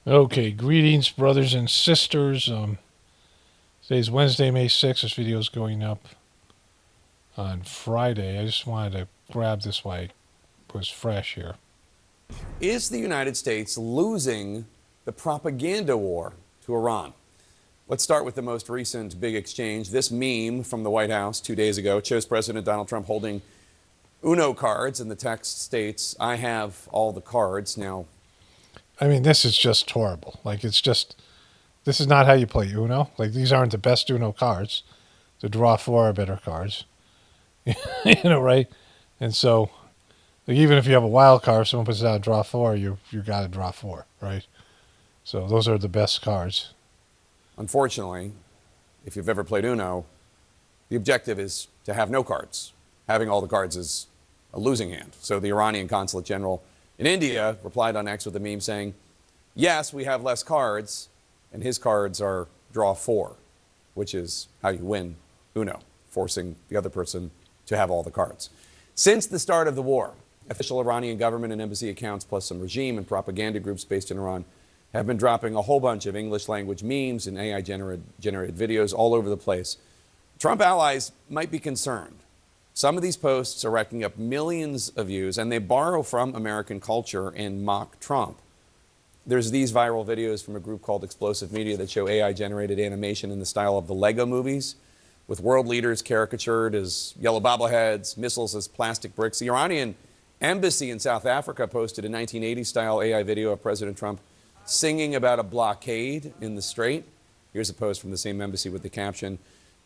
Okay, greetings, brothers and sisters. Today's Wednesday, May 6th. This video is going up on Friday. I just wanted to grab this while it was fresh here. Is the United States losing the propaganda war to Iran? Let's start with the most recent big exchange. This meme from the White House 2 days ago shows President Donald Trump holding Uno cards, and the text states, "I have all the cards." Now, I mean, this is just horrible. This is not how you play Uno. Like, these aren't the best Uno cards. The draw four are better cards. Right? And so, like, even if you have a wild card, if someone puts down a draw four, you got to draw four, right? So those are the best cards. unfortunately, if you've ever played Uno, the objective is to have no cards. Having all the cards is a losing hand. So the Iranian consulate general in India replied on X with a meme saying, "Yes, we have less cards, and his cards are draw four," which is how you win Uno, forcing the other person to have all the cards. Since the start of the war, official Iranian government and embassy accounts, plus some regime and propaganda groups based in Iran, have been dropping a whole bunch of English language memes and AI generated videos all over the place. Trump allies might be concerned. Some of these posts are racking up millions of views, and they borrow from American culture and mock Trump. There's these viral videos from a group called Explosive Media that show AI-generated animation in the style of the Lego movies, with world leaders caricatured as yellow bobbleheads, missiles as plastic bricks. The Iranian embassy in South Africa posted a 1980s-style AI video of President Trump singing about a blockade in the Strait. Here's a post from the same embassy with the caption,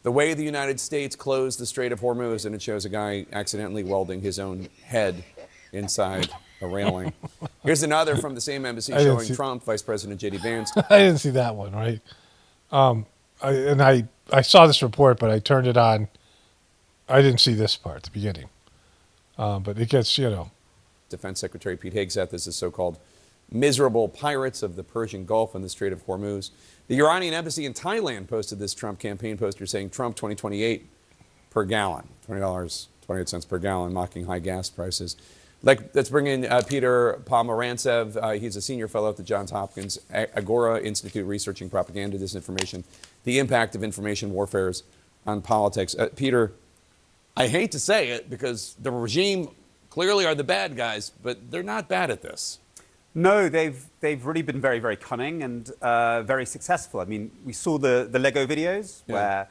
"The way the United States closed the Strait of Hormuz," and it shows a guy accidentally welding his own head inside a railing. Here's another from the same embassy showing Trump, Vice President J.D. Vance. I didn't see that one, right? I saw this report, but I turned it on. I didn't see this part at the beginning. But it gets, Defense Secretary Pete Hegseth is the so-called miserable pirates of the Persian Gulf and the Strait of Hormuz. The Iranian embassy in Thailand posted this Trump campaign poster saying Trump 2028 per gallon, $20.28 per gallon, mocking high gas prices. Let's bring in Peter Pomerantsev. He's a senior fellow at the Johns Hopkins Agora Institute researching propaganda, disinformation, the impact of information warfare on politics. Peter, I hate to say it because the regime clearly are the bad guys, but they're not bad at this. No, they've really been very, very cunning and very successful. I mean, we saw the Lego videos where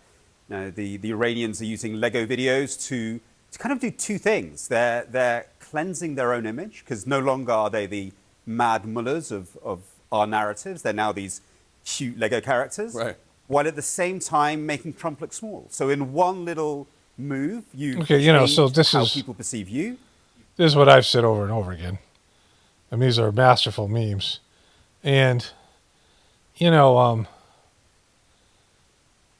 the Iranians are using Lego videos to kind of do two things. They're cleansing their own image because no longer are they the mad mullahs of our narratives. They're now these cute Lego characters, right, while at the same time making Trump look small. So in one little move, so this how is people perceive you. This is what I've said over and over again. I mean, these are masterful memes, and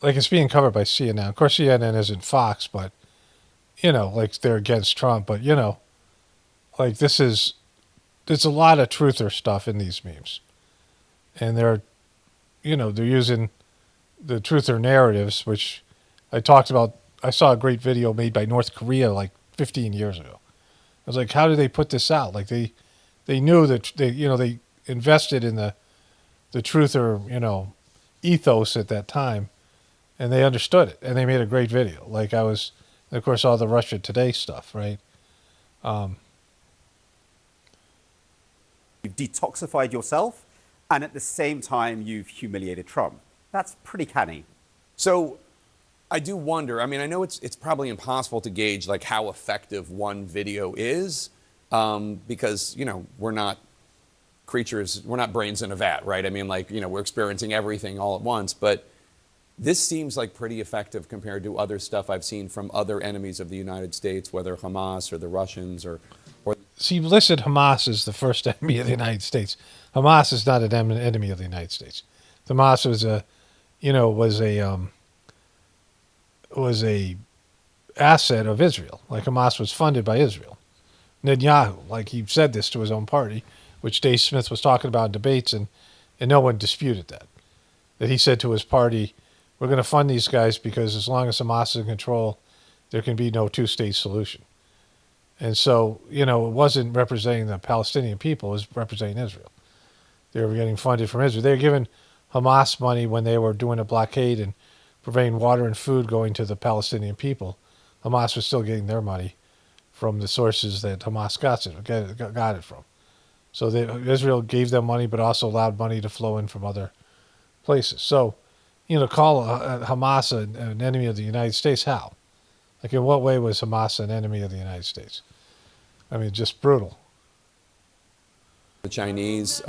like, it's being covered by CNN. Of course, CNN isn't Fox, but like, they're against Trump. But like, there's a lot of truther stuff in these memes, and they're using the truther narratives, which I talked about. I saw a great video made by North Korea like 15 years ago. I was like, how did they put this out? Like, they knew that they invested in the truther ethos at that time, and they understood it, and they made a great video. Like, of course, all the Russia Today stuff, right? You've detoxified yourself, and at the same time, you've humiliated Trump. That's pretty canny. So I do wonder, I mean, I know it's probably impossible to gauge like how effective one video is because, we're not creatures, we're not brains in a vat, right? I mean, like, we're experiencing everything all at once, but this seems like pretty effective compared to other stuff I've seen from other enemies of the United States, whether Hamas or the Russians or See, you listed Hamas as the first enemy of the United States. Hamas is not an enemy of the United States. Hamas was a asset of Israel. Like, Hamas was funded by Israel. Netanyahu, like, he said this to his own party, which Dave Smith was talking about in debates, and no one disputed that. That he said to his party, we're going to fund these guys because as long as Hamas is in control, there can be no two-state solution. And so, it wasn't representing the Palestinian people, it was representing Israel. they were getting funded from Israel. They were giving Hamas money when they were doing a blockade and preventing water and food going to the Palestinian people. Hamas was still getting their money from the sources that Hamas got it from. So Israel gave them money, but also allowed money to flow in from other places. So, call Hamas an enemy of the United States, how? Like, in what way was Hamas an enemy of the United States? I mean, just brutal. The Chinese.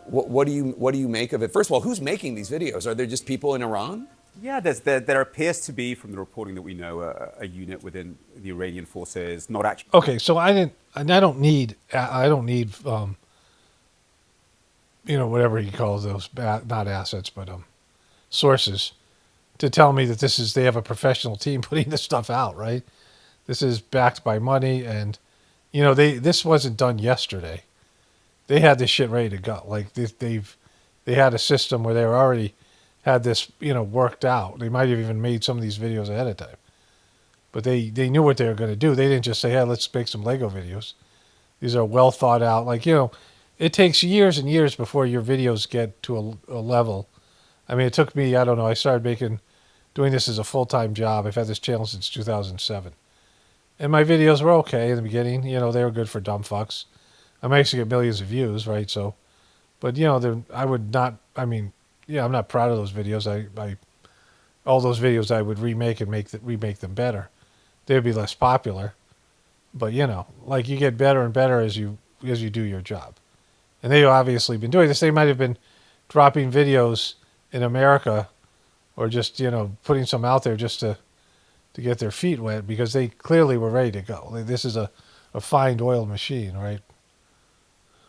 What do you make of it? First of all, who's making these videos? Are there just people in Iran? Yeah, there appears to be, from the reporting that we know, a unit within the Iranian forces, not actually. Okay, so I don't need, whatever he calls those, not assets, but sources, to tell me that they have a professional team putting this stuff out, right? This is backed by money, and this wasn't done yesterday. They had this shit ready to go. Like they had a system where they were already had this worked out. They might have even made some of these videos ahead of time, but they knew what they were going to do. They didn't just say, "Hey, let's make some Lego videos." These are well thought out. Like it takes years and years before your videos get to a level. I mean, it took me, I don't know. I started doing this as a full-time job. I've had this channel since 2007. And my videos were okay in the beginning. They were good for dumb fucks. I managed to get millions of views, right? So, but I would not. I mean, I'm not proud of those videos. I all those videos I would remake and remake them better. They'd be less popular, but like you get better and better as you do your job. And they've obviously been doing this. They might have been dropping videos in America, or just putting some out there just to get their feet wet, because they clearly were ready to go. This is a fine oiled machine, right?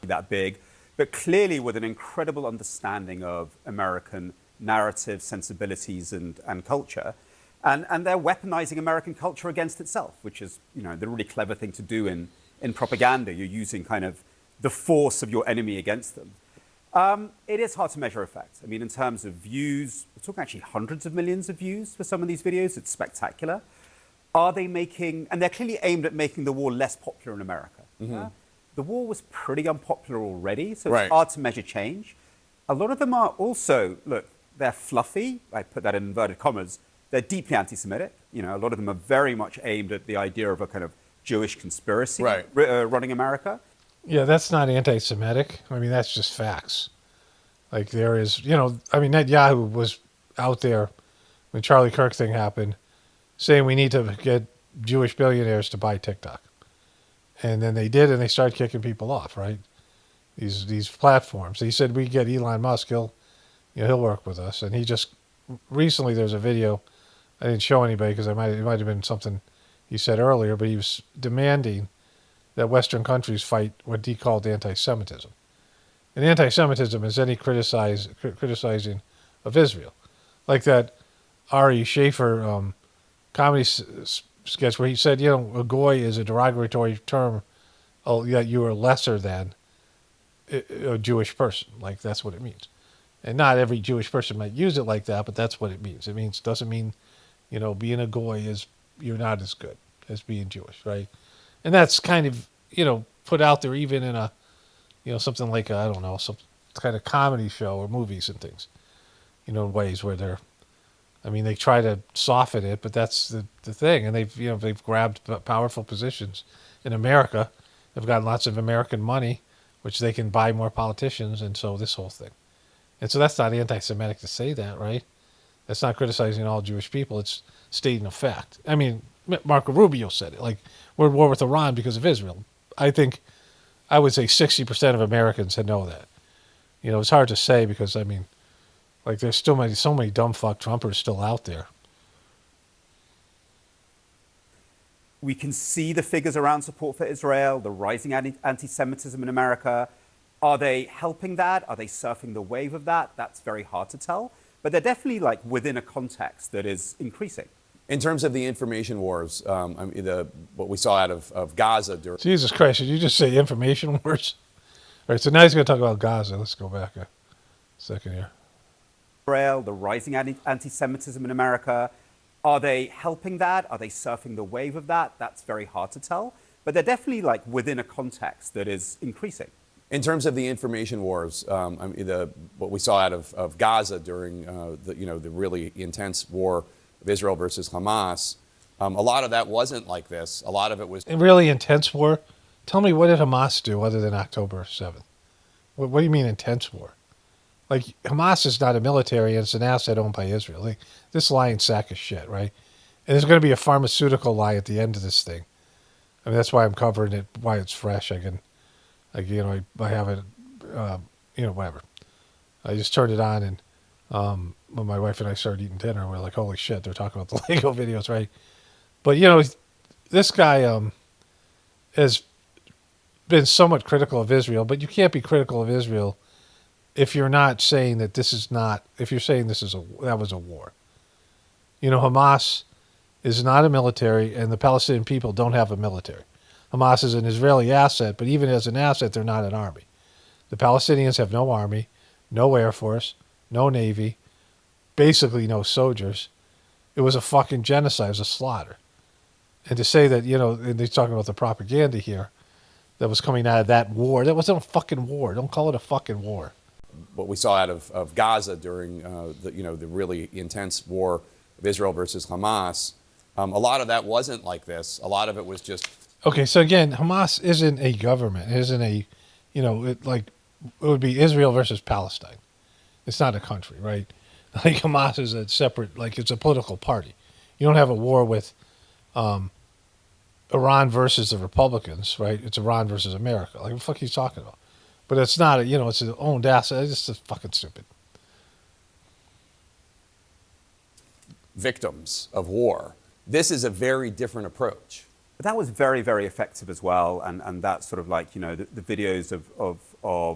That big, but clearly with an incredible understanding of American narrative, sensibilities, and culture. And they're weaponizing American culture against itself, which is, the really clever thing to do in propaganda. You're using kind of the force of your enemy against them. It is hard to measure effect. I mean, in terms of views, we're talking actually hundreds of millions of views for some of these videos. It's spectacular. Are they making, and they're clearly aimed at making the war less popular in America. Mm-hmm. The war was pretty unpopular already, so it's hard to measure change. A lot of them are also, look, they're fluffy. I put that in inverted commas. They're deeply anti-Semitic. A lot of them are very much aimed at the idea of a kind of Jewish conspiracy running America. Yeah, that's not anti-Semitic. I mean, that's just facts. Like there is, Netanyahu was out there when Charlie Kirk thing happened saying we need to get Jewish billionaires to buy TikTok. And then they did, and they started kicking people off, right? These platforms. He said, we get Elon Musk, he'll work with us. And he just, recently there's a video, I didn't show anybody because it might have been something he said earlier, but he was demanding that Western countries fight what he called anti-Semitism. And anti-Semitism is any criticizing of Israel. Like that Ari Schaefer comedy sketch where he said, a goy is a derogatory term, that you are lesser than a Jewish person. Like that's what it means. And not every Jewish person might use it like that, but that's what it means. It doesn't mean, being a goy is you're not as good as being Jewish, right? And that's kind of, put out there even in a, something like, I don't know, some kind of comedy show or movies and things, in ways where they try to soften it, but that's the thing. And they've grabbed powerful positions in America. They've gotten lots of American money, which they can buy more politicians. And so this whole thing. And so that's not anti-Semitic to say that, right? That's not criticizing all Jewish people. It's stating a fact. I mean, Marco Rubio said it. Like, we're at war with Iran because of Israel. I would say 60% of Americans know that. It's hard to say because, there's still so many dumb fuck Trumpers still out there. We can see the figures around support for Israel, the rising anti-Semitism in America. Are they helping that? Are they surfing the wave of that? That's very hard to tell. But they're definitely within a context that is increasing. In terms of the information wars, what we saw out of Gaza during... Jesus Christ, did you just say information wars? All right, so now he's going to talk about Gaza. Let's go back a second here. Israel, the rising anti-Semitism in America. Are they helping that? Are they surfing the wave of that? That's very hard to tell. But they're definitely within a context that is increasing. In terms of the information wars, I mean, what we saw out of Gaza during the really intense war of Israel versus Hamas, a lot of that wasn't like this. A lot of it was A really intense war. Tell me, what did Hamas do other than October 7th? What do you mean intense war? Like, Hamas is not a military, and it's an asset owned by Israel. Like, this lying sack of shit, right? And there's going to be a pharmaceutical lie at the end of this thing. I mean, that's why I'm covering it, why it's fresh. I have it, whatever. I just turned it on, and when my wife and I started eating dinner, we're like, holy shit, they're talking about the Lego videos, right? But, this guy has been somewhat critical of Israel, but you can't be critical of Israel if you're not saying that if you're saying that was a war. Hamas is not a military, and the Palestinian people don't have a military. Hamas is an Israeli asset, but even as an asset, they're not an army. The Palestinians have no army, no air force, no navy, basically no soldiers. It was a fucking genocide. It was a slaughter. And to say that, and they're talking about the propaganda here that was coming out of that war, that wasn't a fucking war. Don't call it a fucking war. What we saw out of Gaza during the really intense war of Israel versus Hamas, a lot of that wasn't like this. A lot of it was just. Okay, so again, Hamas isn't a government. It isn't it would be Israel versus Palestine. It's not a country, right? Like, Hamas is a separate, it's a political party. You don't have a war with Iran versus the Republicans, right? It's Iran versus America. Like, what the fuck are you talking about? But it's not, it's an owned asset. It's just fucking stupid. Victims of war. This is a very different approach. But that was very, very effective as well. And that sort of the videos of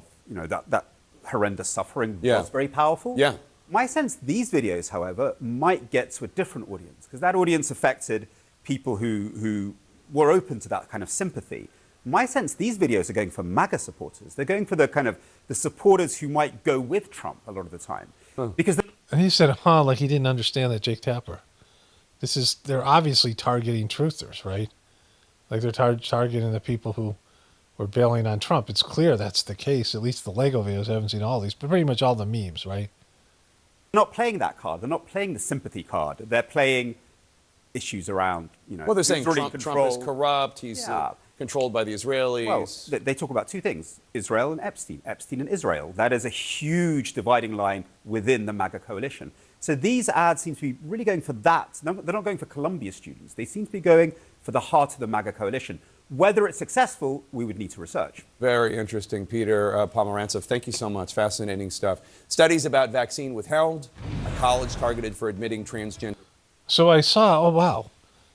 that horrendous suffering was very powerful. Yeah. My sense, these videos, however, might get to a different audience, because that audience affected people who were open to that kind of sympathy. My sense, these videos are going for MAGA supporters. They're going for the supporters who might go with Trump a lot of the time. Because and he said, like he didn't understand that Jake Tapper. They're obviously targeting truthers, right? Like, they're targeting the people who were bailing on Trump. It's clear that's the case. At least the Lego videos, I haven't seen all these, but pretty much all the memes, right? they're not playing that card. They're not playing the sympathy card. They're playing issues around, Well, they're saying Trump is corrupt. He's controlled by the Israelis. Well, they talk about two things, Israel and Epstein and Israel. That is a huge dividing line within the MAGA coalition. So these ads seem to be really going for that. They're not going for Columbia students. They seem to be going for the heart of the MAGA coalition. Whether it's successful, we would need to research. Very interesting, Peter Pomerantsev. Thank you so much. Fascinating stuff. Studies about vaccine withheld, a college targeted for admitting transgender. So I saw, oh wow,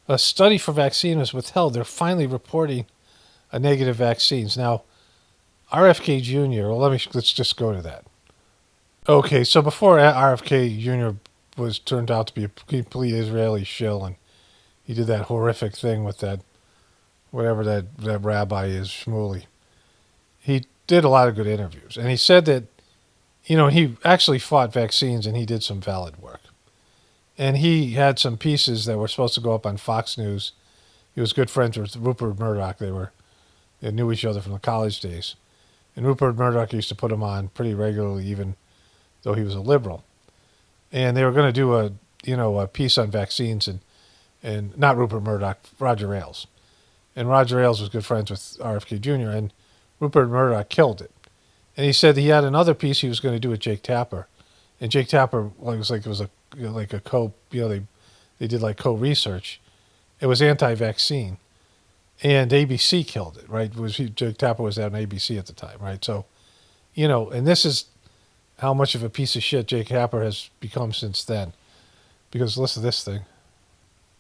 a study for vaccine was withheld. They're finally reporting a negative vaccines. Now, RFK Jr., well, let's just go to that. Okay, so before RFK Jr. was turned out to be a complete Israeli shill, and he did that horrific thing with that, whatever that rabbi is, Shmuley. He did a lot of good interviews, and he said that, he actually fought vaccines, and he did some valid work. And he had some pieces that were supposed to go up on Fox News. He was good friends with Rupert Murdoch. They knew each other from the college days. And Rupert Murdoch used to put him on pretty regularly, even though he was a liberal. And they were going to do a piece on vaccines, and not Rupert Murdoch, Roger Ailes. And Roger Ailes was good friends with RFK Jr., and Rupert Murdoch killed it. And he said he had another piece he was going to do with Jake Tapper. And Jake Tapper, they did like co-research. It was anti-vaccine, and ABC killed it, right? Jake Tapper was on ABC at the time, right? So, and this is how much of a piece of shit Jake Tapper has become since then. Because listen to this thing.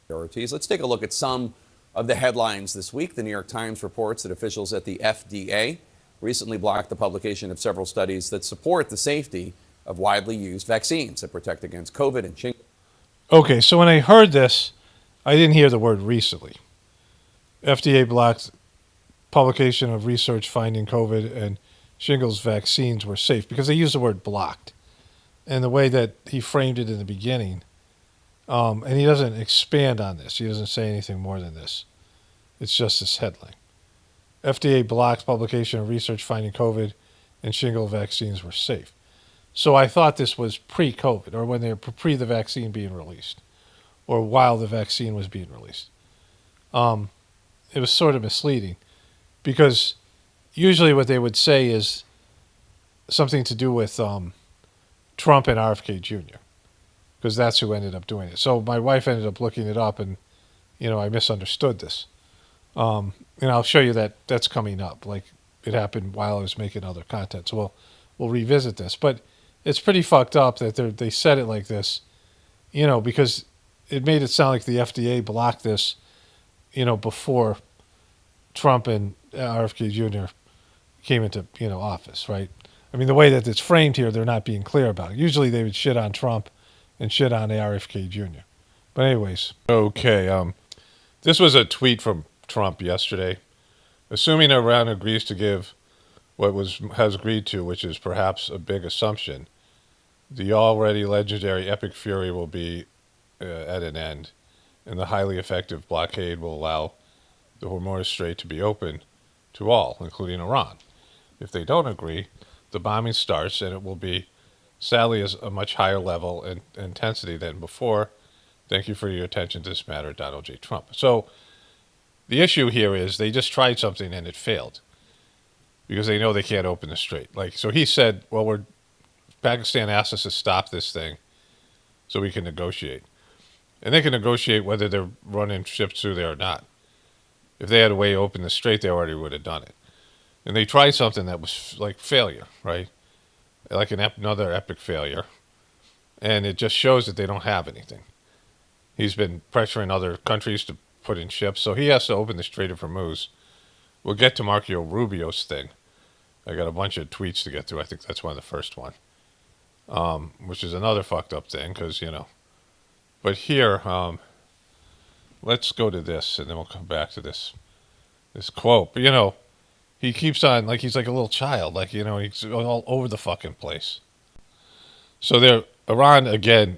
Priorities. Let's take a look at some of the headlines this week. The New York Times reports that officials at the FDA recently blocked the publication of several studies that support the safety of widely used vaccines that protect against COVID and shingles. Okay, so when I heard this, I didn't hear the word recently. FDA blocked publication of research finding COVID and shingles vaccines were safe, because they used the word blocked. And the way that he framed it in the beginning, and he doesn't expand on this. He doesn't say anything more than this. It's just this headline. FDA blocks publication of research finding COVID and shingle vaccines were safe. So I thought this was pre-COVID, or when they were pre the vaccine being released, or while the vaccine was being released. It was sort of misleading, because usually what they would say is something to do with Trump and RFK Jr., because that's who ended up doing it. So my wife ended up looking it up, and I misunderstood this. And I'll show you that that's coming up. Like, it happened while I was making other content. So we'll revisit this. But it's pretty fucked up that they said it like this, because it made it sound like the FDA blocked this, before Trump and RFK Jr. came into, office, right? I mean, the way that it's framed here, they're not being clear about it. Usually they would shit on Trump and shit on RFK Jr. But anyways, okay, this was a tweet from Trump yesterday. Assuming Iran agrees to give what has agreed to, which is perhaps a big assumption, the already legendary epic fury will be at an end, and the highly effective blockade will allow the Hormuz Strait to be open to all, including Iran. If they don't agree, the bombing starts, and it will be, sadly, at a much higher level and intensity than before. Thank you for your attention to this matter, Donald J. Trump. So the issue here is they just tried something and it failed because they know they can't open the strait. So he said, well, Pakistan asked us to stop this thing so we can negotiate. And they can negotiate whether they're running ships through there or not. If they had a way to open the strait, they already would have done it. And they tried something that was like failure, right? Like another epic failure. And it just shows that they don't have anything. He's been pressuring other countries to put in ships, so he has to open the Strait of Hormuz. We'll get to Marco Rubio's thing. I got a bunch of tweets to get through. I think that's one of the first one, which is another fucked up thing because, But here, let's go to this, and then we'll come back to this quote. But, he keeps on, he's like a little child. He's all over the fucking place. So Iran, again,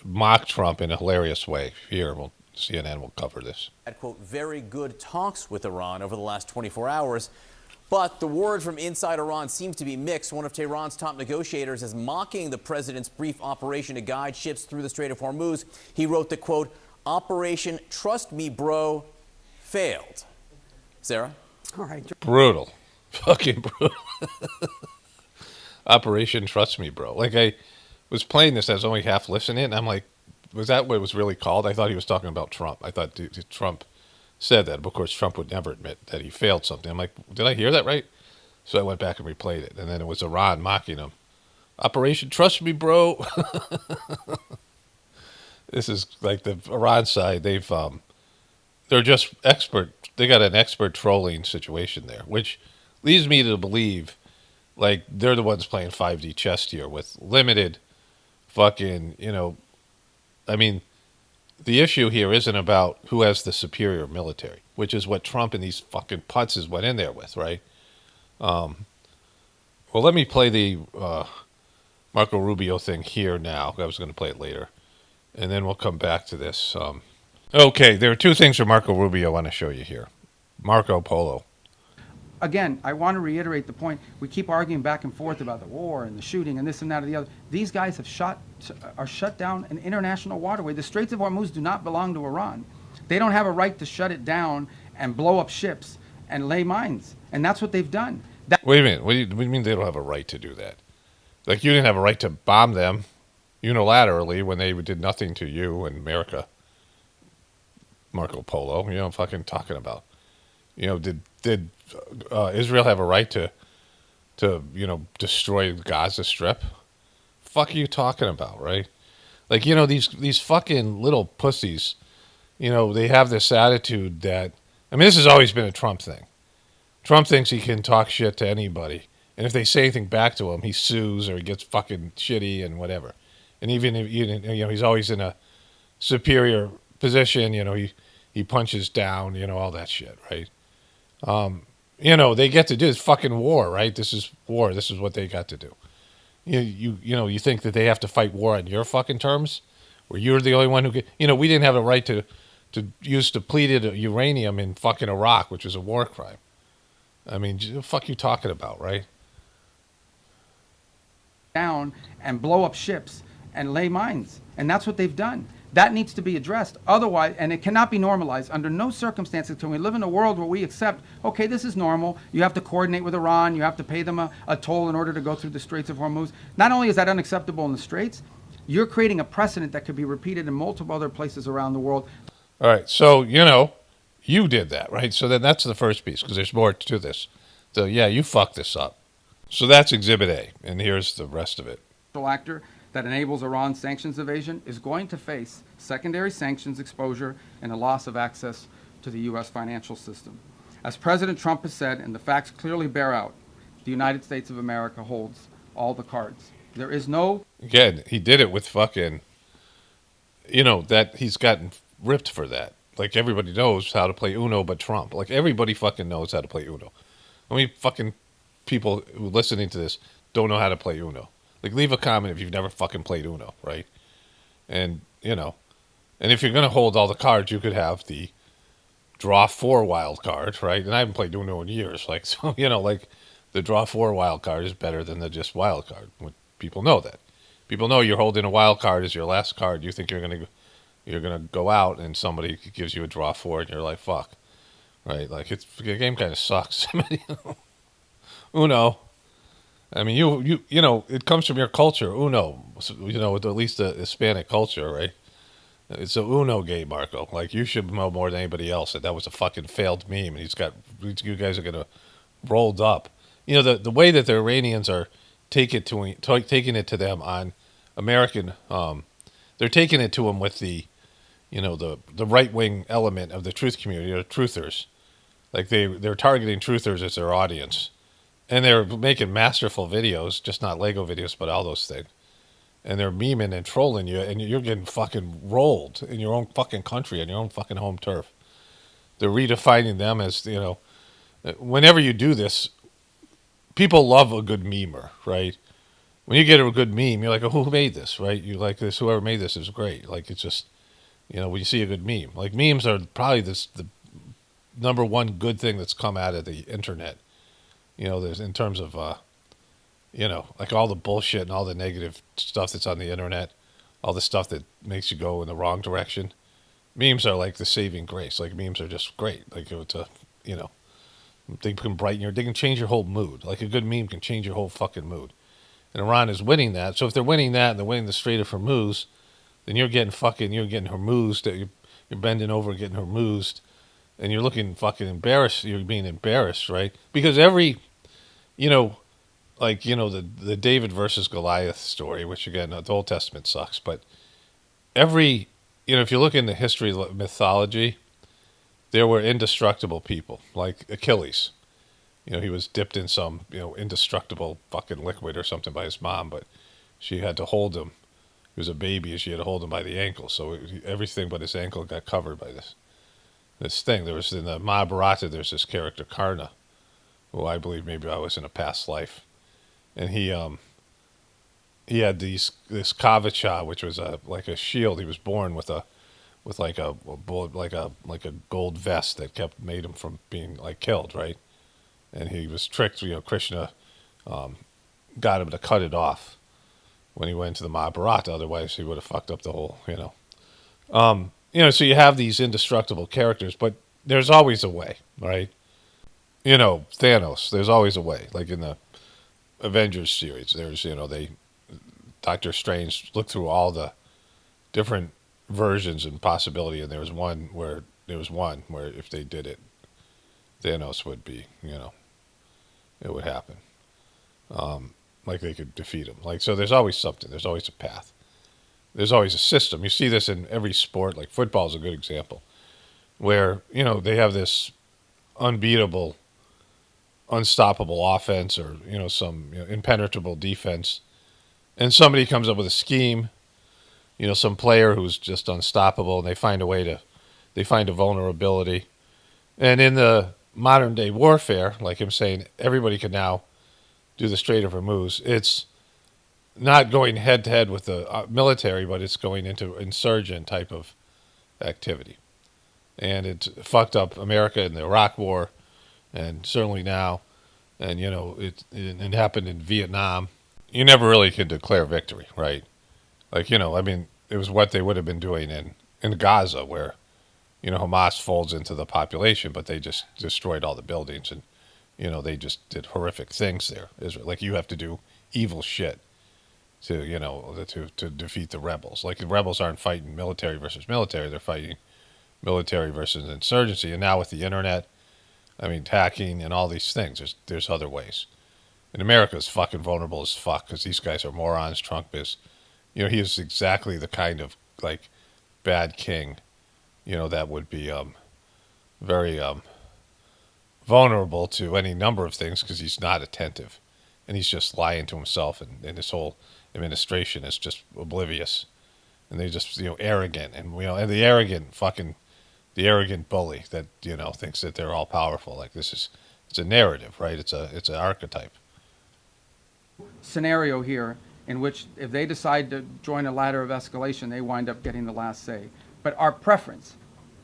mocked Trump in a hilarious way. Here, CNN will cover this. Had, quote, very good talks with Iran over the last 24 hours. But the word from inside Iran seems to be mixed. One of Tehran's top negotiators is mocking the president's brief operation to guide ships through the Strait of Hormuz. He wrote that, quote, Operation Trust Me Bro failed. Sarah? All right. Brutal. Fucking brutal. Operation Trust Me Bro. I was playing this, I was only half listening, and I'm like, was that what it was really called? I thought he was talking about Trump. I thought Trump said that. But of course, Trump would never admit that he failed something. I'm like, did I hear that right? So I went back and replayed it. And then it was Iran mocking him. Operation Trust Me Bro. This is like the Iran side. They're just expert. They got an expert trolling situation there, which leads me to believe they're the ones playing 5D chess here with limited fucking, I mean, the issue here isn't about who has the superior military, which is what Trump and these fucking putzes went in there with, right? Well, let me play the Marco Rubio thing here now. I was going to play it later, and then we'll come back to this. Okay, there are two things from Marco Rubio I want to show you here. Marco Polo. Again, I want to reiterate the point. We keep arguing back and forth about the war and the shooting and this and that and the other. These guys are shut down an international waterway. The Straits of Hormuz do not belong to Iran. They don't have a right to shut it down and blow up ships and lay mines. And that's what they've done. Wait a minute. What do you mean they don't have a right to do that? You didn't have a right to bomb them unilaterally when they did nothing to you and America. Marco Polo, what I'm fucking talking about. Did Israel have a right to destroy Gaza Strip? Fuck are you talking about, right? These fucking little pussies, they have this attitude that, this has always been a Trump thing. Trump thinks he can talk shit to anybody, and if they say anything back to him, he sues or he gets fucking shitty and whatever. And even if he's always in a superior position, he punches down, all that shit, right? They get to do this fucking war, right? This is war. This is what they got to do. You think that they have to fight war on your fucking terms, where you're the only one who get. We didn't have a right to use depleted uranium in fucking Iraq, which was a war crime. I mean, the fuck you talking about, right? Down and blow up ships and lay mines. And that's what they've done. That needs to be addressed. Otherwise, and it cannot be normalized. Under no circumstances can we live in a world where we accept, okay, this is normal. You have to coordinate with Iran. You have to pay them a toll in order to go through the Straits of Hormuz. Not only is that unacceptable in the Straits, you're creating a precedent that could be repeated in multiple other places around the world. All right. So, you did that, right? So then that's the first piece, because there's more to this. So, yeah, you fucked this up. So that's Exhibit A, and here's the rest of it. Actor that enables Iran's sanctions evasion is going to face secondary sanctions exposure and a loss of access to the U.S. financial system. As President Trump has said, and the facts clearly bear out, the United States of America holds all the cards. There is no... Again, he did it with fucking, that he's gotten ripped for that. Like, everybody knows how to play Uno but Trump. Like, everybody fucking knows how to play Uno. How many fucking people who listening to this don't know how to play Uno? Like, leave a comment if you've never fucking played Uno, right? And, and if you're going to hold all the cards, you could have the draw 4 wild card, right? And I haven't played Uno in years. Like, so, like, the draw 4 wild card is better than the just wild card. People know that. People know you're holding a wild card as your last card. You think you're going to go out and somebody gives you a draw 4 and you're like, fuck. Right? Like, the game kind of sucks. Uno. I mean, it comes from your culture, Uno. With at least the Hispanic culture, right? It's a Uno game, Marco. Like, you should know more than anybody else that was a fucking failed meme, and you guys are gonna rolled up. The way that the Iranians are taking it to them on American, they're taking it to them with the right wing element of the truth community, or truthers. Like they're targeting truthers as their audience. And they're making masterful videos, just not Lego videos, but all those things. And they're memeing and trolling you, and you're getting fucking rolled in your own fucking country, on your own fucking home turf. They're redefining them as, whenever you do this, people love a good memer, right? When you get a good meme, you're like, oh, who made this, right? You like this, whoever made this is great. Like, it's just, when you see a good meme. Like, memes are probably the number one good thing that's come out of the internet. There's in terms of, like all the bullshit and all the negative stuff that's on the internet, all the stuff that makes you go in the wrong direction. Memes are like the saving grace. Like, memes are just great. Like, it's they can they can change your whole mood. Like, a good meme can change your whole fucking mood. And Iran is winning that. So if they're winning that and they're winning the Strait of Hormuz, then you're getting Hormuzed. You're bending over, getting Hormuzed. And you're looking fucking embarrassed. You're being embarrassed, right? Because every, the David versus Goliath story, which again, the Old Testament sucks, but every, if you look in the history of mythology, there were indestructible people, like Achilles. He was dipped in some, indestructible fucking liquid or something by his mom, but she had to hold him. He was a baby and she had to hold him by the ankle. So everything but his ankle got covered by this thing. There was, in the Mahabharata, there's this character Karna, who I believe maybe I was in a past life, and he had this kavacha, which was like a shield. He was born with a bullet, like a gold vest that made him from being like killed, right? And he was tricked. Krishna got him to cut it off when he went to the Mahabharata. Otherwise, he would have fucked up the whole, so you have these indestructible characters, but there's always a way, right? Thanos, there's always a way. Like in the Avengers series, there's, Doctor Strange looked through all the different versions and possibility, and there was one where if they did it, Thanos would be, it would happen. Like they could defeat him. Like, so there's always something. There's always a path. There's always a system. You see this in every sport. Like football is a good example, where they have this unbeatable, unstoppable offense, or some impenetrable defense, and somebody comes up with a scheme. Some player who's just unstoppable, and they find a vulnerability. And in the modern day warfare, like I'm saying, everybody can now do the Strait of Hormuz. It's not going head to head with the military, but it's going into insurgent type of activity. And it fucked up America in the Iraq War. and certainly now, and it happened in Vietnam. You never really can declare victory, right? Like, I mean, it was what they would have been doing in Gaza, where Hamas folds into the population, but they just destroyed all the buildings, and they just did horrific things there. Like, you have to do evil shit to defeat the rebels. Like, the rebels aren't fighting military versus military; they're fighting military versus insurgency. And now with the internet, I mean, hacking and all these things, there's other ways. And America's fucking vulnerable as fuck because these guys are morons. Trump is, he is exactly the kind of like bad king, that would be very vulnerable to any number of things because he's not attentive, and he's just lying to himself, and his whole administration is just oblivious, and they just arrogant, and and the arrogant bully that thinks that they're all powerful. Like, it's a narrative, right? It's an archetype. Scenario here in which if they decide to join a ladder of escalation, they wind up getting the last say. But our preference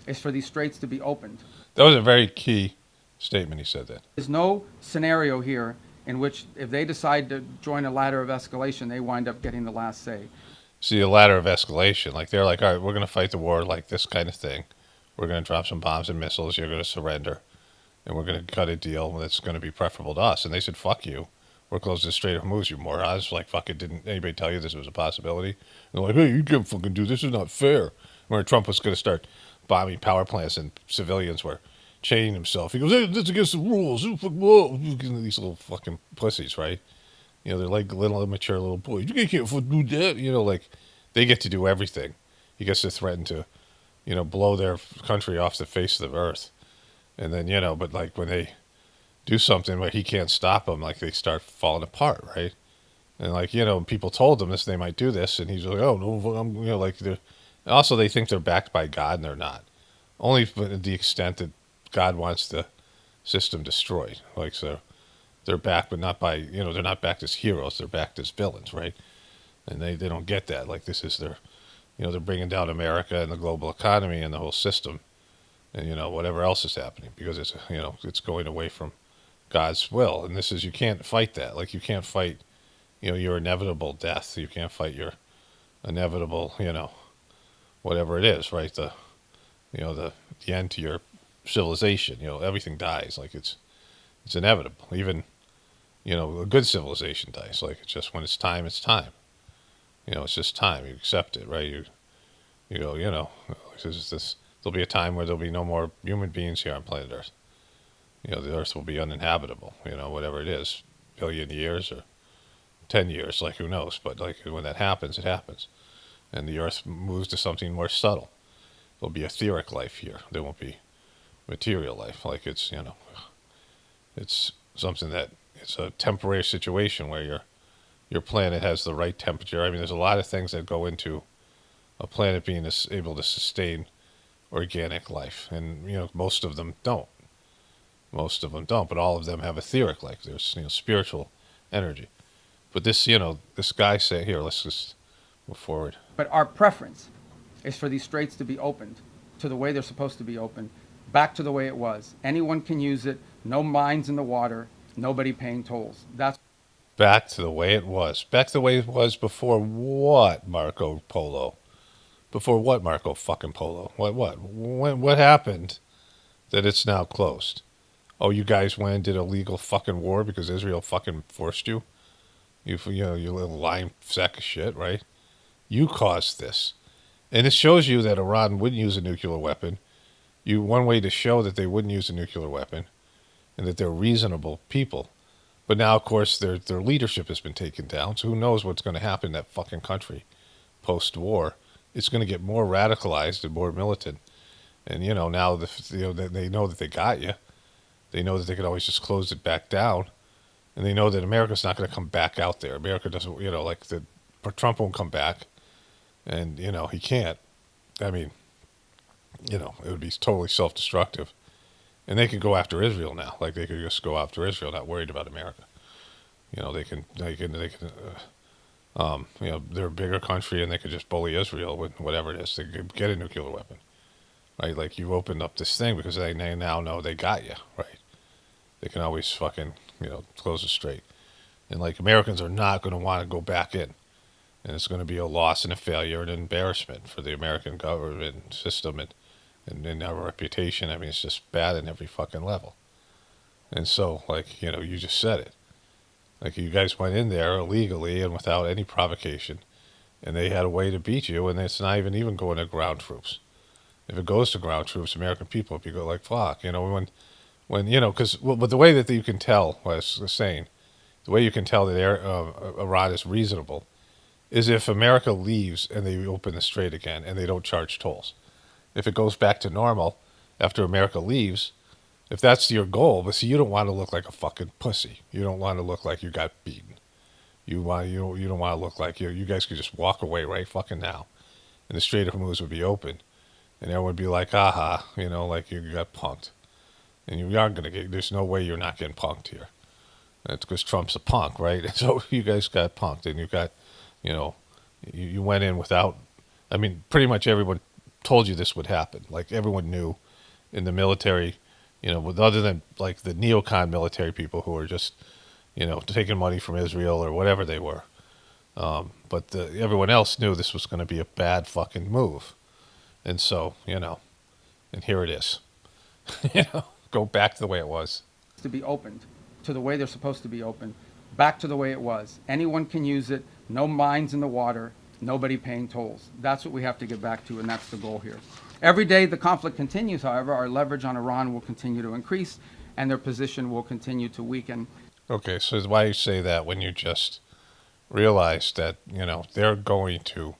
is for these straits to be opened. That was a very key statement. He said that. There's no scenario here in which if they decide to join a ladder of escalation, they wind up getting the last say. See, a ladder of escalation. Like, they're like, all right, we're going to fight the war like this kind of thing. We're going to drop some bombs and missiles. You're going to surrender. And we're going to cut a deal that's going to be preferable to us. And they said, fuck you. We're close to the Strait of Hormuz, you morons. Like, fucking, didn't anybody tell you this was a possibility? And they're like, hey, you can't fucking do this. This is not fair. Where Trump was going to start bombing power plants and civilians were chaining himself. He goes, hey, this is against the rules. Whoa. These little fucking pussies, right? They're like little immature little boys. You can't do that. Like, they get to do everything. He gets to threaten to, blow their country off the face of the earth. And then, but like when they do something where he can't stop them, like, they start falling apart, right? And like, people told them this, they might do this, and he's like, oh no, I'm, like, they're also, they think they're backed by God, and they're not. Only to the extent that God wants the system destroyed. Like, so they're backed, but not by, they're not backed as heroes, they're backed as villains, right? And they don't get that. Like, this is their, they're bringing down America and the global economy and the whole system, and whatever else is happening, because it's it's going away from God's will. And this is, you can't fight that. Like, you can't fight your inevitable death. You can't fight your inevitable whatever it is, right? The end to your civilization. Everything dies. Like, it's inevitable. Even a good civilization dies. Like, it's just when it's time, it's time. It's just time. You accept it, right? You go, this. There'll be a time where there'll be no more human beings here on planet Earth. The Earth will be uninhabitable. Whatever it is, billion years or 10 years, like, who knows? But like, when that happens, it happens, and the Earth moves to something more subtle. There'll be etheric life here. There won't be material life. Like, it's it's something that it's a temporary situation where your planet has the right temperature. I mean, there's a lot of things that go into a planet being able to sustain organic life, and most of them don't. Most of them don't, but all of them have etheric life. There's spiritual energy. But this this guy say, here, let's just move forward. But our preference is for these straits to be opened to the way they're supposed to be opened, back to the way it was. Anyone can use it. No mines in the water. Nobody paying tolls. That's Back to the way it was. Back to the way it was before what, Marco Polo? Before what, Marco fucking Polo? What happened that it's now closed? Oh, you guys went and did a legal fucking war because Israel fucking forced you? You little lying sack of shit, right? You caused this. And it shows you that Iran wouldn't use a nuclear weapon. One way to show that they wouldn't use a nuclear weapon and that they're reasonable people. But now, of course, their leadership has been taken down, so who knows what's going to happen in that fucking country post-war. It's going to get more radicalized and more militant. And, now they know that they got you. They know that they could always just close it back down. And they know that America's not going to come back out there. America doesn't, Trump won't come back. And, he can't. I mean, it would be totally self-destructive. And they could go after Israel now. Like, they could just go after Israel, not worried about America. They can they're a bigger country, and they could just bully Israel with whatever it is. They could get a nuclear weapon, right? Like, you opened up this thing because they now know they got you, right? they can always fucking, close the strait. And like Americans are not going to want to go back in. And it's going to be a loss and a failure and an embarrassment for the American government system and our reputation. I mean, it's just bad in every fucking level. And so, like, you just said it. Like, you guys went in there illegally and without any provocation, and they had a way to beat you, and it's not even going to ground troops. If it goes to ground troops, American people would be go like, fuck, when because but the way that you can tell, what I was saying, the way you can tell that Iran is reasonable is if America leaves and they open the strait again and they don't charge tolls. If it goes back to normal after America leaves, if that's your goal, but see, you don't want to look like a fucking pussy. You don't want to look like you got beaten. You don't want to look like you guys could just walk away right fucking now, and the Strait of Hormuz would be open, and everyone would be like, aha, like you got punked, and you aren't gonna get. There's no way you're not getting punked here. That's because Trump's a punk, right? And so you guys got punked, and you got, you went in without. I mean, pretty much everyone told you this would happen. Like everyone knew in the military, other than like the neocon military people who were just, taking money from Israel or whatever they were. But everyone else knew this was going to be a bad fucking move. And so, and here it is. Go back to the way it was. To be opened to the way they're supposed to be opened, back to the way it was. Anyone can use it, no mines in the water, nobody paying tolls. That's what we have to get back to, and that's the goal here. Every day the conflict continues, however, our leverage on Iran will continue to increase, and their position will continue to weaken. Okay, so why you say that when you just realize that, they're going to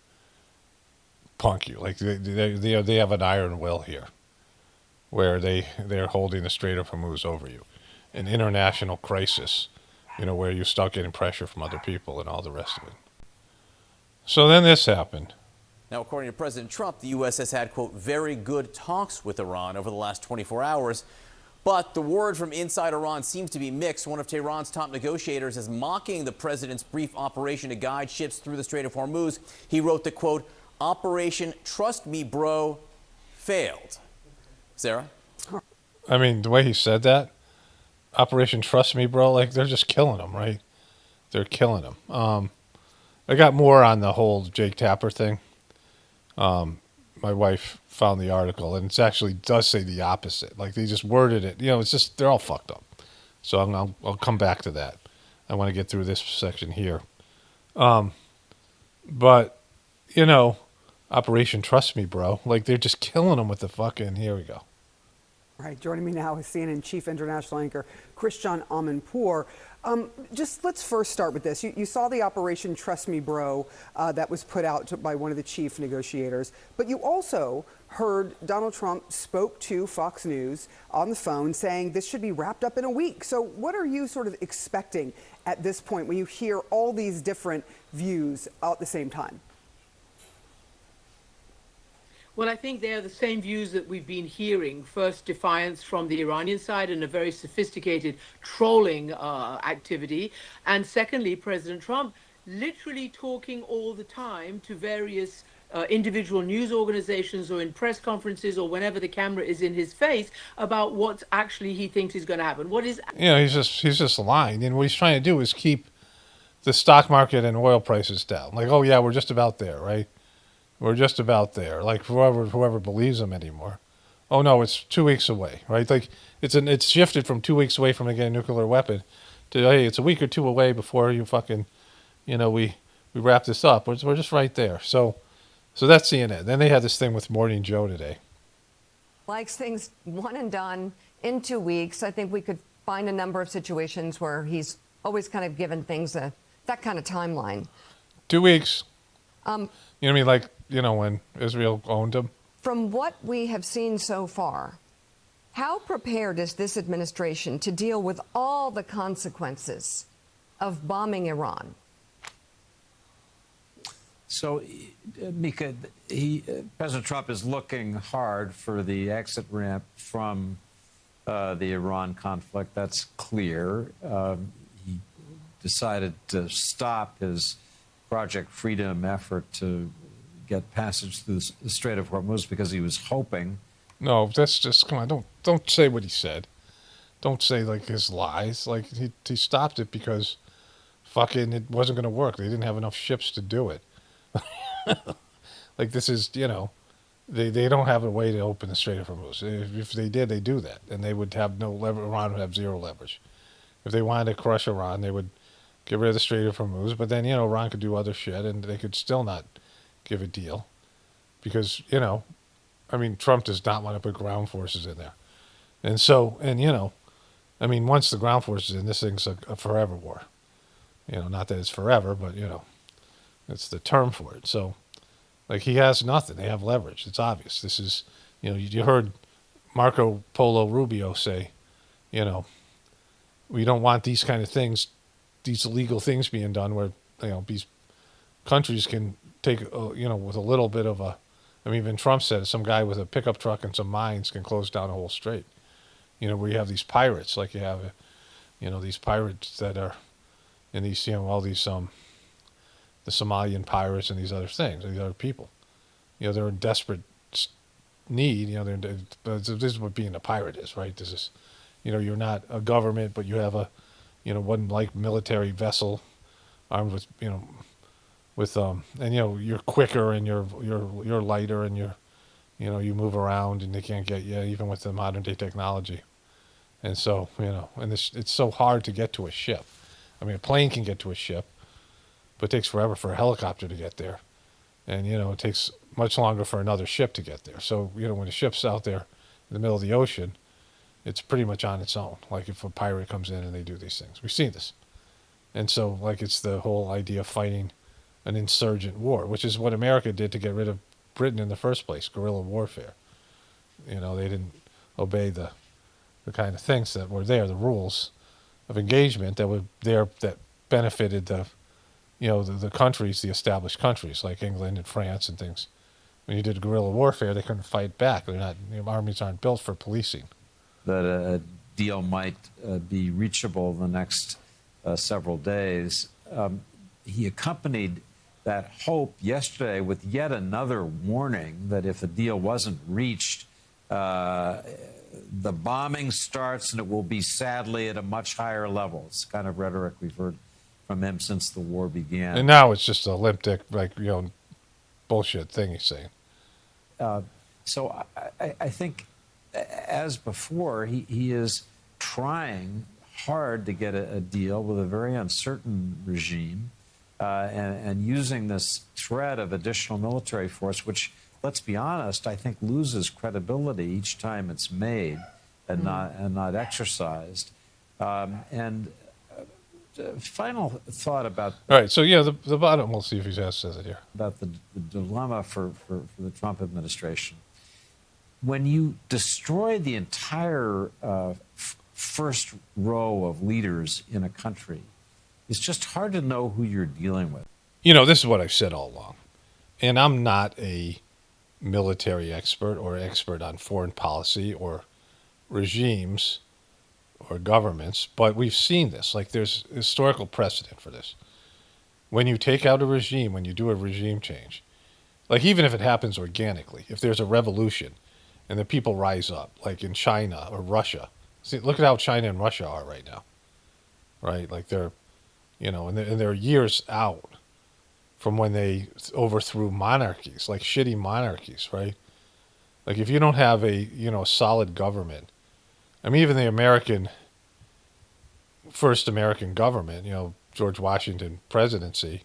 punk you. Like they have an iron will here where they're holding the Strait of Hormuz over you. An international crisis, where you start getting pressure from other people and all the rest of it. So then this happened. Now, according to President Trump, the U.S. has had, quote, very good talks with Iran over the last 24 hours. But the word from inside Iran seems to be mixed. One of Tehran's top negotiators is mocking the president's brief operation to guide ships through the Strait of Hormuz. He wrote the, quote, Operation Trust Me Bro failed. Sarah? I mean, the way he said that, Operation Trust Me Bro, like they're just killing him, right? They're killing him. I got more on the whole Jake Tapper thing. My wife found the article, and it actually does say the opposite. Like they just worded it. It's just they're all fucked up. So I'll come back to that. I want to get through this section here. But Operation Trust Me, Bro. Like they're just killing them with the fucking. Here we go. All right, joining me now is CNN Chief International Anchor Christian Amanpour. Just let's first start with this. You saw the Operation Trust Me Bro that was put out by one of the chief negotiators, but you also heard Donald Trump spoke to Fox News on the phone saying this should be wrapped up in a week. So what are you sort of expecting at this point when you hear all these different views at the same time? Well, I think they are the same views that we've been hearing. First, defiance from the Iranian side and a very sophisticated trolling activity. And secondly, President Trump literally talking all the time to various individual news organizations or in press conferences or whenever the camera is in his face about what actually he thinks is going to happen. What is... he's just lying. And what he's trying to do is keep the stock market and oil prices down. Like, oh, yeah, we're just about there, right? We're just about there. Like whoever believes him anymore. Oh no, it's 2 weeks away, right? Like it's shifted from 2 weeks away from getting a nuclear weapon to hey, it's a week or two away before you fucking, we wrap this up. We're just right there. So that's CNN. Then they had this thing with Morning Joe today. Likes things one and done in 2 weeks. I think we could find a number of situations where he's always kind of given things that kind of timeline. 2 weeks. You know what I mean? Like, when Israel owned them? From what we have seen so far, how prepared is this administration to deal with all the consequences of bombing Iran? So, Mika, President Trump is looking hard for the exit ramp from the Iran conflict. That's clear. He decided to stop his Project Freedom effort to get passage through the Strait of Hormuz because he was hoping. No, that's just come on. Don't say what he said. don't say like his lies. Like he stopped it because fucking it wasn't going to work. They didn't have enough ships to do it. Like this is, they don't have a way to open the Strait of Hormuz. If they did, they do that, and they would have no leverage. Iran would have zero leverage. If they wanted to crush Iran, they would get rid of the Strait of Hormuz. But then Iran could do other shit, and they could still not give a deal because Trump does not want to put ground forces in there, and so once the ground forces in, this thing's a forever war. Not that it's forever, but it's the term for it. So. Like he has nothing. They have leverage. It's obvious. This is, you heard Marco Polo Rubio say, we don't want these kind of things, these illegal things being done where, these countries can take, with a little bit of even Trump said some guy with a pickup truck and some mines can close down a whole strait. Where you have these pirates, like you have, these pirates that are in these, all these, the Somalian pirates and these other things, these other people. They're in desperate need. This is what being a pirate is, right? This is, you're not a government, but you have a, one like military vessel armed with, and you're quicker and you're lighter and you move around and they can't get you even with the modern day technology. And so, and it's so hard to get to a ship. A plane can get to a ship, but it takes forever for a helicopter to get there. And, it takes much longer for another ship to get there. So, when a ship's out there in the middle of the ocean, it's pretty much on its own. Like if a pirate comes in and they do these things. We've seen this. And so, it's the whole idea of fighting an insurgent war, which is what America did to get rid of Britain in the first place, guerrilla warfare. They didn't obey the kind of things that were there, the rules of engagement that were there that benefited the countries, the established countries like England and France and things. When you did guerrilla warfare, they couldn't fight back. They're not, armies aren't built for policing. That a deal might be reachable in the next several days. He accompanied that hope yesterday with yet another warning that if a deal wasn't reached, the bombing starts and it will be sadly at a much higher level. It's the kind of rhetoric we've heard from him since the war began. And now it's just a limp dick, bullshit thing he's saying. So I think, as before, he is trying hard to get a deal with a very uncertain regime and using this threat of additional military force, which, let's be honest, I think loses credibility each time it's made and not exercised. Final thought about... All right, so the bottom, we'll see if he says it here. About the dilemma for the Trump administration. When you destroy the entire first row of leaders in a country, it's just hard to know who you're dealing with. This is what I've said all along. And I'm not a military expert or expert on foreign policy or regimes or governments, but we've seen this. Like there's historical precedent for this. When you take out a regime, when you do a regime change, like even if it happens organically, if there's a revolution and the people rise up, like in China or Russia. See, look at how China and Russia are right now, right? Like they're, and they're years out from when they overthrew monarchies, like shitty monarchies, right? Like if you don't have a, solid government, even the first American government, George Washington presidency,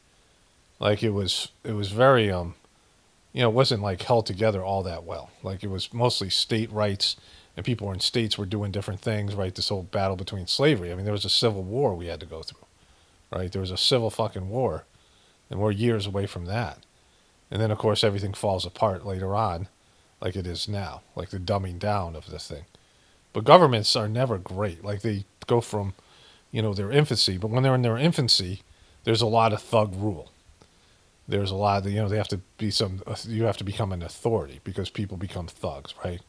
like it was very, it wasn't like held together all that well. Like it was mostly state rights and people in states were doing different things, right? This whole battle between slavery. There was a civil war we had to go through, right? There was a civil fucking war and we're years away from that. And then of course everything falls apart later on like it is now, like the dumbing down of the thing. But governments are never great. Like they go from, their infancy. But when they're in their infancy, there's a lot of thug rule. There's a lot of, they have to be you have to become an authority because people become thugs, right?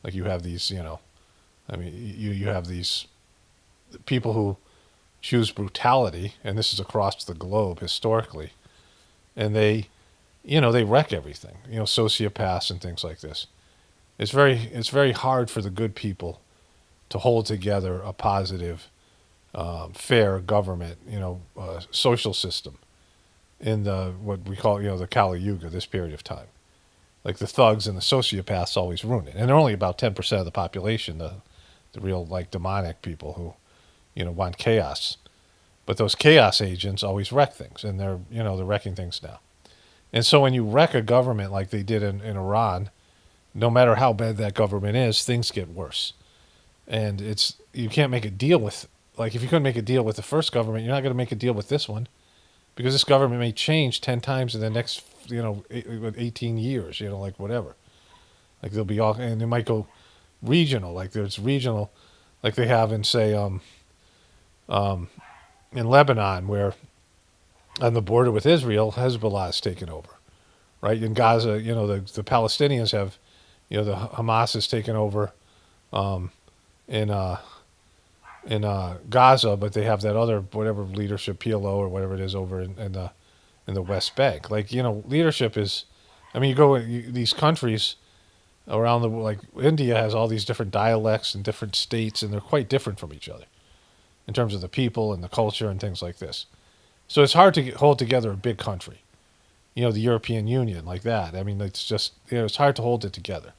Like you have these, you have these people who choose brutality, and this is across the globe historically, and they wreck everything, sociopaths and things like this. It's very hard for the good people to hold together a positive, fair government, social system in the what we call, the Kali Yuga, this period of time. Like the thugs and the sociopaths always ruin it, and they're only about 10% of the population, the real like demonic people who, want chaos. But those chaos agents always wreck things, and they're wrecking things now. And so when you wreck a government like they did in Iran, no matter how bad that government is, things get worse. And you can't make a deal with, like if you couldn't make a deal with the first government, you're not going to make a deal with this one, because this government may change 10 times in the next 18 years, like whatever. Like they'll be all, and they might go regional, like there's regional, like they have in say in Lebanon, where on the border with Israel, Hezbollah is taken over, right? In Gaza, the Palestinians have, the Hamas has taken over in Gaza, but they have that other whatever leadership, PLO or whatever it is, over in the West Bank. Like leadership is, I mean, these countries around like India has all these different dialects and different states, and they're quite different from each other in terms of the people and the culture and things like this. So it's hard to hold together a big country, the European Union like that. I mean, it's just, it's hard to hold it together.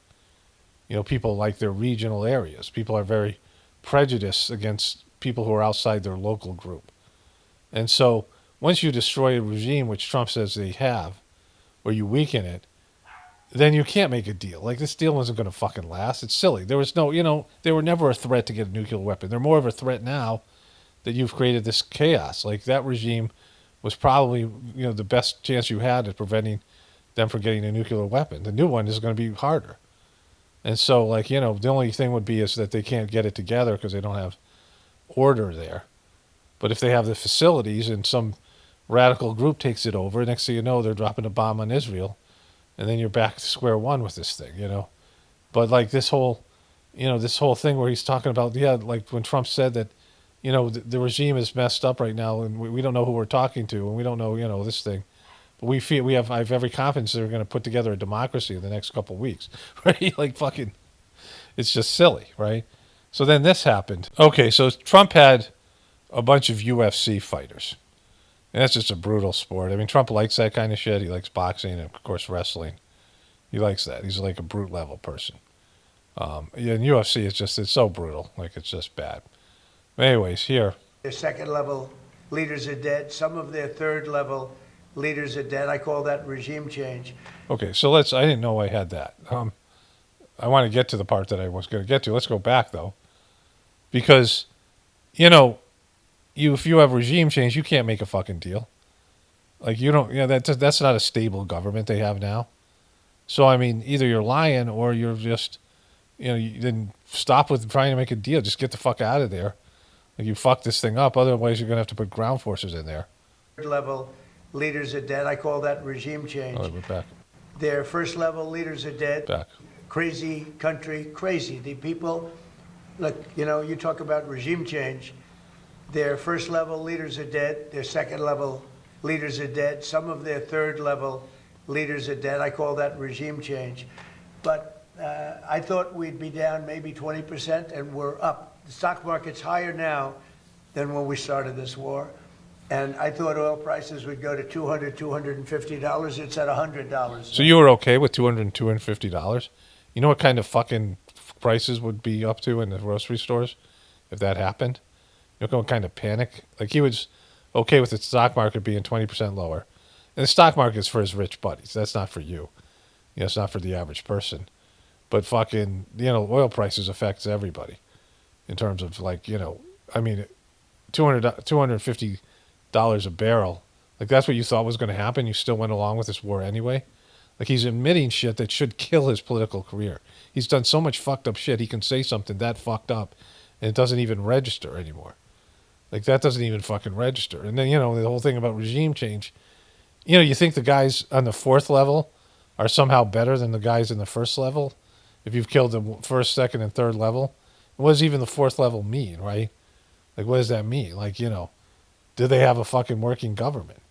People like their regional areas. People are very prejudiced against people who are outside their local group. And so once you destroy a regime, which Trump says they have, or you weaken it, then you can't make a deal. Like this deal wasn't going to fucking last. It's silly. There was no, they were never a threat to get a nuclear weapon. They're more of a threat now that you've created this chaos. Like that regime was probably, the best chance you had at preventing them from getting a nuclear weapon. The new one is going to be harder. And so, like, the only thing would be is that they can't get it together because they don't have order there. But if they have the facilities and some radical group takes it over, next thing you know, they're dropping a bomb on Israel, and then you're back to square one with this thing, But like this whole thing where he's talking about, like when Trump said that, the regime is messed up right now, and we don't know who we're talking to, and we don't know, this thing. But I have every confidence they're going to put together a democracy in the next couple of weeks, right? Like fucking, it's just silly, right? So then this happened. Okay, so Trump had a bunch of UFC fighters. And that's just a brutal sport. I mean, Trump likes that kind of shit. He likes boxing and, of course, wrestling. He likes that. He's like a brute level person. And UFC is just, it's so brutal. Like, it's just bad. Anyways, here. Their second level leaders are dead. Some of their third level leaders are dead. I call that regime change. Okay, so I didn't know I had that. I want to get to the part that I was going to get to. Let's go back, though. Because, if you have regime change, you can't make a fucking deal. Like, you don't, that's not a stable government they have now. So, I mean, either you're lying or you're just, you didn't stop with trying to make a deal. Just get the fuck out of there. Like, you fuck this thing up. Otherwise, you're going to have to put ground forces in there. Third level leaders are dead. I call that regime change. Oh, we're back. Their first level leaders are dead. Back. Crazy country, crazy. The people, look, you talk about regime change. Their first level leaders are dead. Their second level leaders are dead. Some of their third level leaders are dead. I call that regime change. But I thought we'd be down maybe 20%, and we're up. The stock market's higher now than when we started this war. And I thought oil prices would go to $200, $250. It's at $100. So you were okay with $200, $250? You know what kind of fucking prices would be up to in the grocery stores if that happened? You know what kind of panic? Like, he was okay with the stock market being 20% lower. And the stock market's for his rich buddies. That's not for you. It's not for the average person. But fucking, oil prices affects everybody in terms of, like, I mean, $250 a barrel. Like, that's what you thought was going to happen. You still went along with this war anyway. Like, he's admitting shit that should kill his political career. He's done so much fucked up shit. He can say something that fucked up, and it doesn't even register anymore. Like, that doesn't even fucking register. And then, the whole thing about regime change, you think the guys on the fourth level are somehow better than the guys in the first level? If you've killed the first, second, and third level, what does even the fourth level mean, right? Like, what does that mean? Like, do they have a fucking working government?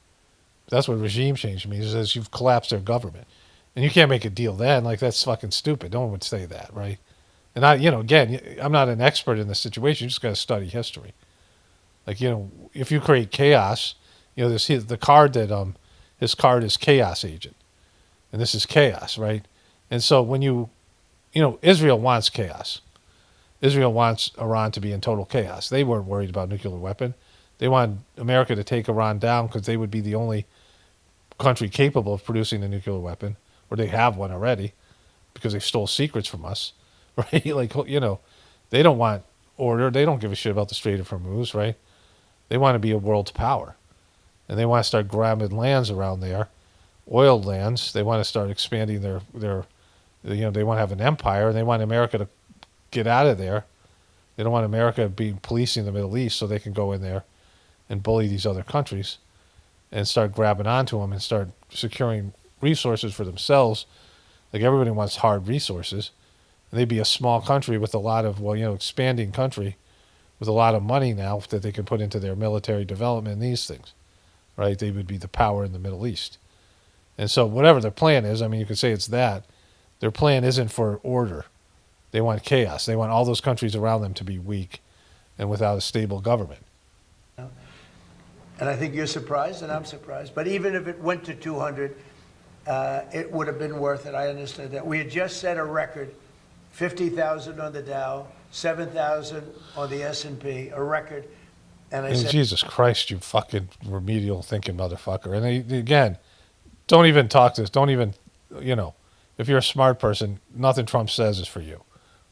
That's what regime change means, is you've collapsed their government. And you can't make a deal then. Like, that's fucking stupid. No one would say that, right? And again, I'm not an expert in this situation. You just got to study history. Like, if you create chaos, the card that his card is chaos agent, and this is chaos, right? And so when Israel wants chaos. Israel wants Iran to be in total chaos. They weren't worried about nuclear weapon. They wanted America to take Iran down because they would be the only country capable of producing a nuclear weapon, or they have one already because they stole secrets from us, right? Like, they don't want order. They don't give a shit about the Strait of Hormuz, right? They want to be a world power, and they want to start grabbing lands around there, oil lands. They want to start expanding their they want to have an empire, and they want America to get out of there. They don't want America being policing the Middle East so they can go in there and bully these other countries and start grabbing onto them and start securing resources for themselves. Like, everybody wants hard resources. And they'd be a small country with a lot of, expanding country with a lot of money now that they can put into their military development and these things, right? They would be the power in the Middle East. And so whatever their plan is, you could say it's that. Their plan isn't for order. They want chaos. They want all those countries around them to be weak and without a stable government. And I think you're surprised, and I'm surprised. But even if it went to 200, it would have been worth it. I understand that. We had just set a record, 50,000 on the Dow, 7,000 on the S&P, a record. And I said, Jesus Christ, you fucking remedial thinking motherfucker. And again, don't even talk this. Don't even, if you're a smart person, nothing Trump says is for you,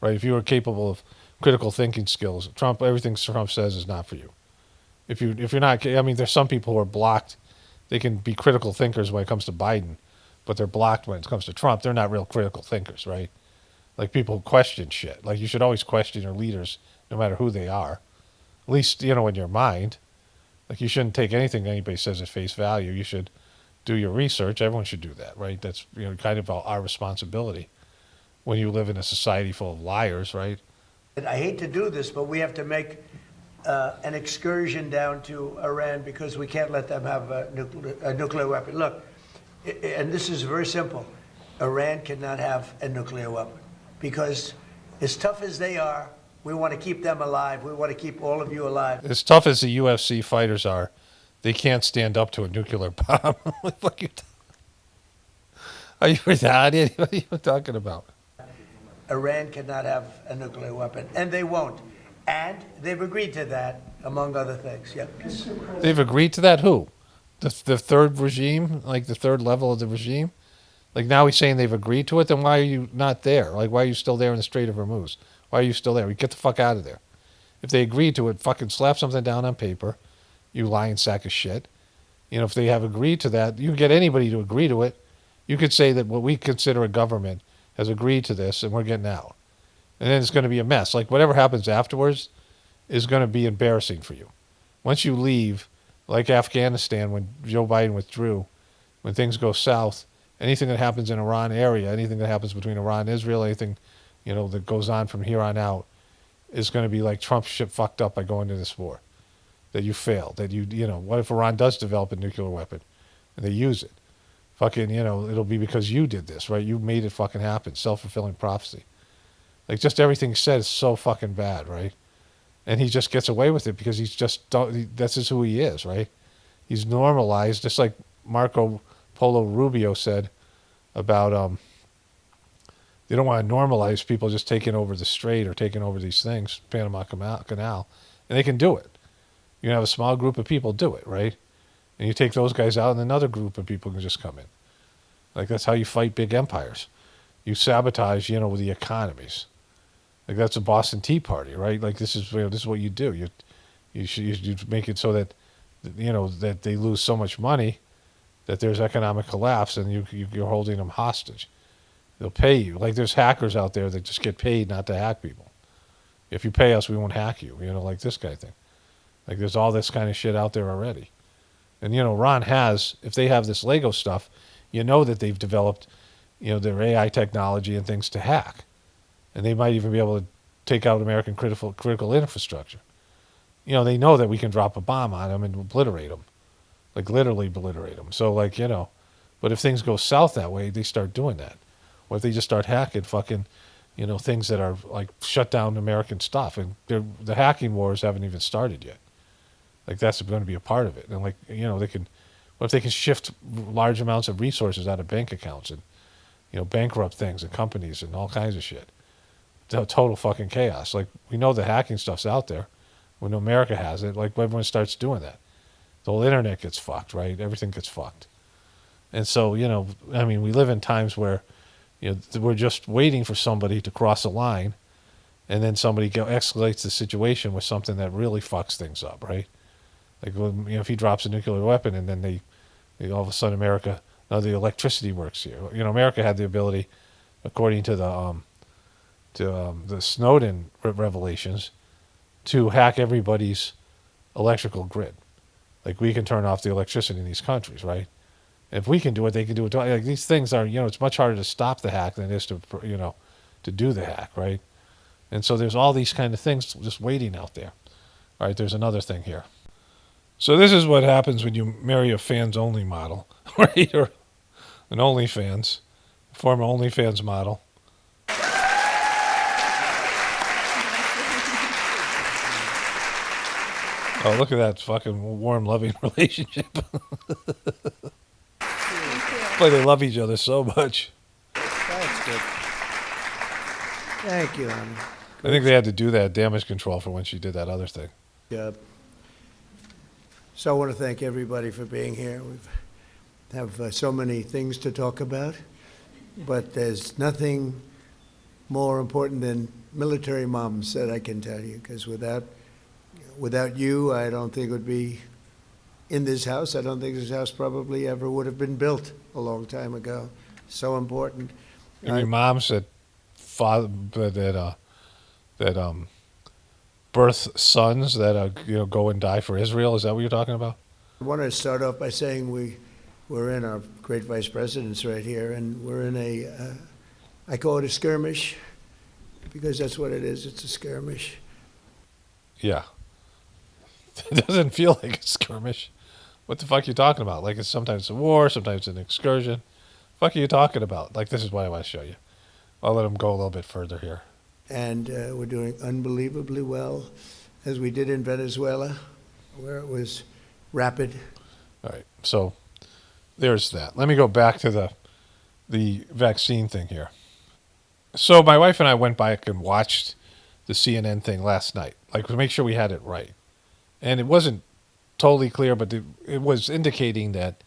right? If you are capable of critical thinking skills, everything Trump says is not for you. If you're not, there's some people who are blocked. They can be critical thinkers when it comes to Biden, but they're blocked when it comes to Trump. They're not real critical thinkers, right? Like, people who question shit. Like, you should always question your leaders, no matter who they are. At least, in your mind. Like, you shouldn't take anything anybody says at face value. You should do your research. Everyone should do that, right? That's kind of our responsibility when you live in a society full of liars, right? I hate to do this, but we have to make an excursion down to Iran because we can't let them have a nuclear weapon. Look, and this is very simple. Iran cannot have a nuclear weapon because, as tough as they are, we want to keep them alive. We want to keep all of you alive. As tough as the UFC fighters are, they can't stand up to a nuclear bomb. What the fuck are you retarded? What are you talking about? Iran cannot have a nuclear weapon, and they won't. And they've agreed to that, among other things. Yep. They've agreed to that? Who? The third regime? Like, the third level of the regime? Like, now he's saying they've agreed to it? Then why are you not there? Like, why are you still there in the Strait of Hormuz? Why are you still there? Get the fuck out of there. If they agreed to it, fucking slap something down on paper, you lying sack of shit. If they have agreed to that, you can get anybody to agree to it. You could say that what we consider a government has agreed to this and we're getting out. And then it's going to be a mess. Like, whatever happens afterwards is going to be embarrassing for you. Once you leave, like Afghanistan, when Joe Biden withdrew, when things go south, anything that happens in Iran area, anything that happens between Iran and Israel, anything, that goes on from here on out is going to be like Trump shit fucked up by going to this war. That you failed. That what if Iran does develop a nuclear weapon and they use it? Fucking, it'll be because you did this, right? You made it fucking happen. Self-fulfilling prophecy. Like, just everything he said is so fucking bad, right? And he just gets away with it because that's just who he is, right? He's normalized, just like Marco Polo Rubio said about they don't want to normalize people just taking over the strait or taking over these things, Panama Canal, and they can do it. You can have a small group of people do it, right? And you take those guys out and another group of people can just come in. Like, that's how you fight big empires. You sabotage, with the economies. Like, that's a Boston Tea Party, right? Like, this is what you do. You make it so that, that they lose so much money that there's economic collapse and you're holding them hostage. They'll pay you. Like, there's hackers out there that just get paid not to hack people. If you pay us, we won't hack you, like this guy thing. Like, there's all this kind of shit out there already. And, Iran has, if they have this Lego stuff, that they've developed, their AI technology and things to hack. And they might even be able to take out American critical infrastructure. They know that we can drop a bomb on them and obliterate them. Like, literally obliterate them. So, but if things go south that way, they start doing that. Or if they just start hacking fucking things that are like shut down American stuff, and the hacking wars haven't even started yet. Like that's going to be a part of it, and they can, what if they can shift large amounts of resources out of bank accounts and bankrupt things and companies and all kinds of shit. Total fucking chaos. Like we know the hacking stuff's out there. We know America has it. Like everyone starts doing that, the whole internet gets fucked, right? Everything gets fucked. And so, we live in times where, we're just waiting for somebody to cross a line, and then somebody escalates the situation with something that really fucks things up, right? Like, if he drops a nuclear weapon, and then they all of a sudden America, now the electricity works here. America had the ability, according to the Snowden revelations, to hack everybody's electrical grid. Like we can turn off the electricity in these countries, right? If we can do it, they can do it too. Like these things are, it's much harder to stop the hack than it is to do the hack, right? And so there's all these kind of things just waiting out there. All right, there's another thing here. So this is what happens when you marry a fans-only model, right? Or an OnlyFans, former OnlyFans model. Oh, look at that fucking warm, loving relationship. But they love each other so much. That's good. Thank you, honey. I think they had to do that damage control for when she did that other thing. Job. So I want to thank everybody for being here. We have so many things to talk about, but there's nothing more important than military moms that I can tell you, because without you, I don't think it would be in this house. I don't think this house probably ever would have been built a long time ago. So important. And your mom said that birth sons that go and die for Israel. Is that what you're talking about? I want to start off by saying we're in our great vice presidents right here, and we're in I call it a skirmish, because that's what it is. It's a skirmish. Yeah. It doesn't feel like a skirmish. What the fuck are you talking about? Like it's sometimes a war, sometimes an excursion. Fuck are you talking about? Like this is what I want to show you. I'll let them go a little bit further here. And we're doing unbelievably well, as we did in Venezuela, where it was rapid. All right, so there's that. Let me go back to the vaccine thing here. So my wife and I went back and watched the CNN thing last night, like to make sure we had it right. And it wasn't totally clear, but it was indicating that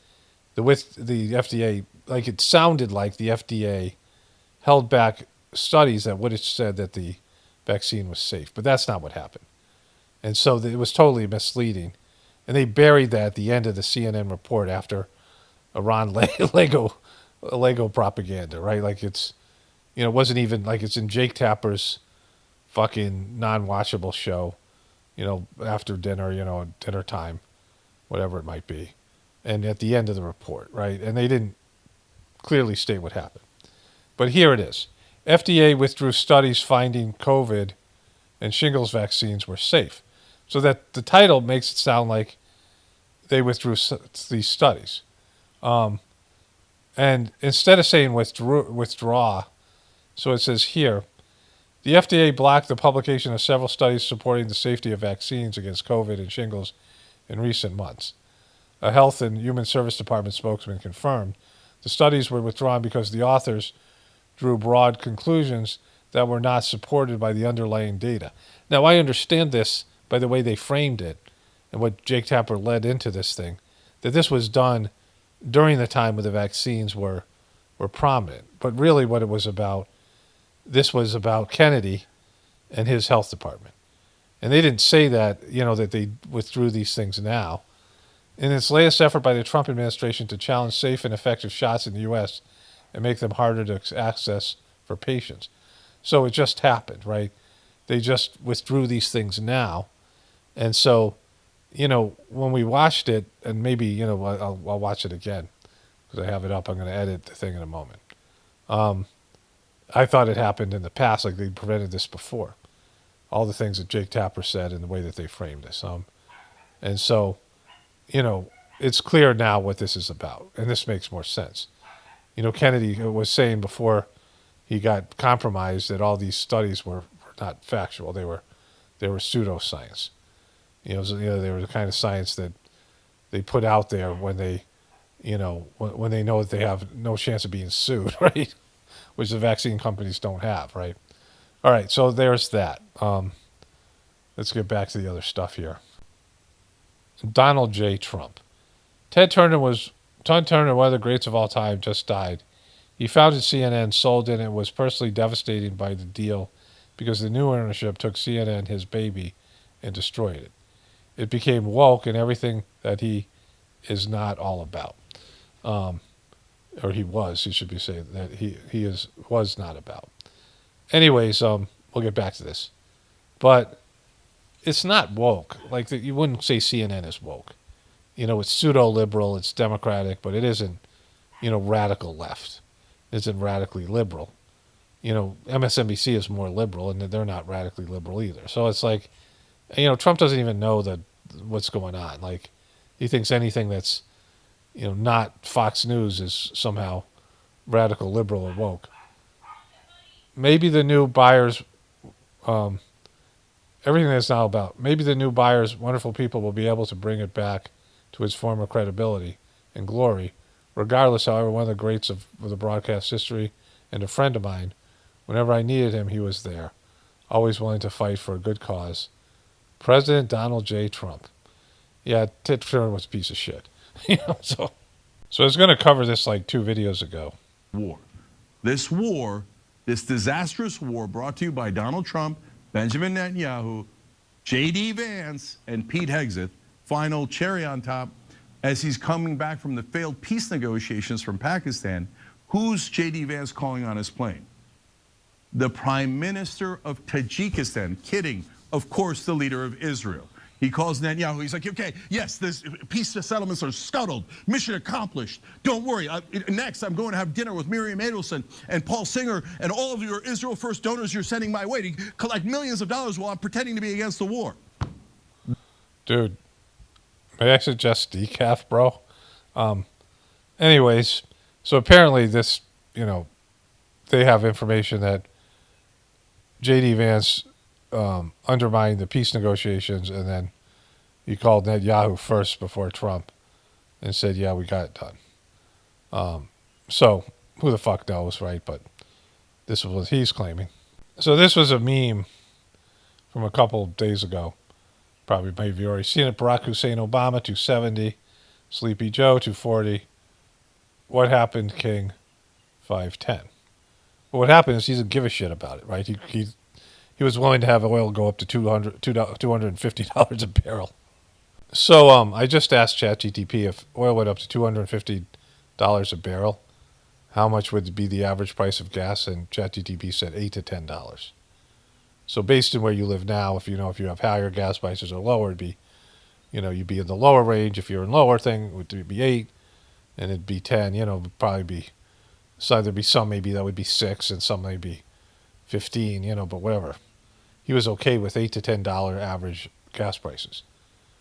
with the FDA, like it sounded like the FDA held back studies that would have said that the vaccine was safe, but that's not what happened. And so it was totally misleading. And they buried that at the end of the CNN report after Iran Lego propaganda, right? Like it's, it wasn't even like it's in Jake Tapper's fucking non-watchable show, after dinner, dinner time, whatever it might be. And at the end of the report, right? And they didn't clearly state what happened. But here it is. FDA withdrew studies finding COVID and shingles vaccines were safe. So that the title makes it sound like they withdrew these studies. And instead of saying withdraw, so it says here, the FDA blocked the publication of several studies supporting the safety of vaccines against COVID and shingles in recent months. A Health and Human Service Department spokesman confirmed the studies were withdrawn because the authors drew broad conclusions that were not supported by the underlying data. Now, I understand this by the way they framed it and what Jake Tapper led into this thing, that this was done during the time when the vaccines were prominent. But really what it was about, this was about Kennedy and his health department. And they didn't say that, that they withdrew these things now. In its latest effort by the Trump administration to challenge safe and effective shots in the U.S. and make them harder to access for patients. So it just happened, right? They just withdrew these things now. And so, when we watched it, and maybe, I'll watch it again because I have it up. I'm going to edit the thing in a moment. I thought it happened in the past, like they prevented this before. All the things that Jake Tapper said and the way that they framed this. And so, it's clear now what this is about. And this makes more sense. Kennedy was saying before he got compromised that all these studies were not factual. They were pseudoscience. They were the kind of science that they put out there when they, when they know that they have no chance of being sued, right? Which the vaccine companies don't have, right? All right, so there's that. Let's get back to the other stuff here. Donald J. Trump. Ted Turner, one of the greats of all time, just died. He founded CNN, sold it, and was personally devastated by the deal because the new ownership took CNN, his baby, and destroyed it. It became woke and everything that he is not all about. Or he was, he should be saying that was not about. Anyways, we'll get back to this. But it's not woke. Like, you wouldn't say CNN is woke. It's pseudo-liberal, it's democratic, but it isn't, radical left. It isn't radically liberal. MSNBC is more liberal, and they're not radically liberal either. So it's like, Trump doesn't even know what's going on. Like, he thinks anything that's, not Fox News is somehow radical, liberal, or woke. Maybe the new buyers, everything that's now about, maybe the new buyers, wonderful people, will be able to bring it back to its former credibility and glory. Regardless, however, one of the greats of the broadcast history and a friend of mine, whenever I needed him, he was there, always willing to fight for a good cause. President Donald J. Trump. Yeah, Ted Turner was a piece of shit. So I was going to cover this like 2 videos ago. War. This war, this disastrous war brought to you by Donald Trump, Benjamin Netanyahu, J.D. Vance, and Pete Hegseth, final cherry on top, as he's coming back from the failed peace negotiations from Pakistan. Who's J.D. Vance calling on his plane? The Prime Minister of Tajikistan. Kidding. Of course, the leader of Israel. He calls Netanyahu. He's like, okay, yes, this peace settlements are scuttled. Mission accomplished. Don't worry. Next, I'm going to have dinner with Miriam Adelson and Paul Singer and all of your Israel First donors you're sending my way to collect millions of dollars while I'm pretending to be against the war. Dude, may I suggest decaf, bro? Anyways, so apparently this, they have information that J.D. Vance undermined the peace negotiations, and then he called Netanyahu first before Trump and said, yeah, we got it done. So who the fuck knows, right? But this is what he's claiming. So this was a meme from a couple of days ago. Probably maybe you already seen it. Barack Hussein Obama, 270. Sleepy Joe, 240. What happened, King, 510. But what happened is he doesn't give a shit about it, right? He was willing to have oil go up to $250 a barrel. So I just asked ChatGTP if oil went up to $250 a barrel, how much would be the average price of gas? And ChatGTP said $8 to $10. So based on where you live now, if you have higher gas prices or lower, it'd be, you'd be in the lower range. If you're in lower thing, it would be 8, and it'd be 10. It'd probably be, so there'd be some maybe that would be 6, and some maybe 15. But whatever. He was okay with $8 to $10 average gas prices.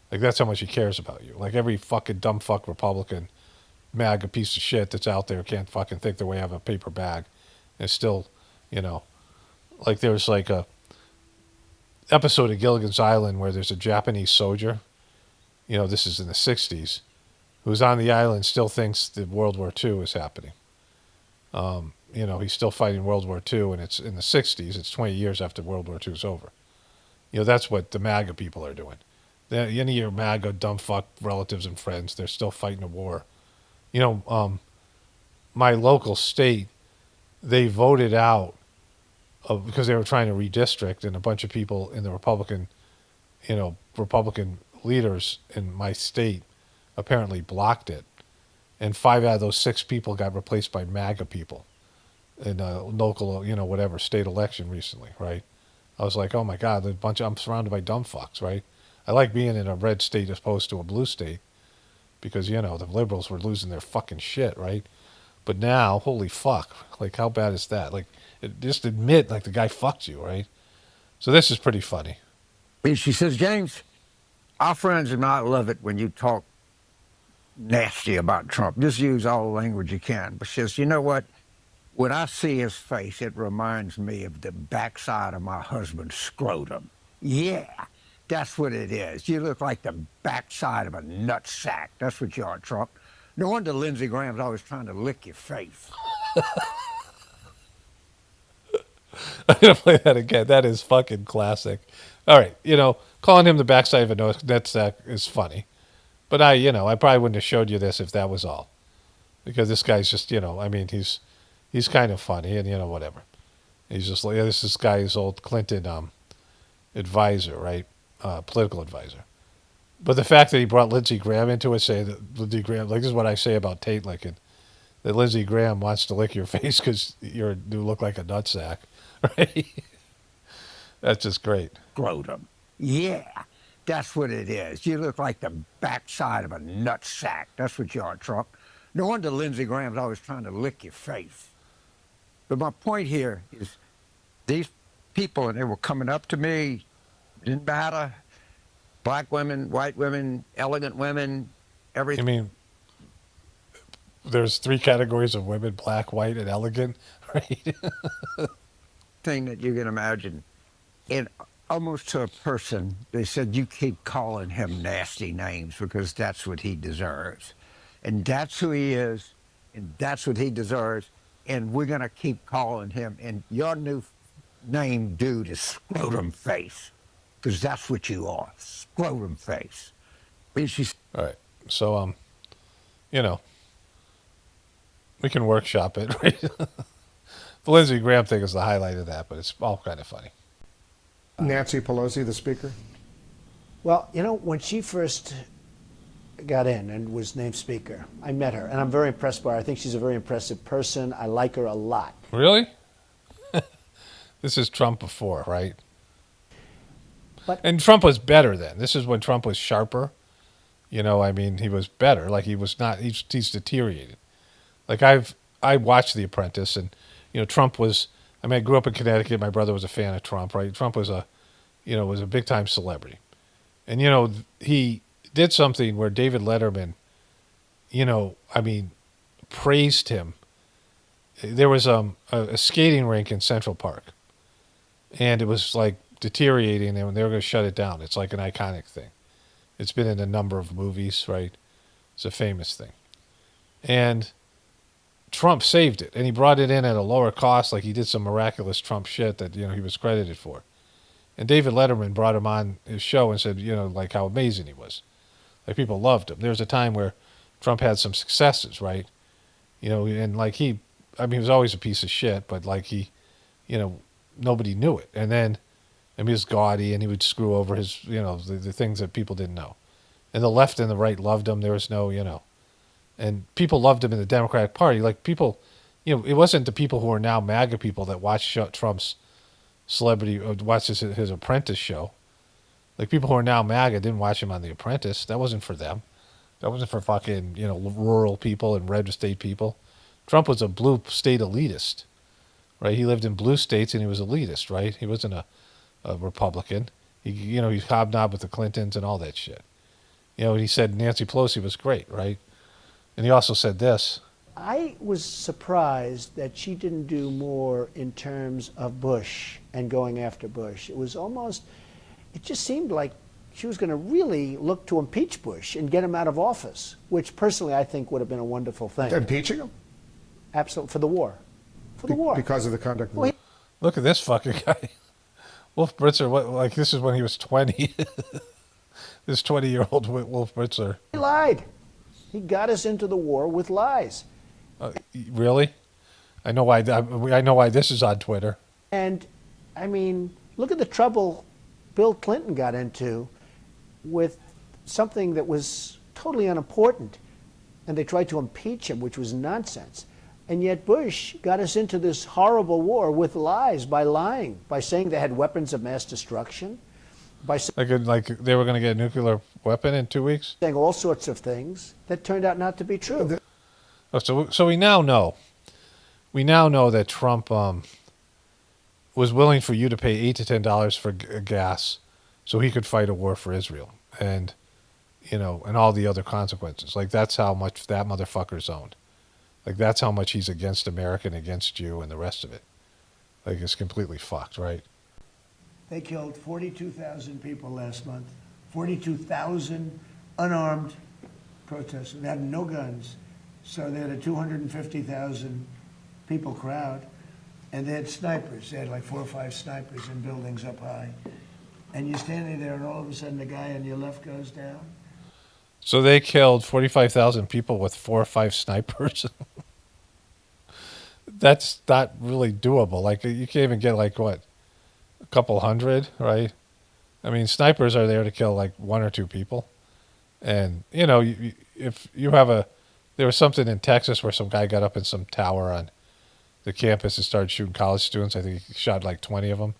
Like, that's how much he cares about you. Like, every fucking dumb fuck Republican, MAGA piece of shit that's out there can't fucking think their way out of a paper bag. And still, like there's like a episode of Gilligan's Island where there's a Japanese soldier, this is in the 60s, who's on the island, still thinks that World War II is happening. He's still fighting World War II, and it's in the 60s. It's 20 years after World War II is over. That's what the MAGA people are doing. Any of your MAGA dumb fuck relatives and friends, they're still fighting a war. My local state, they voted out because they were trying to redistrict, and a bunch of people in the Republican leaders in my state apparently blocked it. And 5 out of those 6 people got replaced by MAGA people in a local, whatever, state election recently, right? I was like, oh my God, I'm surrounded by dumb fucks, right? I like being in a red state as opposed to a blue state because, the liberals were losing their fucking shit, right? But now, holy fuck, like, how bad is that? Like, just admit, like, the guy fucked you, right? So this is pretty funny. She says, James, our friends and I love it when you talk nasty about Trump. Just use all the language you can. But she says, you know what? When I see his face, it reminds me of the backside of my husband's scrotum. Yeah, that's what it is. You look like the backside of a nutsack. That's what you are, Trump. No wonder Lindsey Graham's always trying to lick your face. I'm gonna play that again. That is fucking classic. All right, calling him the backside of a nutsack is funny, but I probably wouldn't have showed you this if that was all, because this guy's just, I mean, he's kind of funny, and whatever. He's just like, yeah, this guy's old Clinton advisor, right? Political advisor. But the fact that he brought Lindsey Graham into it, saying that Lindsey Graham, like this is what I say about Tate Lincoln, that Lindsey Graham wants to lick your face because you look like a nutsack, right? That's just great. Scrotum. Yeah, that's what it is. You look like the backside of a nutsack. That's what you are, Trump. No wonder Lindsey Graham's always trying to lick your face. But my point here is these people, and they were coming up to me, didn't matter, black women, white women, elegant women, everything. I mean, there's 3 categories of women: black, white, and elegant, right? Thing that you can imagine. And almost to a person, they said, you keep calling him nasty names because that's what he deserves. And that's who he is, and that's what he deserves. And we're going to keep calling him. And your new name, dude, is Scrotum Face, because that's what you are, Scrotum Face. And she's All right. So, we can workshop it, right? The Lindsey Graham thing is the highlight of that, but it's all kind of funny. Nancy Pelosi, the speaker? Well, when she first got in and was named speaker, I met her, and I'm very impressed by her. I think she's a very impressive person. I like her a lot. Really? This is Trump before, right? And Trump was better then. This is when Trump was sharper. I mean, he was better. Like, he was not, he's deteriorated. Like, I watched The Apprentice, and, Trump was, I mean, I grew up in Connecticut. My brother was a fan of Trump, right? Trump was a big time celebrity. And, he did something where David Letterman, praised him. There was a skating rink in Central Park, and it was like deteriorating, and they were going to shut it down. It's like an iconic thing. It's been in a number of movies, right? It's a famous thing. And Trump saved it, and he brought it in at a lower cost, like he did some miraculous Trump shit that, he was credited for. And David Letterman brought him on his show and said, like how amazing he was. Like, people loved him. There was a time where Trump had some successes, right? And like he was always a piece of shit, but like he, nobody knew it. And then, he was gaudy, and he would screw over his, the things that people didn't know. And the left and the right loved him. There was no, and people loved him in the Democratic Party. Like, people, it wasn't the people who are now MAGA people that watched Trump's celebrity, watched his Apprentice show. Like, people who are now MAGA didn't watch him on The Apprentice. That wasn't for them. That wasn't for fucking, rural people and red state people. Trump was a blue state elitist, right? He lived in blue states, and he was elitist, right? He wasn't a Republican. He hobnobbed with the Clintons and all that shit. He said Nancy Pelosi was great, right? And he also said this. I was surprised that she didn't do more in terms of Bush and going after Bush. It just seemed like she was going to really look to impeach Bush and get him out of office, which personally I think would have been a wonderful thing. Impeaching him? Absolutely, for the war. For the war. Because of the conduct of the war. Look at this fucking guy. Wolf Blitzer, this is when he was 20. This 20-year-old Wolf Blitzer. He lied. He got us into the war with lies. Really? I know why. I know why this is on Twitter. And I mean, look at the trouble Bill Clinton got into with something that was totally unimportant, and they tried to impeach him, which was nonsense. And yet Bush got us into this horrible war with lies, by lying, by saying they had weapons of mass destruction, by like they were going to get a nuclear weapon in 2 weeks? Saying all sorts of things that turned out not to be true. So we now know. We now know that Trump was willing for you to pay $8 to $10 for gas so he could fight a war for Israel. And, and all the other consequences. Like, that's how much that motherfucker's owned. Like that's how much he's against America and against you and the rest of it. Like it's completely fucked, right? They killed 42,000 people last month. 42,000 unarmed protesters. They had no guns. So they had a 250,000 people crowd. And they had snipers. They had like 4 or 5 snipers in buildings up high. And you're standing there and all of a sudden the guy on your left goes down. So they killed 45,000 people with 4 or 5 snipers. That's not really doable. Like you can't even get like what, a couple hundred, right? I mean, snipers are there to kill like 1 or 2 people. And if you have there was something in Texas where some guy got up in some tower on the campus and started shooting college students. I think he shot like 20 of them.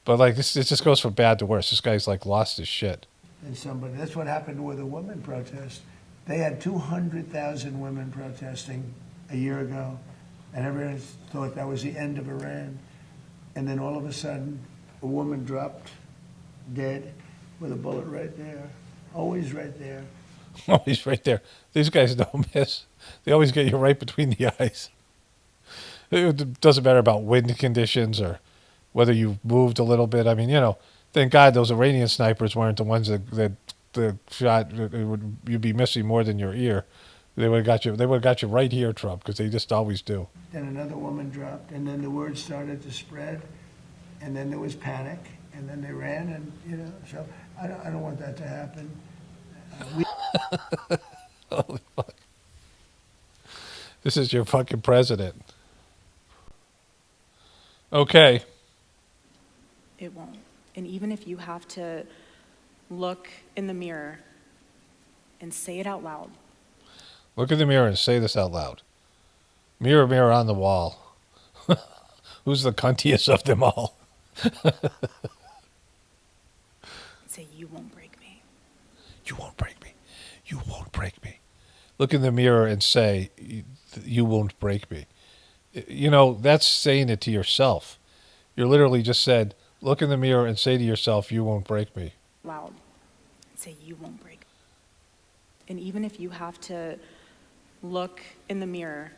But like this, it just goes from bad to worse. This guy's like lost his shit. And that's what happened with the women protest. They had 200,000 women protesting a year ago, and everyone thought that was the end of Iran. And then all of a sudden, a woman dropped dead with a bullet right there. Always right there. Always right there. These guys don't miss. They always get you right between the eyes. It doesn't matter about wind conditions or whether you moved a little bit. I mean, thank God those Iranian snipers weren't the ones that shot. You'd be missing more than your ear. They would have got you. They would have got you right here, Trump, because they just always do. Then another woman dropped, and then the word started to spread, and then there was panic, and then they ran, and So I don't want that to happen. Holy fuck! This is your fucking president. Okay. It won't. And even if you have to look in the mirror and say it out loud. Look in the mirror and say this out loud. Mirror, mirror on the wall. Who's the cuntiest of them all? Say, you won't break me. You won't break me. You won't break me. Look in the mirror and say, you won't break me. That's saying it to yourself. You're literally just said, look in the mirror and say to yourself, you won't break me. Loud. And say, you won't break me. And even if you have to look in the mirror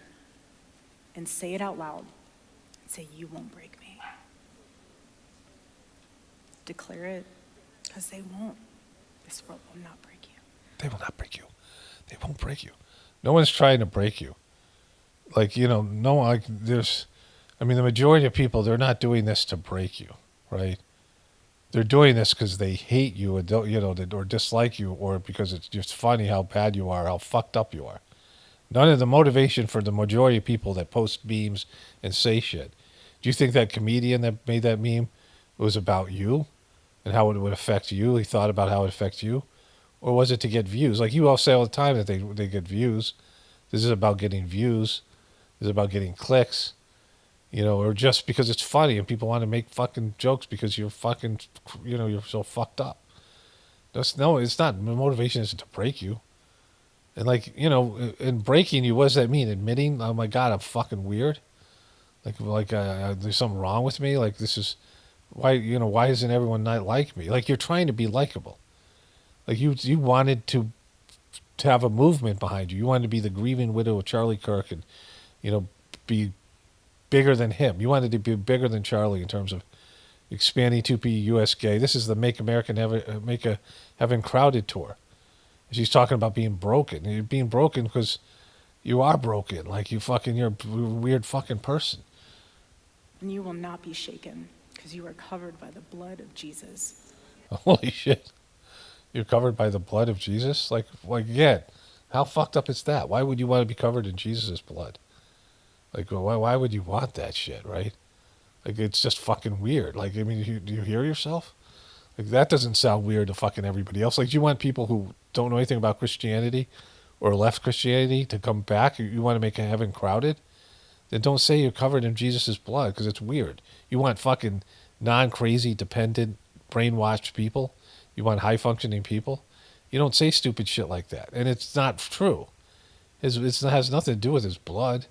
and say it out loud and say, you won't break me. Declare it, because they won't. This world will not break you. They will not break you. They won't break you. No one's trying to break you. The majority of people, they're not doing this to break you, right? They're doing this because they hate you or dislike you, or because it's just funny how bad you are, how fucked up you are. None of the motivation for the majority of people that post memes and say shit. Do you think that comedian that made that meme was about you and how it would affect you? He thought about how it affects you? Or was it to get views? Like you all say all the time that they get views. This is about getting views. This is about getting clicks. Or just because it's funny and people want to make fucking jokes because you're fucking, you're so fucked up. It's not. The motivation isn't to break you. And in breaking you, what does that mean? Admitting, oh my God, I'm fucking weird? There's something wrong with me? Like this is, why isn't everyone not like me? Like you're trying to be likable. Like you wanted to have a movement behind you. You wanted to be the grieving widow of Charlie Kirk and, be bigger than him. You wanted to be bigger than Charlie in terms of expanding 2P US gay. This is the Make Heaven Crowded tour. She's talking about being broken. You're being broken because you are broken. Like you're a weird fucking person. And you will not be shaken because you are covered by the blood of Jesus. Holy shit. You're covered by the blood of Jesus? Like again, how fucked up is that? Why would you want to be covered in Jesus' blood? Like, why would you want that shit, right? Like, it's just fucking weird. Like, do you hear yourself? Like, that doesn't sound weird to fucking everybody else. Like, you want people who don't know anything about Christianity or left Christianity to come back? You want to make heaven crowded? Then don't say you're covered in Jesus' blood, because it's weird. You want fucking non-crazy, dependent, brainwashed people? You want high-functioning people? You don't say stupid shit like that. And it's not true. It has nothing to do with his blood.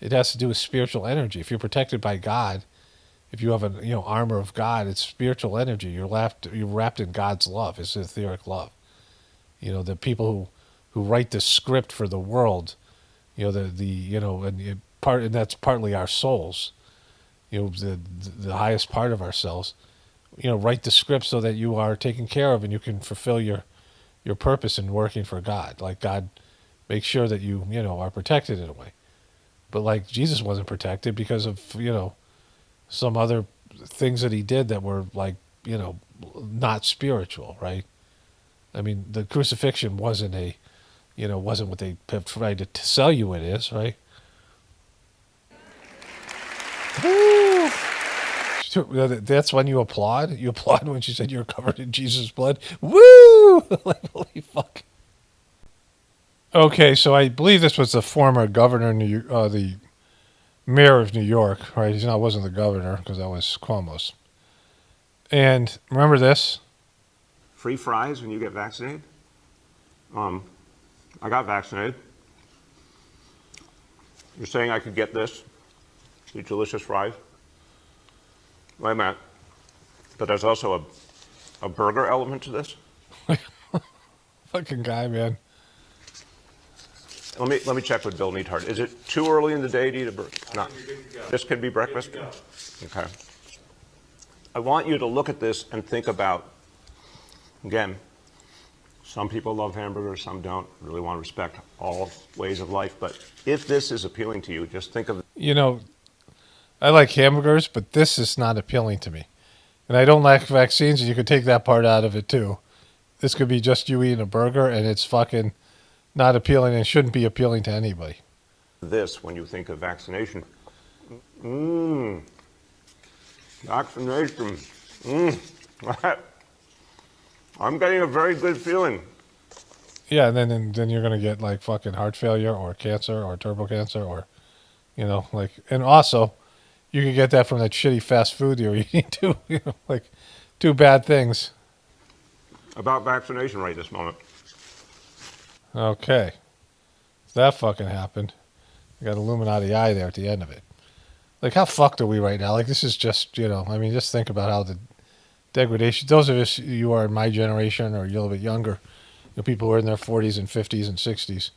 It has to do with spiritual energy. If you're protected by God, if you have an armor of God, it's spiritual energy. You're wrapped in God's love. It's etheric love. The people who write the script for the world You know, the you know, and that's partly our souls. You know, the highest part of ourselves. You know, write the script so that you are taken care of and you can fulfill your purpose in working for God. Like God makes sure that you know are protected in a way. But like Jesus wasn't protected because of some other things that he did that were like not spiritual, right? I mean, the crucifixion wasn't wasn't what they have tried to sell you it is, right? Woo! That's when you applaud. You applaud when she said you're covered in Jesus' blood. Woo! Like, holy fuck. Okay, so I believe this was the former governor, the mayor of New York, right? Wasn't the governor because that was Cuomo's. And remember this? Free fries when you get vaccinated? I got vaccinated. You're saying I could get this? These delicious fries? Wait a minute. But there's also a burger element to this? Fucking guy, man. Let me check with Bill Neathart. Is it too early in the day to eat a burger? No. This could be breakfast? Okay. I want you to look at this and think about, again, some people love hamburgers, some don't. Really want to respect all ways of life. But if this is appealing to you, just think of... I like hamburgers, but this is not appealing to me. And I don't like vaccines, and you could take that part out of it, too. This could be just you eating a burger, and it's fucking not appealing and shouldn't be appealing to anybody. This, when you think of vaccination. Vaccination. I'm getting a very good feeling. Yeah, and then you're gonna get like fucking heart failure or cancer or turbo cancer or, and also, you could get that from that shitty fast food you're eating too. Like, two bad things. About vaccination right this moment. Okay, that fucking happened. I got Illuminati eye there at the end of it. Like, how fucked are we right now? Like, this is just, just think about how the degradation, those of us, you are in my generation or you're a little bit younger, people who are in their 40s and 50s and 60s,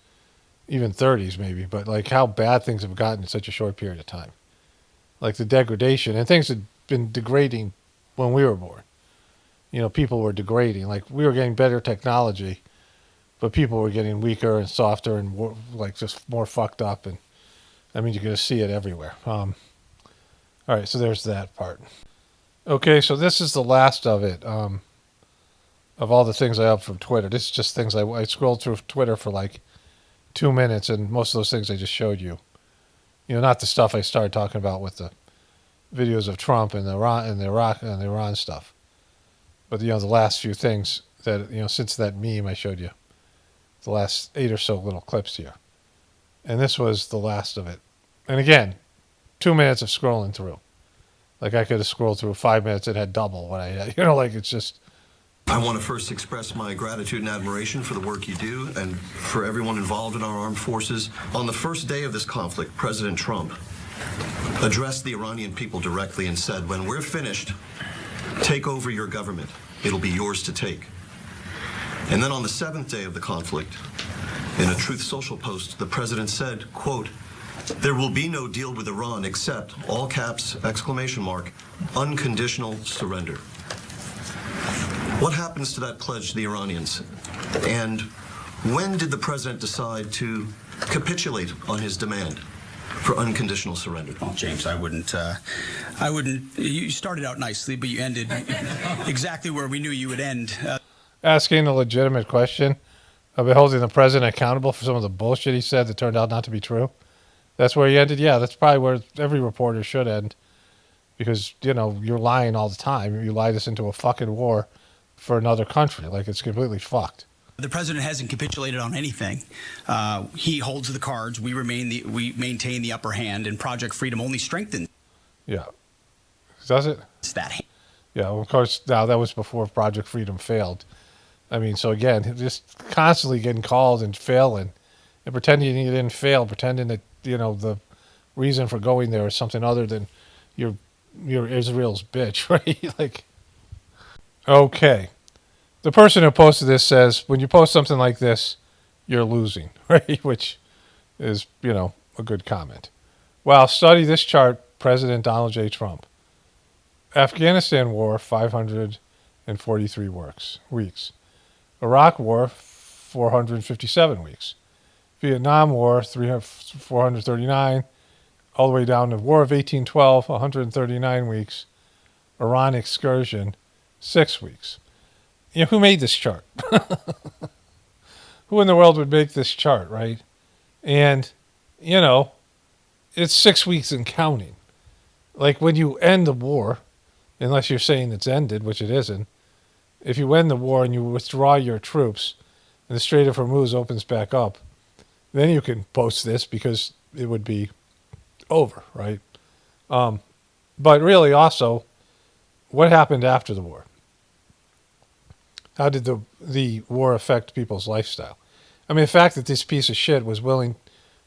even 30s maybe, but like how bad things have gotten in such a short period of time. Like the degradation, and things had been degrading when we were born. People were degrading. Like, we were getting better technology, but people were getting weaker and softer and like just more fucked up. And I mean, you're going to see it everywhere. All right, so there's that part. Okay, so this is the last of it, of all the things I up from Twitter. This is just things I scrolled through Twitter for like 2 minutes, and most of those things I just showed you. Not the stuff I started talking about with the videos of Trump and the Iran stuff. But, the last few things that, since that meme I showed you, the last 8 or so little clips here. And this was the last of it. And again, 2 minutes of scrolling through. Like, I could have scrolled through 5 minutes. It had double what I had. Like, it's just... I want to first express my gratitude and admiration for the work you do and for everyone involved in our armed forces. On the first day of this conflict, President Trump addressed the Iranian people directly and said, when we're finished, take over your government. It'll be yours to take. And then on the 7th day of the conflict, in a Truth Social post, the president said, quote, there will be no deal with Iran except, all caps, exclamation mark, unconditional surrender. What happens to that pledge to the Iranians? And when did the president decide to capitulate on his demand for unconditional surrender? Well, James, I wouldn't, you started out nicely, but you ended exactly where we knew you would end. Asking a legitimate question about holding the president accountable for some of the bullshit he said that turned out not to be true. That's where he ended? Yeah, that's probably where every reporter should end. Because, you're lying all the time. You lied us into a fucking war for another country. Like, it's completely fucked. The president hasn't capitulated on anything. He holds the cards. We maintain the upper hand, and Project Freedom only strengthens. Yeah. Does it? It's that. Yeah, well, of course, now that was before Project Freedom failed. I mean, so again, just constantly getting called and failing and pretending you didn't fail, pretending that, the reason for going there is something other than you're Israel's bitch, right? Like, okay. The person who posted this says, when you post something like this, you're losing, right? Which is, a good comment. Well, study this chart, President Donald J. Trump. Afghanistan War, 543 weeks. Iraq War, 457 weeks. Vietnam War, 439, all the way down to War of 1812, 139 weeks. Iran excursion, 6 weeks. Who made this chart? Who in the world would make this chart, right? And, it's 6 weeks and counting. Like when you end the war, unless you're saying it's ended, which it isn't, if you end the war and you withdraw your troops and the Strait of Hormuz opens back up, then you can post this because it would be over, right? But really also, what happened after the war? How did the war affect people's lifestyle? I mean, the fact that this piece of shit was willing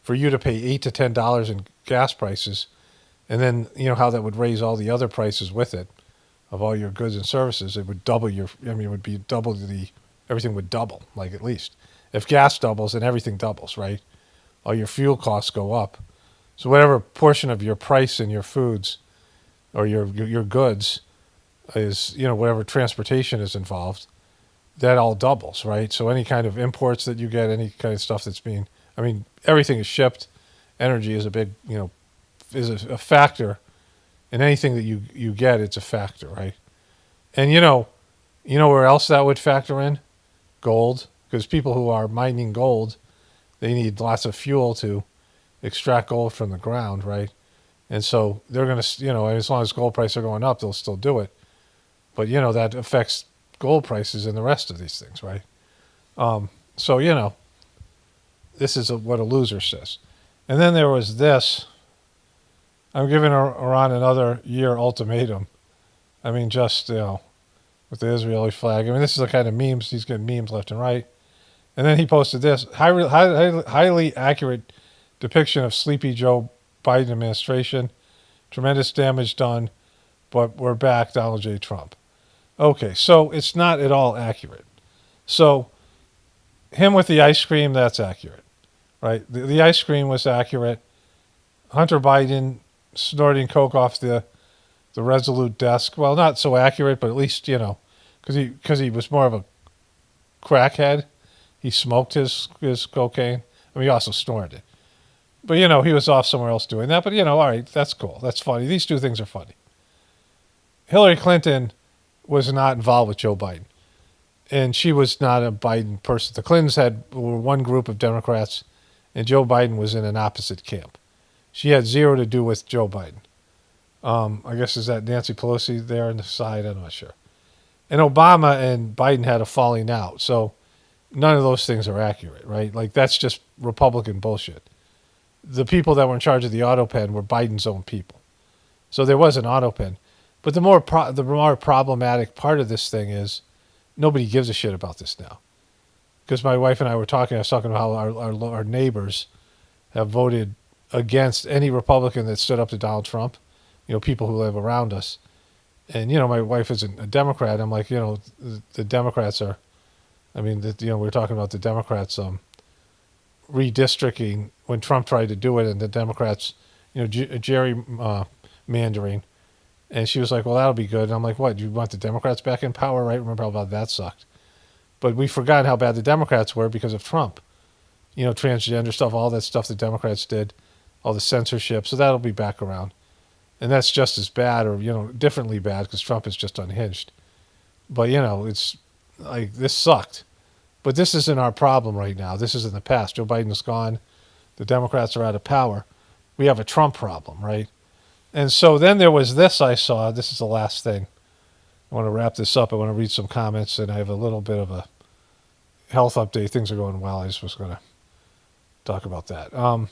for you to pay $8 to $10 in gas prices, and then how that would raise all the other prices with it of all your goods and services. It would double it would be double everything would double, like at least. If gas doubles, then everything doubles, right? All your fuel costs go up. So whatever portion of your price in your foods or your goods is, whatever transportation is involved, that all doubles, right? So any kind of imports that you get, any kind of stuff that's everything is shipped. Energy is a big, is a factor in anything that you get. It's a factor, right? And where else that would factor in? Gold, because people who are mining gold, they need lots of fuel to extract gold from the ground, right? And so they're going to, as long as gold prices are going up, they'll still do it. But, that affects gold prices and the rest of these things, right? So, this is what a loser says. And then there was this. I'm giving Iran another year ultimatum. Just, with the Israeli flag. This is the kind of memes. He's getting memes left and right. And then he posted this. Highly accurate depiction of sleepy Joe Biden administration. Tremendous damage done. But we're back, Donald J. Trump. Okay, so it's not at all accurate. So him with the ice cream, that's accurate, right? The ice cream was accurate. Hunter Biden snorting coke off the Resolute desk. Well, not so accurate, but at least, because he was more of a crackhead. He smoked his cocaine. He also snorted it. But, he was off somewhere else doing that. But, all right, that's cool. That's funny. These two things are funny. Hillary Clinton was not involved with Joe Biden. And she was not a Biden person. The Clintons were one group of Democrats, and Joe Biden was in an opposite camp. She had zero to do with Joe Biden. I guess is that Nancy Pelosi there on the side? I'm not sure. And Obama and Biden had a falling out. So none of those things are accurate, right? Like that's just Republican bullshit. The people that were in charge of the auto pen were Biden's own people. So there was an auto pen. But the more problematic part of this thing is nobody gives a shit about this now. Because my wife and I were talking, I was talking about how our neighbors have voted against any Republican that stood up to Donald Trump, people who live around us. And, my wife isn't a Democrat. I'm like, the Democrats are, we're talking about the Democrats redistricting when Trump tried to do it and the Democrats, gerrymandering. And she was like, well, that'll be good. And I'm like, what, you want the Democrats back in power, right? Remember how bad that sucked. But we forgot how bad the Democrats were because of Trump. Transgender stuff, all that stuff the Democrats did, all the censorship. So that'll be back around. And that's just as bad or, differently bad because Trump is just unhinged. But, it's like this sucked. But this isn't our problem right now. This is in the past. Joe Biden's gone. The Democrats are out of power. We have a Trump problem, right? And so then there was this I saw. This is the last thing. I want to wrap this up. I want to read some comments, and I have a little bit of a health update. Things are going well. I just was going to talk about that. I'm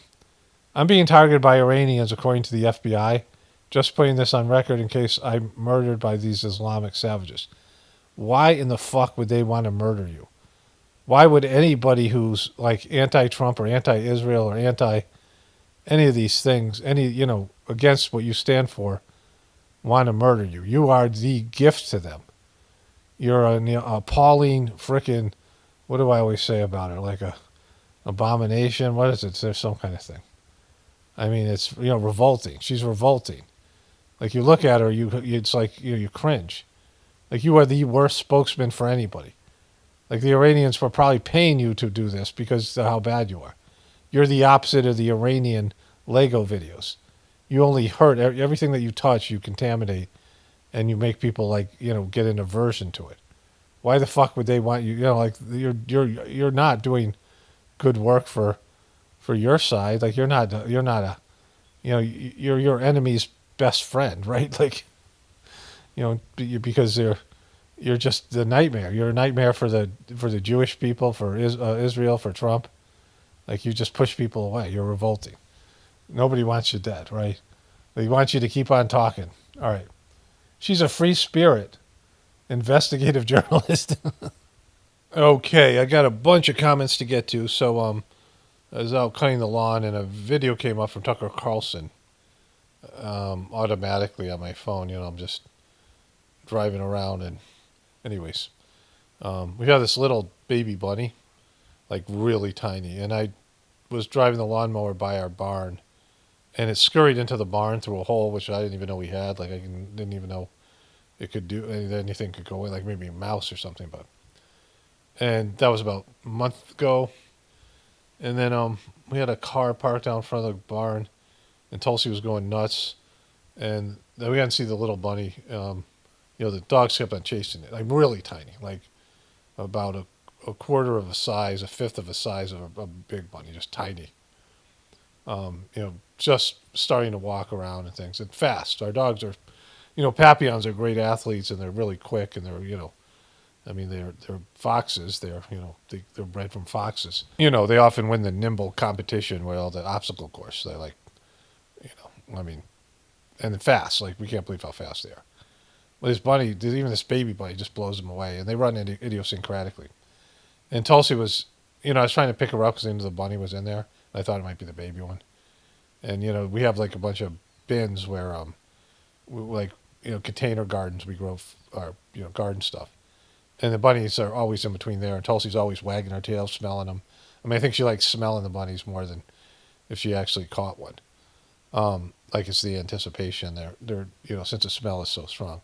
being targeted by Iranians, according to the FBI. Just putting this on record in case I'm murdered by these Islamic savages. Why in the fuck would they want to murder you? Why would anybody who's like anti-Trump or anti-Israel or anti any of these things, against what you stand for, want to murder you? You are the gift to them. You're an appalling frickin', what do I always say about it? Like Abomination. What is it? There's some kind of thing. I mean, it's revolting. She's revolting. Like you look at her, it's like you cringe. Like you are the worst spokesman for anybody. Like the Iranians were probably paying you to do this because of how bad you are. You're the opposite of the Iranian Lego videos. You only hurt everything that you touch. You contaminate, and you make people get an aversion to it. Why the fuck would they want you? Like you're not doing good work for your side. Like you're not a you're your enemy's best friend, right? Like because you're just the nightmare. You're a nightmare for the Jewish people, for Israel, for Trump. Like you just push people away. You're revolting. Nobody wants you dead, right? They want you to keep on talking. All right. She's a free spirit, investigative journalist. Okay, I got a bunch of comments to get to. So I was out cutting the lawn, and a video came up from Tucker Carlson automatically on my phone. I'm just driving around, and anyways, we have this little baby bunny, like really tiny, and I was driving the lawnmower by our barn, and it scurried into the barn through a hole, which I didn't even know we had. Like didn't even know it could do anything could go in, like maybe a mouse or something. And that was about a month ago. And then we had a car parked out in front of the barn, and Tulsi was going nuts. And then we got to see the little bunny. The dogs kept on chasing it. Like really tiny, like about a quarter of a size, a fifth of a size of a big bunny, just tiny. Just starting to walk around and things, and fast. Our dogs are, Papillons are great athletes, and they're really quick, and they're foxes. They're bred from foxes. They often win the nimble competition, the obstacle course. They're like, and fast. Like we can't believe how fast they are. Well, this bunny, even this baby bunny, just blows them away, and they run idiosyncratically. And Tulsi was, I was trying to pick her up because the bunny was in there. I thought it might be the baby one. And we have like a bunch of bins where container gardens we grow our garden stuff, and the bunnies are always in between there, and Tulsi's always wagging her tail, smelling them. I mean, I think she likes smelling the bunnies more than if she actually caught one. Like it's the anticipation they're since the smell is so strong.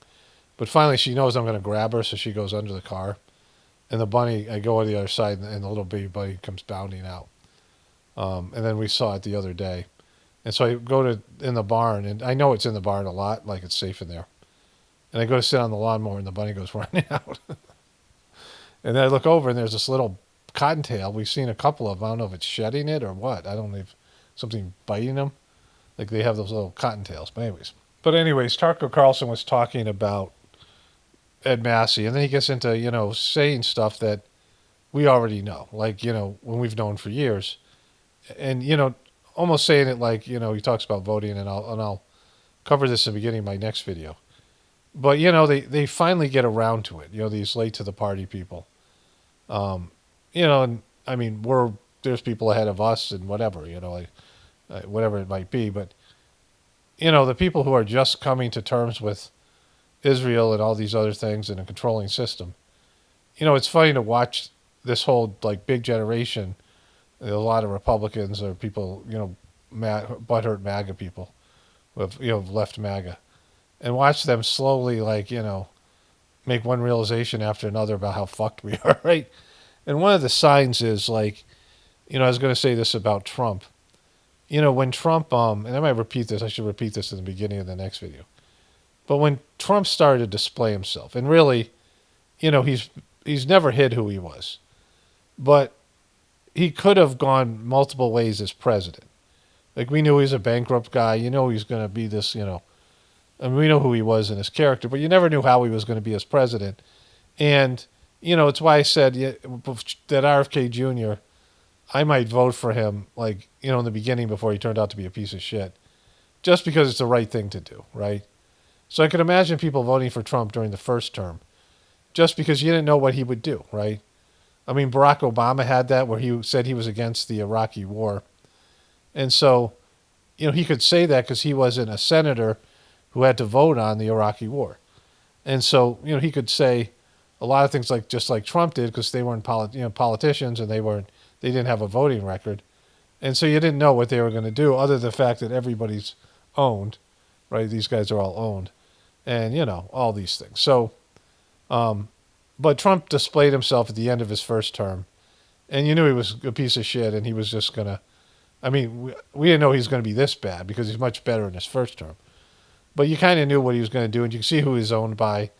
But finally she knows I'm going to grab her, so she goes under the car, and the bunny, I go on the other side, and the little baby bunny comes bounding out. And then we saw it the other day. And so I go in the barn, and I know it's in the barn a lot, like it's safe in there. And I go to sit on the lawnmower, and the bunny goes running out. And then I look over, and there's this little cottontail. We've seen a couple of them. I don't know if it's shedding it or what. I don't know if something biting them. Like they have those little cottontails. But anyways, Tucker Carlson was talking about Ed Massey, and then he gets into, saying stuff that we already know. Like, when we've known for years. And, almost saying it like, he talks about voting, and I'll cover this in the beginning of my next video. But, they finally get around to it, these late to the party people. And I mean, there's people ahead of us and whatever, whatever it might be. But, the people who are just coming to terms with Israel and all these other things in a controlling system, it's funny to watch this whole, big generation. A lot of Republicans or people, butthurt MAGA people who have left MAGA, and watch them slowly, make one realization after another about how fucked we are, right? And one of the signs is, I was going to say this about Trump. When Trump, and I might repeat this, I should repeat this in the beginning of the next video. But when Trump started to display himself, and really, he's never hid who he was. But he could have gone multiple ways as president. Like, we knew he was a bankrupt guy. He's going to be this, and we know who he was in his character, but you never knew how he was going to be as president. And, it's why I said that RFK Jr., I might vote for him, in the beginning before he turned out to be a piece of shit, just because it's the right thing to do, right? So I could imagine people voting for Trump during the first term, just because you didn't know what he would do, right? I mean, Barack Obama had that where he said he was against the Iraqi war. And so, he could say that because he wasn't a senator who had to vote on the Iraqi war. And so, he could say a lot of things just like Trump did, because they weren't politicians and they they didn't have a voting record. And so you didn't know what they were going to do, other than the fact that everybody's owned, right? These guys are all owned, and all these things. So, but Trump displayed himself at the end of his first term, and you knew he was a piece of shit, and he was just gonna. I mean, we didn't know he was going to be this bad because he's much better in his first term, but you kind of knew what he was going to do, and you can see who he's owned by,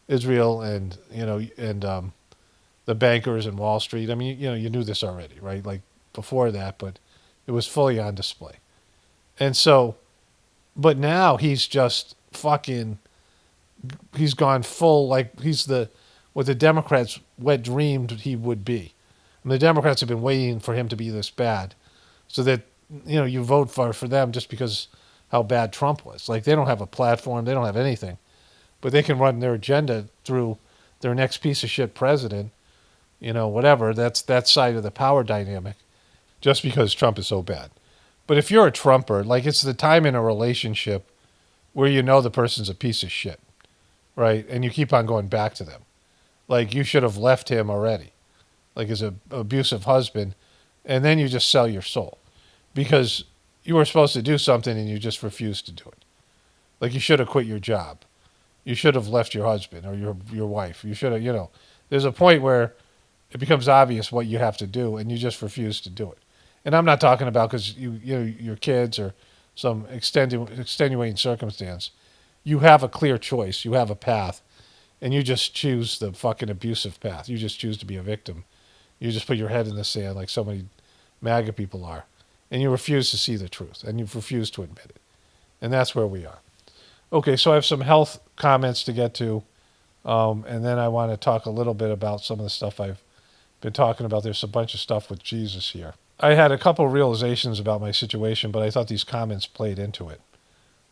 Israel, and the bankers and Wall Street. I mean, you knew this already, right? Like before that, but it was fully on display. And so, but now he's just fucking, he's gone full, like he's what the Democrats dreamed he would be. And the Democrats have been waiting for him to be this bad so that, you vote for them just because how bad Trump was. Like they don't have a platform, they don't have anything, but they can run their agenda through their next piece of shit president, whatever. That's that side of the power dynamic just because Trump is so bad. But if you're a Trumper, like it's the time in a relationship where the person's a piece of shit, right? And you keep on going back to them. Like you should have left him already, like as an abusive husband, and then you just sell your soul because you were supposed to do something and you just refused to do it. Like you should have quit your job. You should have left your husband or your wife. You should have, there's a point where it becomes obvious what you have to do and you just refuse to do it. And I'm not talking about because your kids or some extenuating circumstance. You have a clear choice. You have a path, and you just choose the fucking abusive path. You just choose to be a victim. You just put your head in the sand like so many MAGA people are, and you refuse to see the truth, and you refuse to admit it. And that's where we are. Okay, so I have some health comments to get to, and then I want to talk a little bit about some of the stuff I've been talking about. There's a bunch of stuff with Jesus here. I had a couple realizations about my situation, but I thought these comments played into it.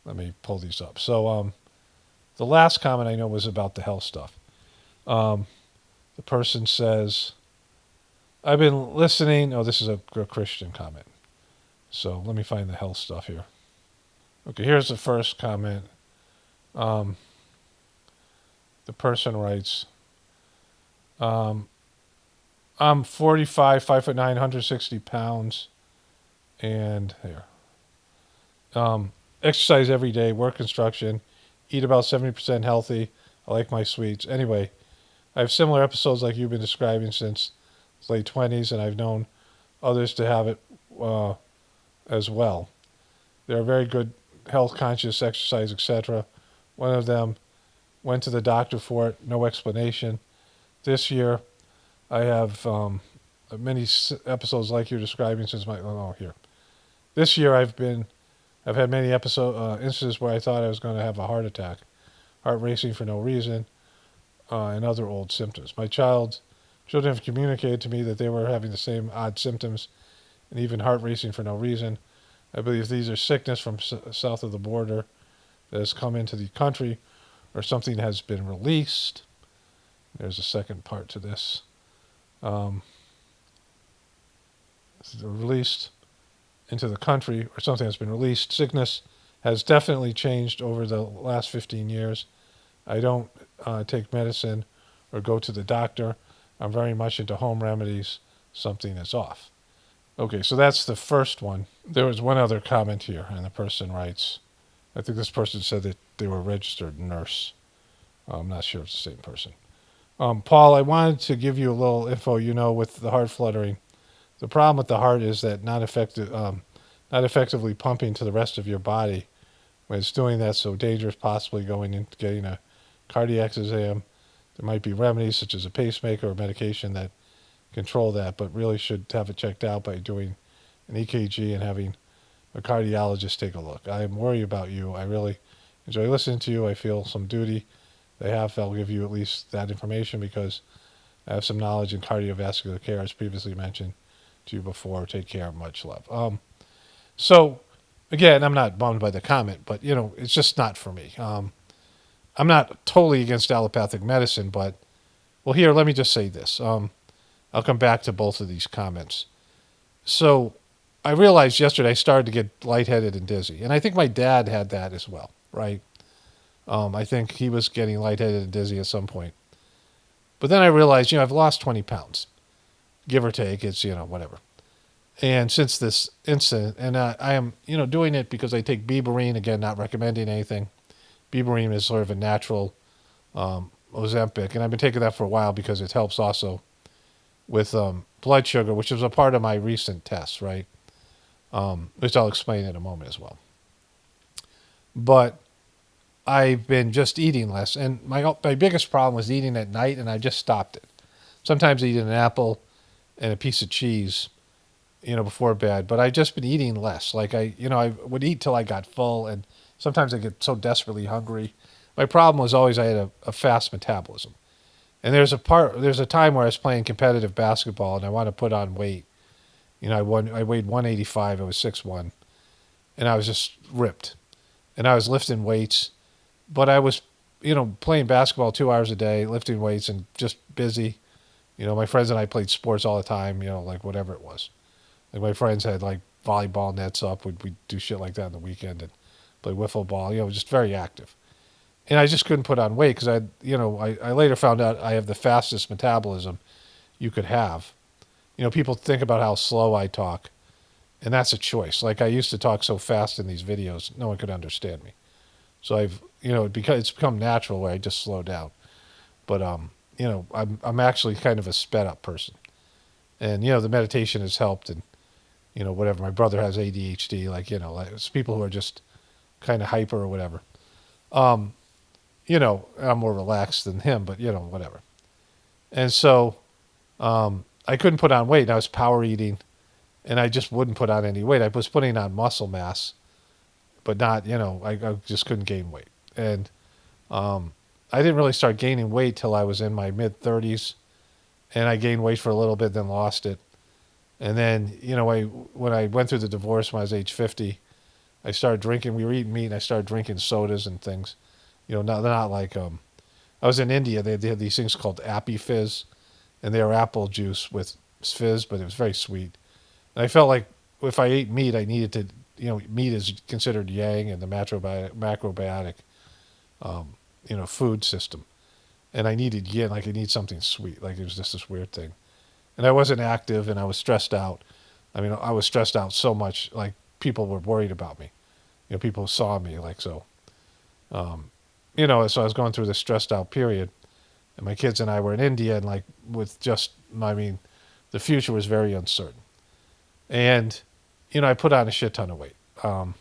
Let me pull these up. So the last comment I know was about the health stuff. The person says, I've been listening. Oh, this is a Christian comment. So let me find the health stuff here. Okay, here's the first comment. The person writes, I'm 45, 5'9", 160 pounds, and here. Exercise every day, work construction, eat about 70% healthy. I like my sweets. Anyway, I have similar episodes like you've been describing since late 20s, and I've known others to have it as well. They are very good, health conscious, exercise, etc. One of them went to the doctor for it, no explanation. This year, I have many episodes like you're describing since here. This year I've had many instances where I thought I was going to have a heart attack, heart racing for no reason, and other old symptoms. My children have communicated to me that they were having the same odd symptoms and even heart racing for no reason. I believe these are sickness from south of the border that has come into the country or something has been released. There's a second part to this. Released into the country or something has been released. Sickness has definitely changed over the last 15 years. I don't take medicine or go to the doctor. I'm very much into home remedies. Something is off. Okay, so that's the first one. There was one other comment here, and the person writes, I think this person said that they were a registered nurse. I'm not sure if it's the same person. Paul, I wanted to give you a little info, with the heart fluttering. The problem with the heart is that not effectively pumping to the rest of your body. When it's doing that, so dangerous, possibly going into getting a cardiac exam. There might be remedies such as a pacemaker or medication that control that, but really should have it checked out by doing an EKG and having a cardiologist take a look. I'm worried about you. I really enjoy listening to you. I feel some duty. I'll give you at least that information because I have some knowledge in cardiovascular care, as previously mentioned to you before. Take care. Much love. So, again, I'm not bummed by the comment, but, it's just not for me. I'm not totally against allopathic medicine, but, well, here, let me just say this. I'll come back to both of these comments. So, I realized yesterday I started to get lightheaded and dizzy, and I think my dad had that as well, right? I think he was getting lightheaded and dizzy at some point. But then I realized, I've lost 20 pounds. give or take. It's, whatever. And since this incident, and I am, doing it because I take Beberine, again, not recommending anything. Beberine is sort of a natural Ozempic, and I've been taking that for a while because it helps also with blood sugar, which is a part of my recent tests, right? Which I'll explain in a moment as well. But I've been just eating less, and my biggest problem was eating at night, and I just stopped it. Sometimes I eat an apple and a piece of cheese, before bed, but I've just been eating less. Like I would eat till I got full, and sometimes I get so desperately hungry. My problem was always I had a fast metabolism. And there's a time where I was playing competitive basketball and I wanted to put on weight. I weighed 185, I was 6'1", and I was just ripped. And I was lifting weights, but I was, playing basketball 2 hours a day, lifting weights and just busy. My friends and I played sports all the time, like whatever it was. Like my friends had like volleyball nets up. We'd do shit like that on the weekend and play wiffle ball, just very active. And I just couldn't put on weight because I later found out I have the fastest metabolism you could have. People think about how slow I talk, and that's a choice. Like I used to talk so fast in these videos, no one could understand me. So it's become natural where I just slow down. But I'm actually kind of a sped up person, and the meditation has helped, and whatever. My brother has ADHD, like it's people who are just kind of hyper or whatever. I'm more relaxed than him, but whatever. And so I couldn't put on weight. And I was power eating, and I just wouldn't put on any weight. I was putting on muscle mass, but not, I just couldn't gain weight. And I didn't really start gaining weight till I was in my mid-30s, and I gained weight for a little bit, then lost it. And then, when I went through the divorce when I was age 50, I started drinking. We were eating meat, and I started drinking sodas and things. Not like I was in India. They had these things called Appy Fizz, and they were apple juice with fizz, but it was very sweet. And I felt like if I ate meat, I needed to, meat is considered yang in the macrobiotic, food system, and I needed yin. Like I need something sweet. Like it was just this weird thing, and I wasn't active, and I was stressed out. I mean, I was stressed out so much, like people were worried about me. People saw me like so. So I was going through this stressed out period, and my kids and I were in India, and the future was very uncertain. And, I put on a shit ton of weight. And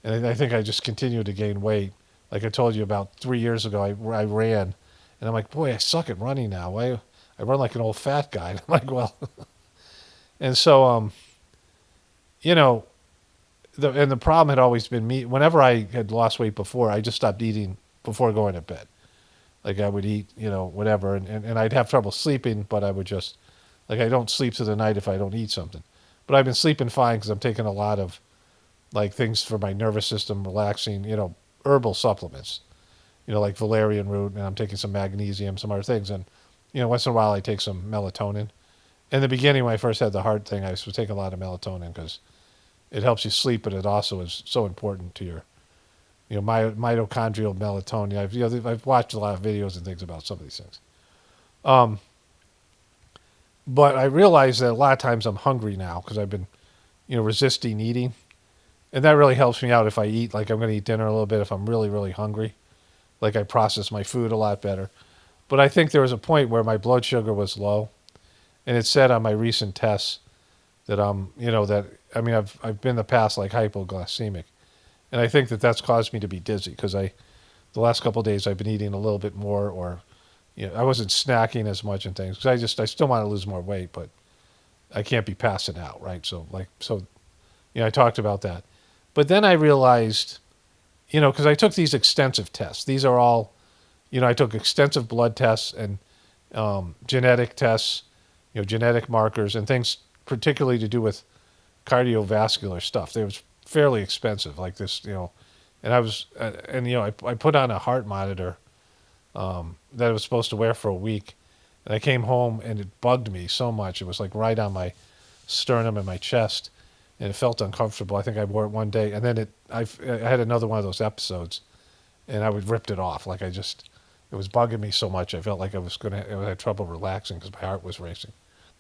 I think I just continued to gain weight. Like I told you about 3 years ago, I ran, and I'm like, boy, I suck at running now. I run like an old fat guy. And I'm like, well, and so, the problem had always been me. Whenever I had lost weight before, I just stopped eating before going to bed. Like I would eat, whatever, and I'd have trouble sleeping, but I would just, like I don't sleep through the night if I don't eat something. But I've been sleeping fine because I'm taking a lot of, like, things for my nervous system, relaxing, herbal supplements, like valerian root, and I'm taking some magnesium, some other things. And, once in a while I take some melatonin. In the beginning, when I first had the heart thing, I used to take a lot of melatonin because it helps you sleep, but it also is so important to your, mitochondrial melatonin. I've watched a lot of videos and things about some of these things. But I realize that a lot of times I'm hungry now because I've been, resisting eating. And that really helps me out if I eat, like I'm going to eat dinner a little bit if I'm really, really hungry. Like I process my food a lot better. But I think there was a point where my blood sugar was low. And it said on my recent tests that I've been in the past like hypoglycemic. And I think that that's caused me to be dizzy because the last couple of days I've been eating a little bit more, or I wasn't snacking as much and things because I still want to lose more weight, but I can't be passing out, right? So I talked about that. But then I realized, because I took these extensive tests. These are all, I took extensive blood tests and genetic tests, genetic markers and things particularly to do with cardiovascular stuff. They was fairly expensive, like this, and I was, I put on a heart monitor that I was supposed to wear for a week, and I came home and it bugged me so much. It was like right on my sternum and my chest, and it felt uncomfortable. I think I wore it one day, and then I had another one of those episodes, and I ripped it off. Like it was bugging me so much. I felt like I had trouble relaxing because my heart was racing.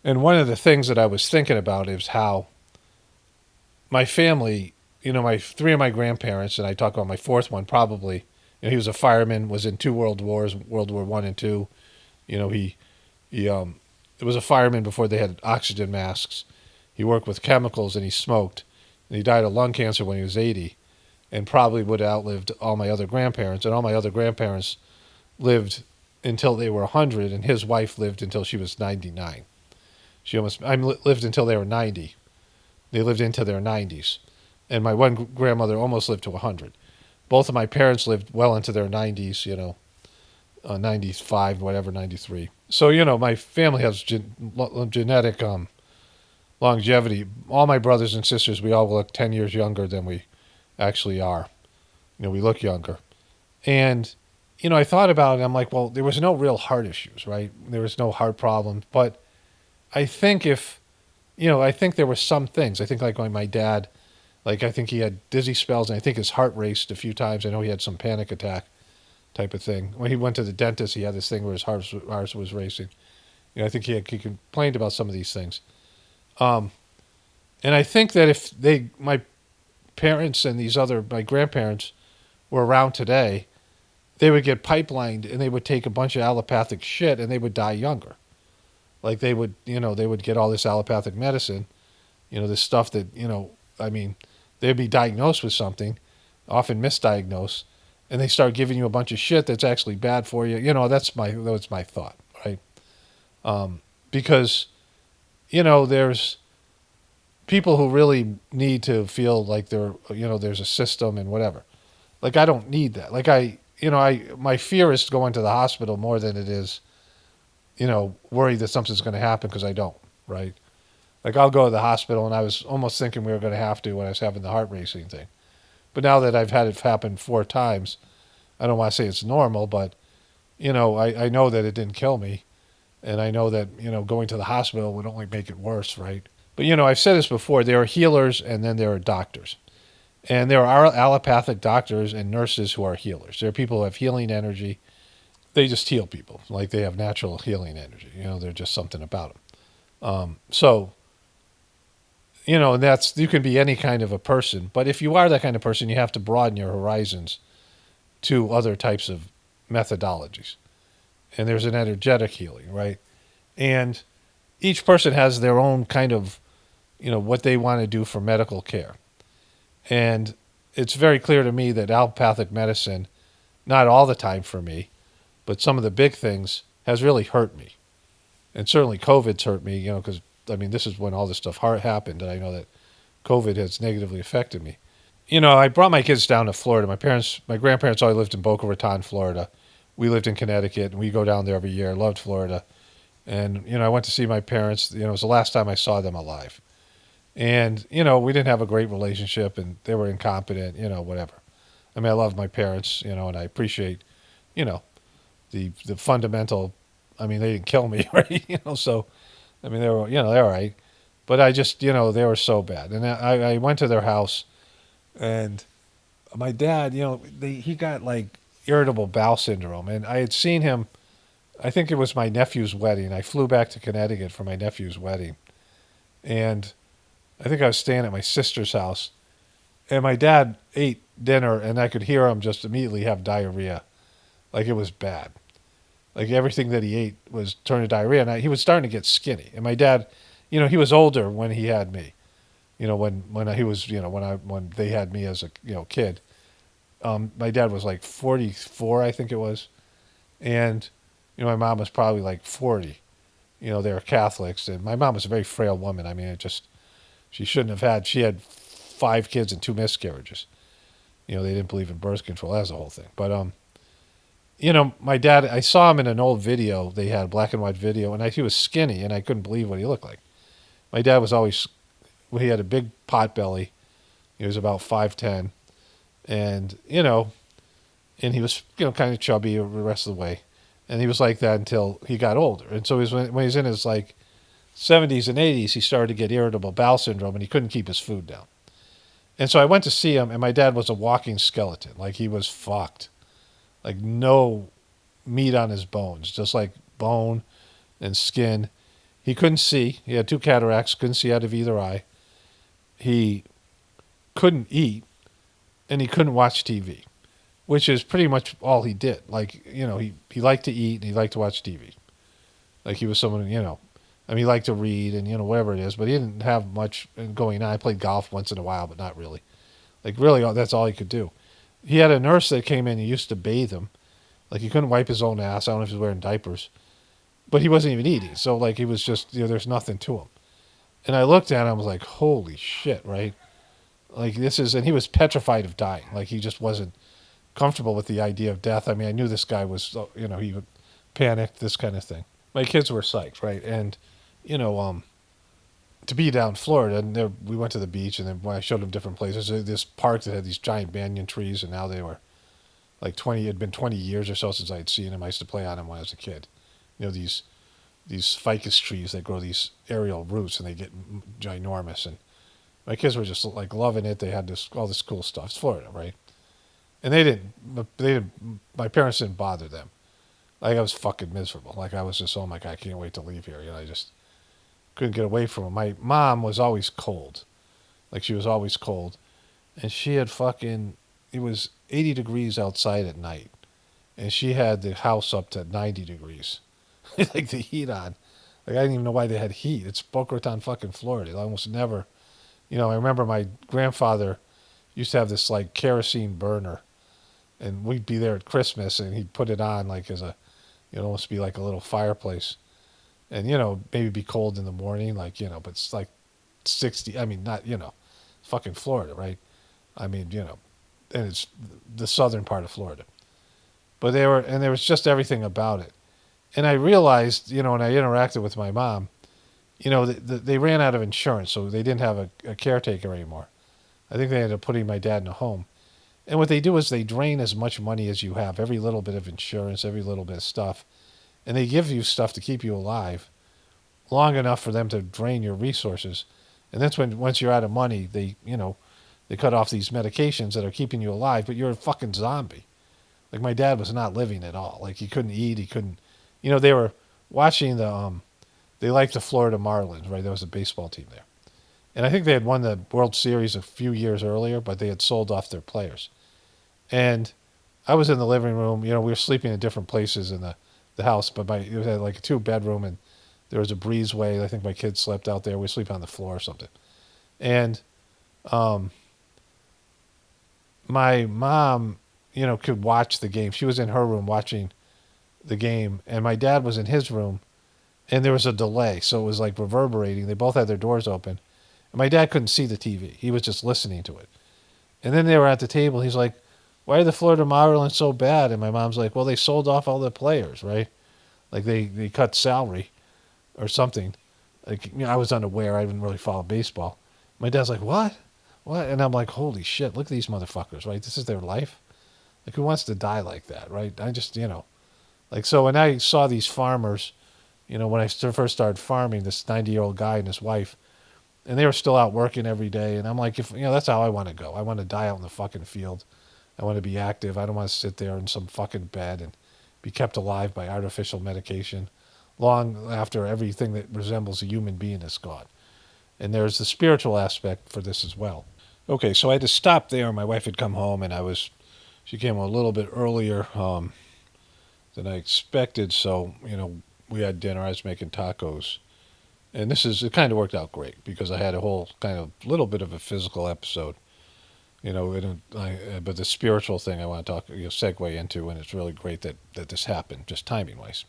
And one of the things that I was thinking about is how my family, my three of my grandparents, and I talk about my fourth one probably, he was a fireman, was in 2 world wars, World War I and II. He was a fireman before they had oxygen masks. He worked with chemicals and he smoked. And he died of lung cancer when he was 80 and probably would have outlived all my other grandparents. And all my other grandparents lived until they were 100, and his wife lived until she was 99. Lived until they were 90. They lived into their 90s. And my one grandmother almost lived to 100. Both of my parents lived well into their 90s, 95, whatever, 93. So, my family has genetic longevity. All my brothers and sisters, we all look 10 years younger than we actually are. We look younger. And, I thought about it. I'm like, well, there was no real heart issues, right? There was no heart problem. But I think I think there were some things. I think like my dad, I think he had dizzy spells, and I think his heart raced a few times. I know he had some panic attack type of thing. When he went to the dentist, he had this thing where his heart was racing. I think he complained about some of these things. And I think that if my parents and my grandparents were around today, they would get pipelined and they would take a bunch of allopathic shit and they would die younger. Like they would get all this allopathic medicine, this stuff that, they'd be diagnosed with something, often misdiagnosed, and they start giving you a bunch of shit that's actually bad for you. That's my thought, right? Because, there's people who really need to feel like there's a system and whatever. Like, I don't need that. Like, my fear is going to the hospital more than it is, worried that something's going to happen, because I don't, right? Like, I'll go to the hospital, and I was almost thinking we were going to have to when I was having the heart racing thing. But now that I've had it happen 4 times, I don't want to say it's normal, but, I know that it didn't kill me. And I know that, going to the hospital would only make it worse, right? But, I've said this before, there are healers and then there are doctors. And there are allopathic doctors and nurses who are healers. There are people who have healing energy. They just heal people. Like, they have natural healing energy. There's just something about them. And you can be any kind of a person. But if you are that kind of person, you have to broaden your horizons to other types of methodologies. And there's an energetic healing, right? And each person has their own kind of, what they want to do for medical care. And it's very clear to me that allopathic medicine, not all the time for me, but some of the big things, has really hurt me. And certainly COVID's hurt me, because, this is when all this stuff happened, and I know that COVID has negatively affected me. I brought my kids down to Florida. My grandparents always lived in Boca Raton, Florida. We lived in Connecticut, and we go down there every year. I loved Florida. And, I went to see my parents. It was the last time I saw them alive. And, we didn't have a great relationship, and they were incompetent, whatever. I love my parents, and I appreciate, the fundamental, they didn't kill me, right? So, they were, they're all right. But I just, they were so bad. And I went to their house, and my dad, he got like irritable bowel syndrome. And I had seen him, I think it was my nephew's wedding. I flew back to Connecticut for my nephew's wedding. And I think I was staying at my sister's house. And my dad ate dinner, and I could hear him just immediately have diarrhea. Like, it was bad. Like, everything that he ate was turning to diarrhea. And he was starting to get skinny. And my dad, he was older when he had me. When he was, when they had me as a, kid. My dad was like 44, I think it was. And, my mom was probably like 40. They were Catholics. And my mom was a very frail woman. She shouldn't have she had 5 kids and 2 miscarriages. They didn't believe in birth control. That was the whole thing. But, my dad, I saw him in an old video. They had a black and white video, and he was skinny, and I couldn't believe what he looked like. My dad was always, he had a big pot belly. He was about 5'10", and, and he was, kind of chubby the rest of the way. And he was like that until he got older. And so when he was in his, 70s and 80s, he started to get irritable bowel syndrome, and he couldn't keep his food down. And so I went to see him, and my dad was a walking skeleton. Like, he was fucked. Like, no meat on his bones, just like bone and skin. He couldn't see. He had 2 cataracts, couldn't see out of either eye. He couldn't eat, and he couldn't watch TV, which is pretty much all he did. Like, you know, he liked to eat and he liked to watch TV. Like, he was someone, you know, I mean, he liked to read and, you know, whatever it is, but he didn't have much going on. I played golf once in a while, but not really. Like, really, that's all he could do. He had a nurse that came in and used to bathe him. Like, he couldn't wipe his own ass. I don't know if he was wearing diapers. But he wasn't even eating. So, like, he was just, you know, there's nothing to him. And I looked at him, I was like, holy shit, right? Like, this is, and he was petrified of dying. Like, he just wasn't comfortable with the idea of death. I mean, I knew this guy was, you know, he would panic, this kind of thing. My kids were psyched, right? And, you know, to be down in Florida, and there, we went to the beach, and then when I showed them different places, this park that had these giant banyan trees, and now they were like 20, it had been 20 years or so since I had seen them. I used to play on them when I was a kid. You know, these ficus trees that grow these aerial roots, and they get ginormous. And my kids were just like loving it. They had all this cool stuff. It's Florida, right? And they didn't, my parents didn't bother them. Like, I was fucking miserable. Like, I was just, oh my God, I can't wait to leave here. You know, I just couldn't get away from them. My mom was always cold. Like, she was always cold. And she had it was 80 degrees outside at night. And she had the house up to 90 degrees. Like, the heat on. Like, I didn't even know why they had heat. It's Boca Raton, fucking Florida. It almost never, you know, I remember my grandfather used to have this, like, kerosene burner. And we'd be there at Christmas, and he'd put it on, like, as a, it'd almost be like a little fireplace. And, you know, maybe be cold in the morning, like, you know, but it's like 60, I mean, not, you know, fucking Florida, right? I mean, you know, and it's the southern part of Florida. But there was just everything about it. And I realized, you know, when I interacted with my mom, you know, they ran out of insurance, so they didn't have a caretaker anymore. I think they ended up putting my dad in a home. And what they do is they drain as much money as you have, every little bit of insurance, every little bit of stuff. And they give you stuff to keep you alive long enough for them to drain your resources. And that's when, once you're out of money, they cut off these medications that are keeping you alive, but you're a fucking zombie. Like, my dad was not living at all. Like, he couldn't eat, he couldn't, you know, they were watching they liked the Florida Marlins, right? There was a baseball team there. And I think they had won the World Series a few years earlier, but they had sold off their players. And I was in the living room, you know, we were sleeping in different places in the house, but it had like a 2-bedroom, and there was a breezeway. I think my kids slept out there. We sleep on the floor or something. And my mom, you know, could watch the game. She was in her room watching the game, and my dad was in his room, and there was a delay, so it was like reverberating. They both had their doors open, and my dad couldn't see the TV. He was just listening to it. And then they were at the table. He's like, why are the Florida Marlins so bad? And my mom's like, well, they sold off all the players, right? Like, they cut salary or something. Like, you know, I was unaware. I didn't really follow baseball. My dad's like, what? And I'm like, holy shit, look at these motherfuckers, right? This is their life? Like, who wants to die like that, right? I just, you know. Like, so when I saw these farmers, you know, when I first started farming, this 90-year-old guy and his wife, and they were still out working every day. And I'm like, you know, that's how I want to go. I want to die out in the fucking field. I want to be active. I don't want to sit there in some fucking bed and be kept alive by artificial medication long after everything that resembles a human being is gone. And there's the spiritual aspect for this as well. Okay, so I had to stop there. My wife had come home, and she came a little bit earlier than I expected. So, you know, we had dinner. I was making tacos. And it kind of worked out great because I had a whole kind of little bit of a physical episode. You know, but the spiritual thing I want to segue into, and it's really great that this happened, just timing-wise.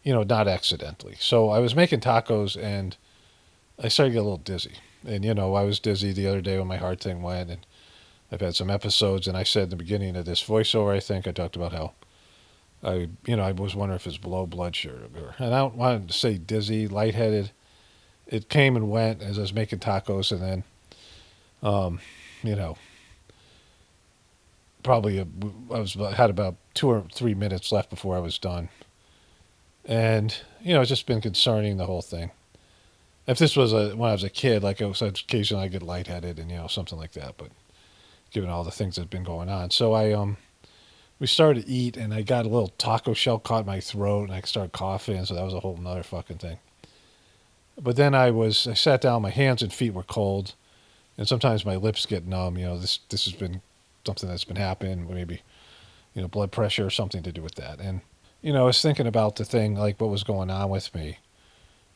You know, not accidentally. So I was making tacos, and I started to get a little dizzy. And, you know, I was dizzy the other day when my heart thing went, and I've had some episodes, and I said in the beginning of this voiceover, I think, I talked about how I was wondering if it's low blood sugar. And I don't want to say dizzy, lightheaded. It came and went as I was making tacos, and then, you know, probably had about 2 or 3 minutes left before I was done. And, you know, it's just been concerning, the whole thing. If this was when I was a kid, like, occasionally I get lightheaded and, you know, something like that, but given all the things that have been going on. So we started to eat, and I got a little taco shell caught in my throat, and I started coughing, so that was a whole nother fucking thing. But then I sat down, my hands and feet were cold, and sometimes my lips get numb. This has been something that's been happening, maybe, blood pressure or something to do with that. And, I was thinking about the thing, like what was going on with me.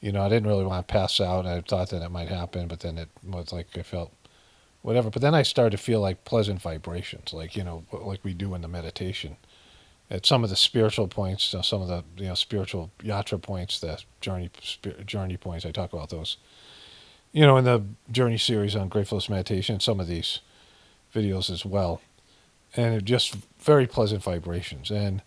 I didn't really want to pass out. I thought that it might happen, but then it was like I felt whatever. But then I started to feel like pleasant vibrations, like, like we do in the meditation. At some of the spiritual points, some of the spiritual yatra points, the journey points, I talk about those. In the journey series on Gratefulness meditation, some of these videos as well, and it just very pleasant vibrations. And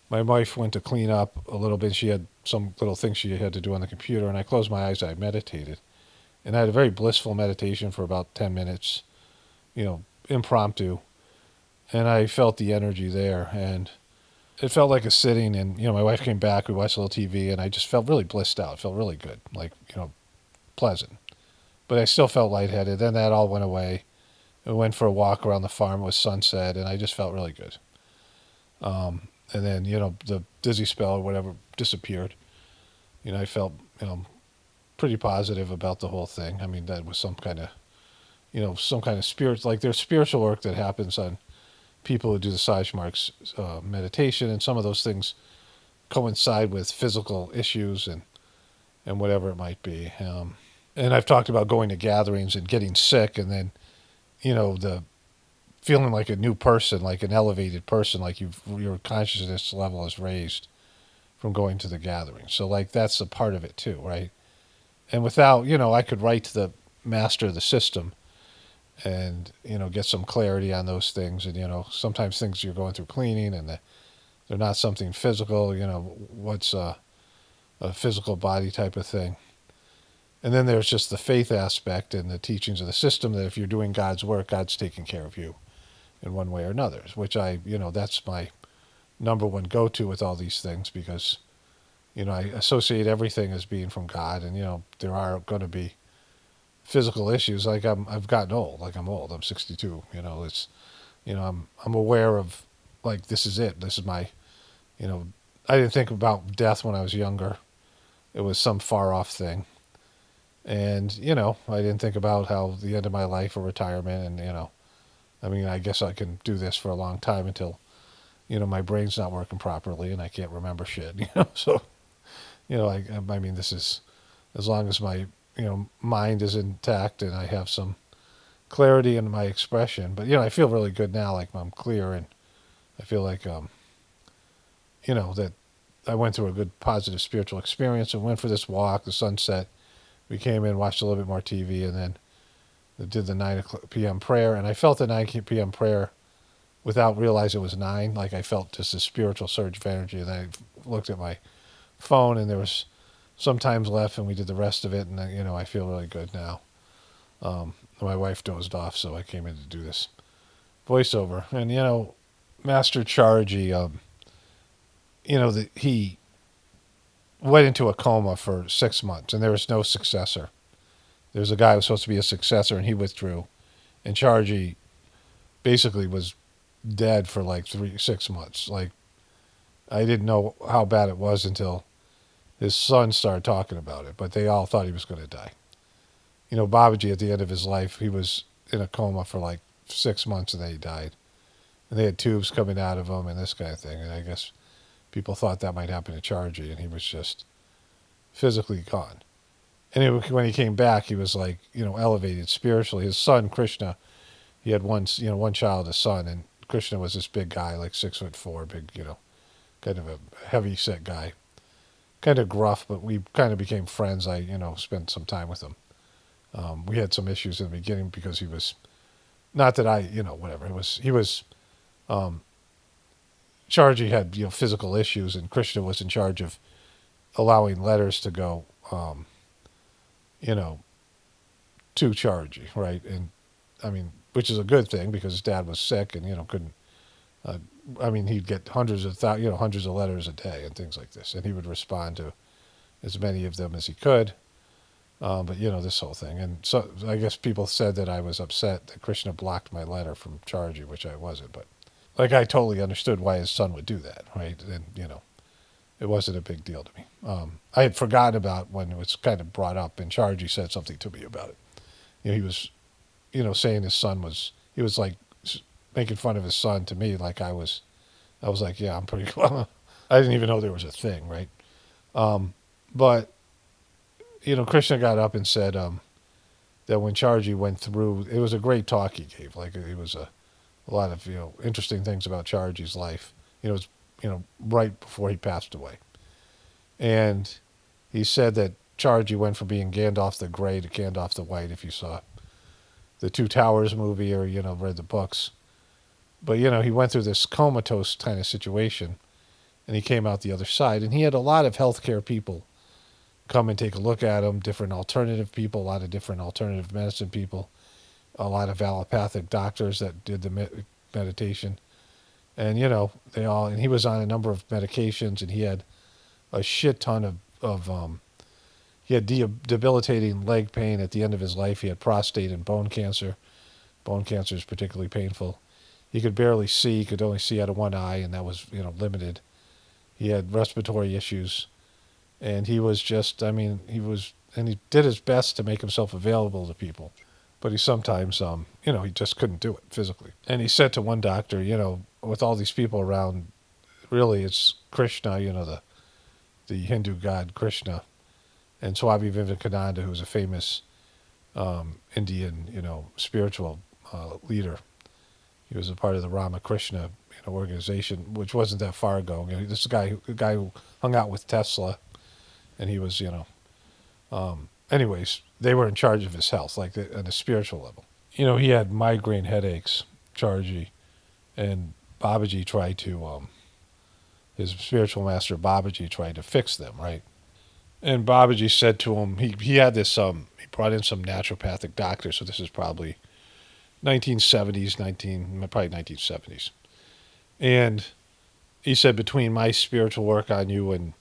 my wife went to clean up a little bit. She had some little things she had to do on the computer, and I closed my eyes. I meditated, and I had a very blissful meditation for about 10 minutes, impromptu, and I felt the energy there, and it felt like a sitting. And my wife came back. We watched a little TV, and I just felt really blissed out. It felt really good, like pleasant. But I still felt lightheaded. Then that all went away. I went for a walk around the farm. It was sunset, and I just felt really good. And then, the dizzy spell or whatever disappeared. I felt, pretty positive about the whole thing. I mean, that was some kind of spirit. Like there's spiritual work that happens on people who do the Sage Marks meditation, and some of those things coincide with physical issues and whatever it might be. And I've talked about going to gatherings and getting sick, and then, the feeling like a new person, like an elevated person, like your consciousness level is raised from going to the gathering. So like that's a part of it too, right? And without, I could write to the master of the system and, get some clarity on those things. And, sometimes things you're going through cleaning and they're not something physical, what's a physical body type of thing. And then there's just the faith aspect and the teachings of the system that if you're doing God's work, God's taking care of you in one way or another, which that's my number one go-to with all these things, because, I associate everything as being from God, and, there are going to be physical issues. Like I've gotten old, like I'm old, I'm 62, it's, I'm aware of like, this is it. This is my, I didn't think about death when I was younger. It was some far off thing. And, I didn't think about how the end of my life or retirement, and, I mean, I guess I can do this for a long time until, my brain's not working properly and I can't remember shit, so, I mean, this is, as long as my, mind is intact and I have some clarity in my expression. But, I feel really good now, like I'm clear, and I feel like, that I went through a good positive spiritual experience and went for this walk, the sunset. We came in, watched a little bit more TV, and then did the 9 p.m. prayer. And I felt the 9 p.m. prayer without realizing it was 9. Like I felt just a spiritual surge of energy. And I looked at my phone, and there was some times left, and we did the rest of it. And, I feel really good now. My wife dozed off, so I came in to do this voiceover. And, Master Chargy, he went into a coma for 6 months, and there was no successor. There was a guy who was supposed to be a successor, and he withdrew. And Chargy basically was dead for like 6 months. Like, I didn't know how bad it was until his son started talking about it, but they all thought he was going to die. Babaji, at the end of his life, he was in a coma for like 6 months, and then he died. And they had tubes coming out of him and this kind of thing. And I guess people thought that might happen to Chargy, and he was just physically gone. And when he came back, he was like, elevated spiritually. His son, Krishna, he had one child, a son, and Krishna was this big guy, like 6'4", big, kind of a heavy set guy. Kind of gruff, but we kind of became friends. I, spent some time with him. We had some issues in the beginning because he was, not that I, whatever. Chargy had, physical issues, and Krishna was in charge of allowing letters to go, to Chargy, right? And I mean, which is a good thing because his dad was sick and, couldn't, he'd get hundreds of letters a day and things like this. And he would respond to as many of them as he could. But, this whole thing. And so I guess people said that I was upset that Krishna blocked my letter from Chargy, which I wasn't. But, like, I totally understood why his son would do that, right? And, it wasn't a big deal to me. I had forgotten about when it was kind of brought up, and Chargy said something to me about it. He was, saying his son was, he was like making fun of his son to me, like I was like, yeah, I'm pretty cool. I didn't even know there was a thing, right? But, Krishna got up and said that when Chargy went through, it was a great talk he gave. Like, it was a lot of, interesting things about Chargy's life. It was, right before he passed away. And he said that Chargy went from being Gandalf the Grey to Gandalf the White, if you saw the Two Towers movie or, read the books. But, he went through this comatose kind of situation, and he came out the other side. And he had a lot of healthcare people come and take a look at him, different alternative people, a lot of different alternative medicine people, a lot of allopathic doctors that did the meditation. And, and he was on a number of medications, and he had a shit ton he had debilitating leg pain at the end of his life. He had prostate and bone cancer. Bone cancer is particularly painful. He could barely see. He could only see out of one eye, and that was, limited. He had respiratory issues. And he was just, and he did his best to make himself available to people. But he sometimes, he just couldn't do it physically. And he said to one doctor, with all these people around, really it's Krishna, the Hindu god Krishna, and Swami Vivekananda, who's a famous Indian, spiritual leader. He was a part of the Ramakrishna organization, which wasn't that far ago. This guy who hung out with Tesla, and he was, anyways, they were in charge of his health, like on a spiritual level. He had migraine headaches, Chargy, and Babaji tried to, his spiritual master Babaji tried to fix them, right? And Babaji said to him, he had this, he brought in some naturopathic doctor, so this is probably 1970s, probably 1970s. And he said, between my spiritual work on you and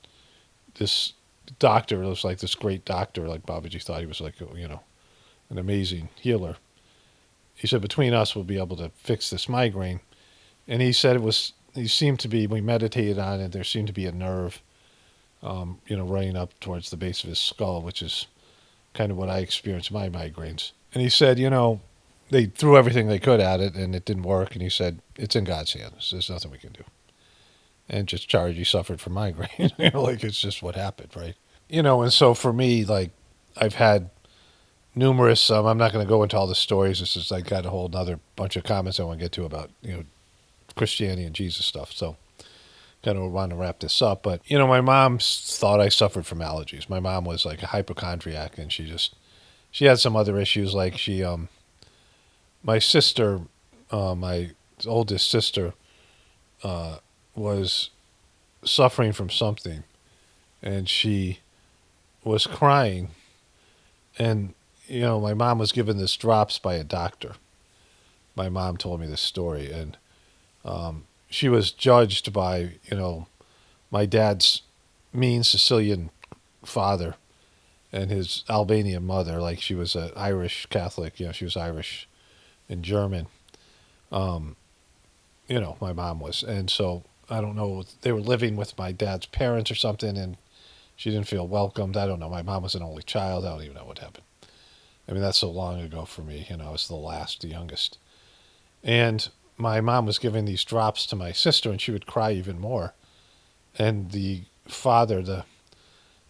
this doctor, it was like this great doctor, like Babaji thought he was like, an amazing healer. He said, between us, we'll be able to fix this migraine. And he said we meditated on it, there seemed to be a nerve, running up towards the base of his skull, which is kind of what I experienced my migraines. And he said, they threw everything they could at it, and it didn't work. And he said, it's in God's hands. There's nothing we can do. And just Chargy suffered from migraine. Like, it's just what happened, right? And so for me, like, I've had numerous, I'm not going to go into all the stories. This is, I got a whole other bunch of comments I want to get to about, Christianity and Jesus stuff. So kind of want to wrap this up. But, my mom thought I suffered from allergies. My mom was like a hypochondriac, and she had some other issues. Like my sister, my oldest sister, was suffering from something, and she was crying. And, my mom was given this drops by a doctor. My mom told me this story, and she was judged by, my dad's mean Sicilian father and his Albanian mother. Like, she was an Irish Catholic, she was Irish and German. My mom was. And so, I don't know, they were living with my dad's parents or something, and she didn't feel welcomed. I don't know. My mom was an only child. I don't even know what happened. That's so long ago for me. I was the youngest. And my mom was giving these drops to my sister, and she would cry even more. And the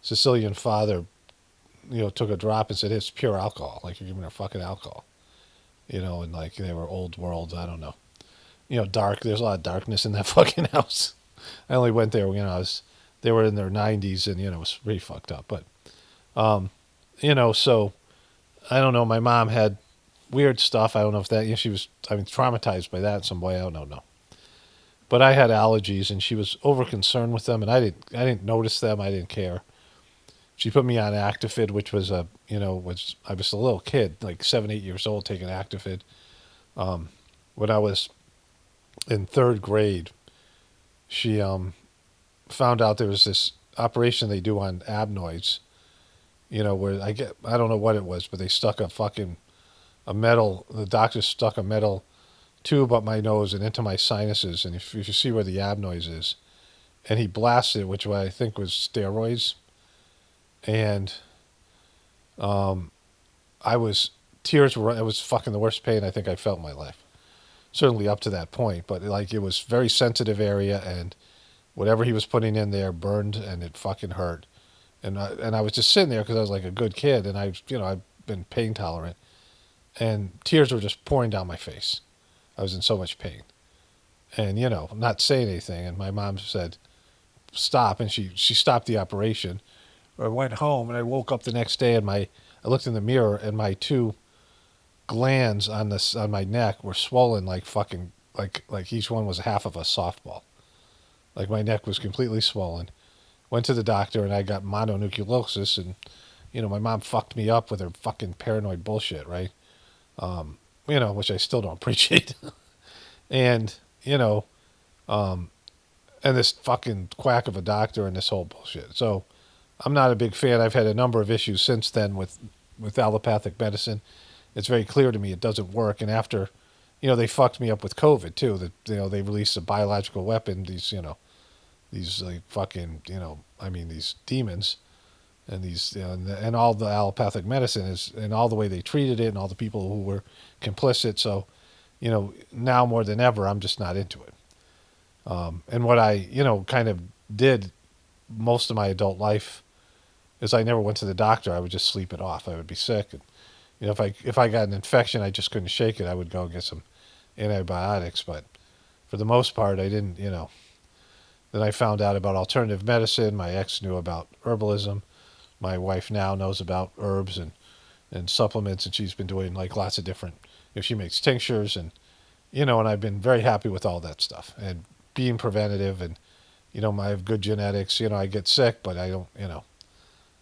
Sicilian father, took a drop and said, it's pure alcohol. Like, you're giving her fucking alcohol. And like, they were old world. I don't know. Dark. There's a lot of darkness in that fucking house. I only went there, they were in their 90s, and, it was pretty fucked up. But, so I don't know. My mom had weird stuff. I don't know if that, she was, traumatized by that in some way. I don't know. But I had allergies, and she was over concerned with them, and I didn't notice them. I didn't care. She put me on Actifid, which was I was a little kid, like 7, 8 years old, taking Actifid. When I was in 3rd grade, she found out there was this operation they do on adenoids, where I don't know what it was, but they stuck the doctor stuck a metal tube up my nose and into my sinuses. And if you see where the adenoids is, and he blasted, which I think was steroids, and I was tears were. It was fucking the worst pain I think I felt in my life. Certainly up to that point, but like it was very sensitive area, and whatever he was putting in there burned, and it fucking hurt. And I was just sitting there because I was like a good kid, and I've been pain tolerant, and tears were just pouring down my face. I was in so much pain, and I'm not saying anything. And my mom said, "Stop," and she stopped the operation. I went home, and I woke up the next day, and I looked in the mirror, and my two glands on my neck were swollen like fucking like each one was half of a softball. Like my neck was completely swollen. Went to the doctor, and I got mononucleosis, and my mom fucked me up with her fucking paranoid bullshit, right? Which I still don't appreciate. And and this fucking quack of a doctor and this whole bullshit. So I'm not a big fan. I've had a number of issues since then with allopathic medicine. It's very clear to me it doesn't work. And after, they fucked me up with COVID too. That they released a biological weapon. These like fucking these demons, and these and all the allopathic medicine is, and all the way they treated it, and all the people who were complicit. So, now more than ever, I'm just not into it. And what I kind of did most of my adult life is I never went to the doctor. I would just sleep it off. I would be sick, and if I got an infection, I just couldn't shake it. I would go get some antibiotics, but for the most part, I didn't. Then I found out about alternative medicine. My ex knew about herbalism. My wife now knows about herbs and supplements, and she's been doing like lots of different. She makes tinctures, and and I've been very happy with all that stuff and being preventative, and I have good genetics. I get sick, but I don't.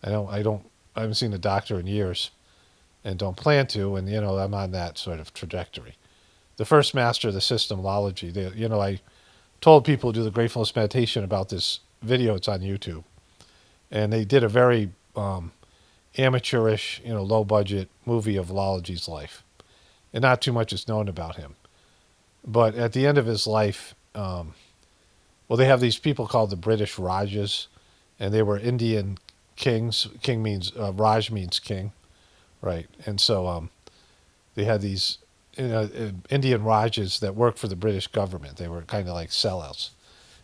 I haven't seen a doctor in years, and don't plan to. And I'm on that sort of trajectory. The first master of the system, Lology. I told people to do the gratefulness meditation about this video. It's on YouTube, and they did a very amateurish, low budget movie of Lology's life, and not too much is known about him. But at the end of his life, they have these people called the British Rajas, and they were Indian kings. King means Raj means king, right? And so they had these Indian Rajas that worked for the British government. They were kind of like sellouts.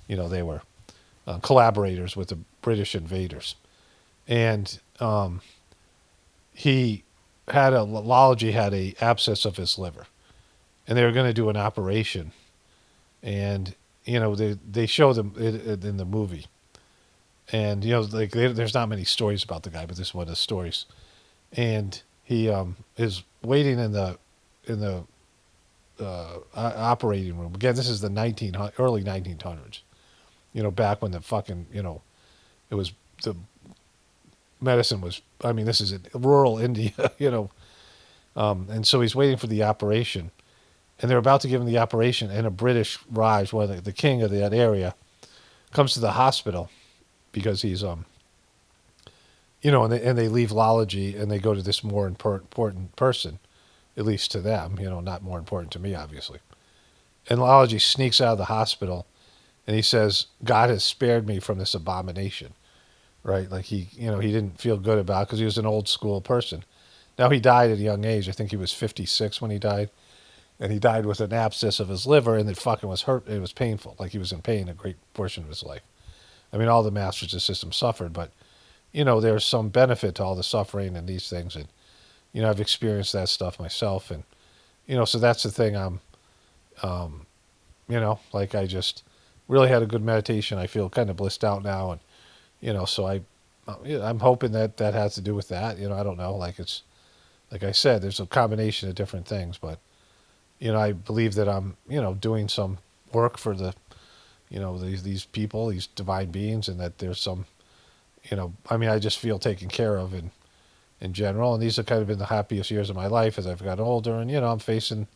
They were collaborators with the British invaders. And Lology had a abscess of his liver, and they were going to do an operation. And they show them it in the movie. And there's not many stories about the guy, but this is one of the stories. And he is waiting in the operating room. Again, this is the early 1900s. Back when the fucking it was the medicine was. This is in rural India. And so he's waiting for the operation, and they're about to give him the operation, and a British Raj, the king of that area, comes to the hospital because he's and they leave Lology, and they go to this more important person, at least to them, not more important to me, obviously. And Lology sneaks out of the hospital, and he says, "God has spared me from this abomination," right? Like he didn't feel good about it because he was an old school person. Now he died at a young age. I think he was 56 when he died, and he died with an abscess of his liver, and it fucking was hurt. It was painful. Like he was in pain a great portion of his life. All the masters of the system suffered, but there's some benefit to all the suffering and these things, and I've experienced that stuff myself, and so that's the thing. Like I just really had a good meditation. I feel kind of blissed out now, and so I'm hoping that has to do with that. I don't know. Like I said, there's a combination of different things, but I believe that I'm doing some work for the these people, these divine beings, and that there's some I just feel taken care of in general, and these have kind of been the happiest years of my life as I've gotten older, and I'm facing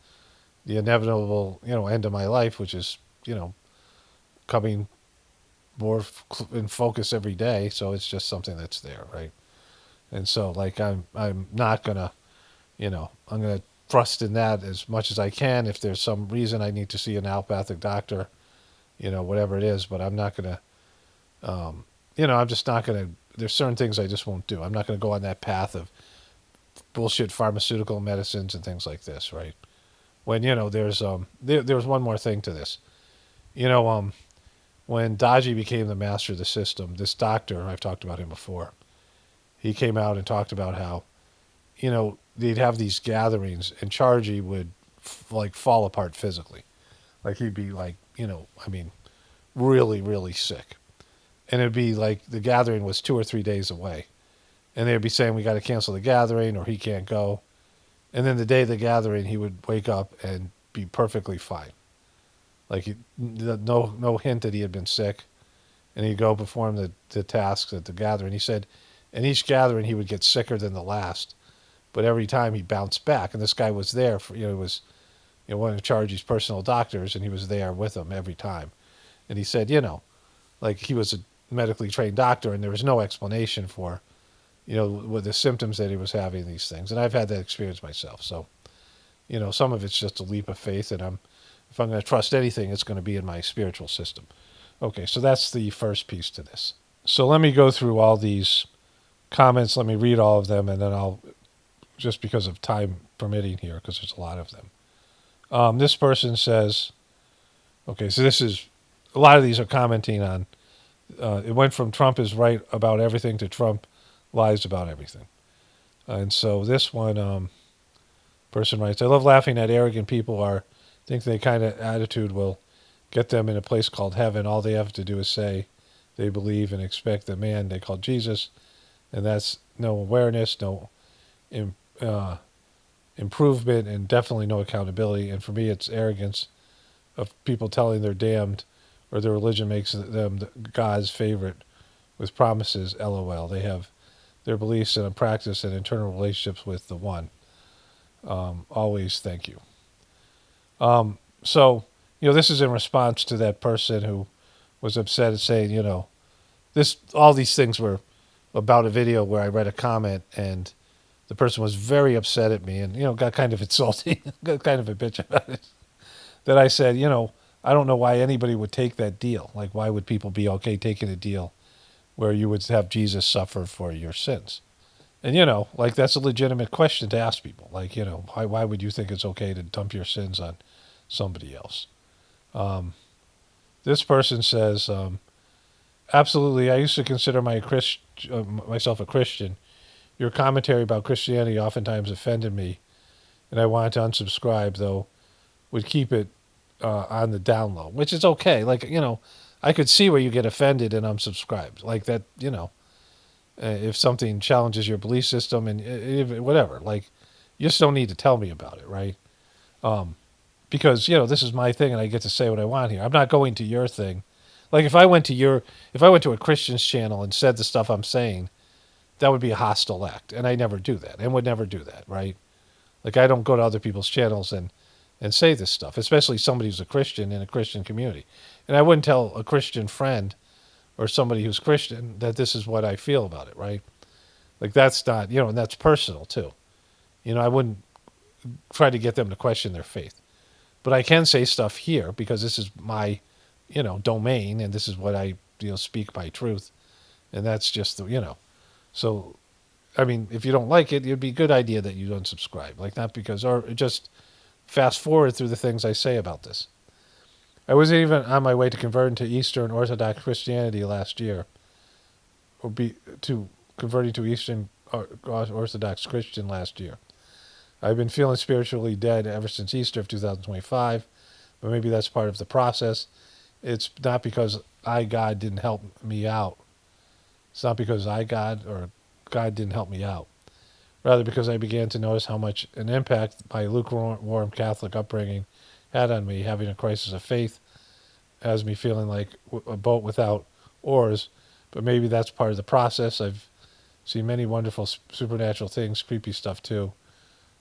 the inevitable end of my life, which is coming more in focus every day. So it's just something that's there, right? And so like I'm not gonna I'm gonna trust in that as much as I can. If there's some reason I need to see an allopathic doctor, whatever it is, but I'm not gonna I'm just not going to. There's certain things I just won't do. I'm not going to go on that path of bullshit pharmaceutical medicines and things like this, right? When there's one more thing to this. When Dodgy became the master of the system, this doctor, I've talked about him before, he came out and talked about how, they'd have these gatherings and Chargy would like fall apart physically. Like he'd be like, really, really sick. And it'd be like the gathering was 2 or 3 days away. And they'd be saying, we got to cancel the gathering or he can't go. And then the day of the gathering, he would wake up and be perfectly fine. Like no hint that he had been sick. And he'd go perform the tasks at the gathering. He said, in each gathering, he would get sicker than the last. But every time he bounced back. And this guy was there for, it was, one of Chargy's personal doctors, and he was there with him every time. And he said, like he was a medically trained doctor, and there was no explanation for, with the symptoms that he was having, these things. And I've had that experience myself. So, some of it's just a leap of faith, and if I'm going to trust anything, it's going to be in my spiritual system. Okay, so that's the first piece to this. So let me go through all these comments. Let me read all of them, and then I'll, just because of time permitting here, because there's a lot of them. This person says, okay, so this is, a lot of these are commenting on, it went from Trump is right about everything to Trump lies about everything. And so this one person writes, I love laughing at arrogant people think they kind of attitude will get them in a place called heaven. All they have to do is say they believe and expect the man they call Jesus. And that's no awareness, no improvement, and definitely no accountability. And for me, it's arrogance of people telling they're damned or their religion makes them God's favorite with promises, LOL. They have their beliefs and a practice and internal relationships with the one. Always thank you. So, this is in response to that person who was upset at saying, all these things were about a video where I read a comment and the person was very upset at me and, got kind of insulting, got kind of a bitch about it. That I said, I don't know why anybody would take that deal. Like, why would people be okay taking a deal where you would have Jesus suffer for your sins? And, like, that's a legitimate question to ask people. Like, why would you think it's okay to dump your sins on somebody else? This person says, absolutely, I used to consider myself a Christian. Your commentary about Christianity oftentimes offended me, and I wanted to unsubscribe, though would keep it on the down low, which is okay. Like, I could see where you get offended and unsubscribed. Like that, if something challenges your belief system and whatever, like, you just don't need to tell me about it, right? Because, this is my thing and I get to say what I want here. I'm not going to your thing. Like, if I went to a Christian's channel and said the stuff I'm saying, that would be a hostile act. And I never do that and would never do that, right? Like, I don't go to other people's channels and say this stuff, especially somebody who's a Christian in a Christian community. And I wouldn't tell a Christian friend or somebody who's Christian that this is what I feel about it, right? Like, that's not, and that's personal too. I wouldn't try to get them to question their faith. But I can say stuff here because this is my, domain, and this is what I, speak by truth. And that's just the, So, I mean, if you don't like it, it'd be a good idea that you don't subscribe. Like, not because, or just fast forward through the things I say about this. I was even on my way to converting to Eastern Orthodox Christianity last year, converting to Eastern Orthodox Christian last year. I've been feeling spiritually dead ever since Easter of 2025, but maybe that's part of the process. It's not because God didn't help me out. It's not because God didn't help me out. Rather, because I began to notice how much an impact my lukewarm Catholic upbringing had on me. Having a crisis of faith has me feeling like a boat without oars, but maybe that's part of the process. I've seen many wonderful supernatural things, creepy stuff too,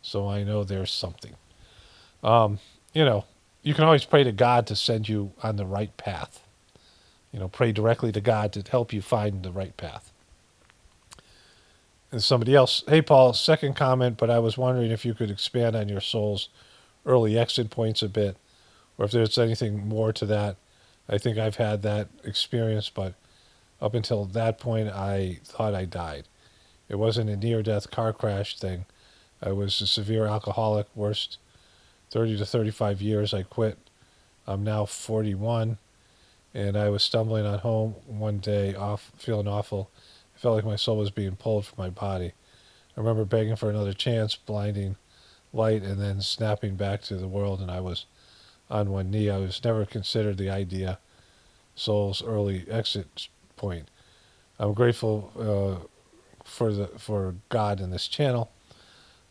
so I know there's something. You can always pray to God to send you on the right path. Pray directly to God to help you find the right path. And somebody else, hey, Paul, second comment, but I was wondering if you could expand on your soul's early exit points a bit, or if there's anything more to that. I think I've had that experience, but Up until that point, I thought I died. It wasn't a near-death car crash thing. I was a severe alcoholic, worst 30 to 35 years. I quit. I'm now 41, and I was stumbling on home one day, feeling awful. I felt like my soul was being pulled from my body. I remember begging for another chance, blinding light, and then snapping back to the world, and I was on one knee. I was never considered the idea soul's early exit point. I'm grateful for God and this channel.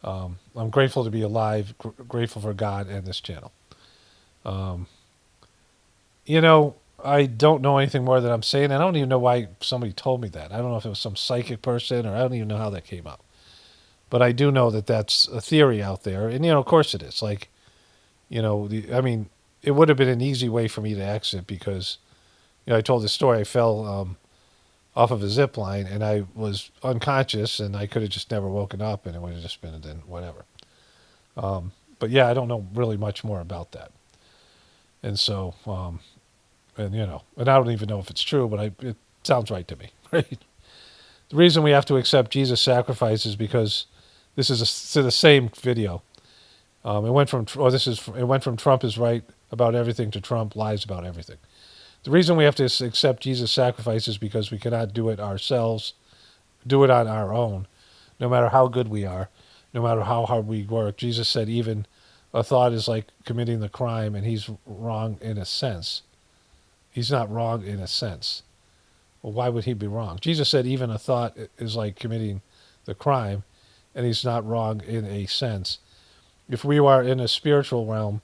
I'm grateful to be alive, grateful for God and this channel. You know, I don't know anything more than I'm saying. I don't even know why somebody told me that. I don't know if it was some psychic person, or I don't even know how that came up. But I do know that that's a theory out there. And, of course it is. Like, I mean, it would have been an easy way for me to exit because, I told this story. I fell off of a zip line and I was unconscious and I could have just never woken up and it would have just been then whatever. But yeah, I don't know really much more about that. And so, and I don't even know if it's true, but it sounds right to me, right? The reason we have to accept Jesus' sacrifice is because this is the same video. It went from Trump is right about everything to Trump lies about everything. The reason we have to accept Jesus' sacrifice is because we cannot do it ourselves, do it on our own, no matter how good we are, no matter how hard we work. Jesus said even a thought is like committing the crime, and he's wrong in a sense. He's not wrong in a sense. Well, why would he be wrong? Jesus said even a thought is like committing the crime, and he's not wrong in a sense. If we are in a spiritual realm,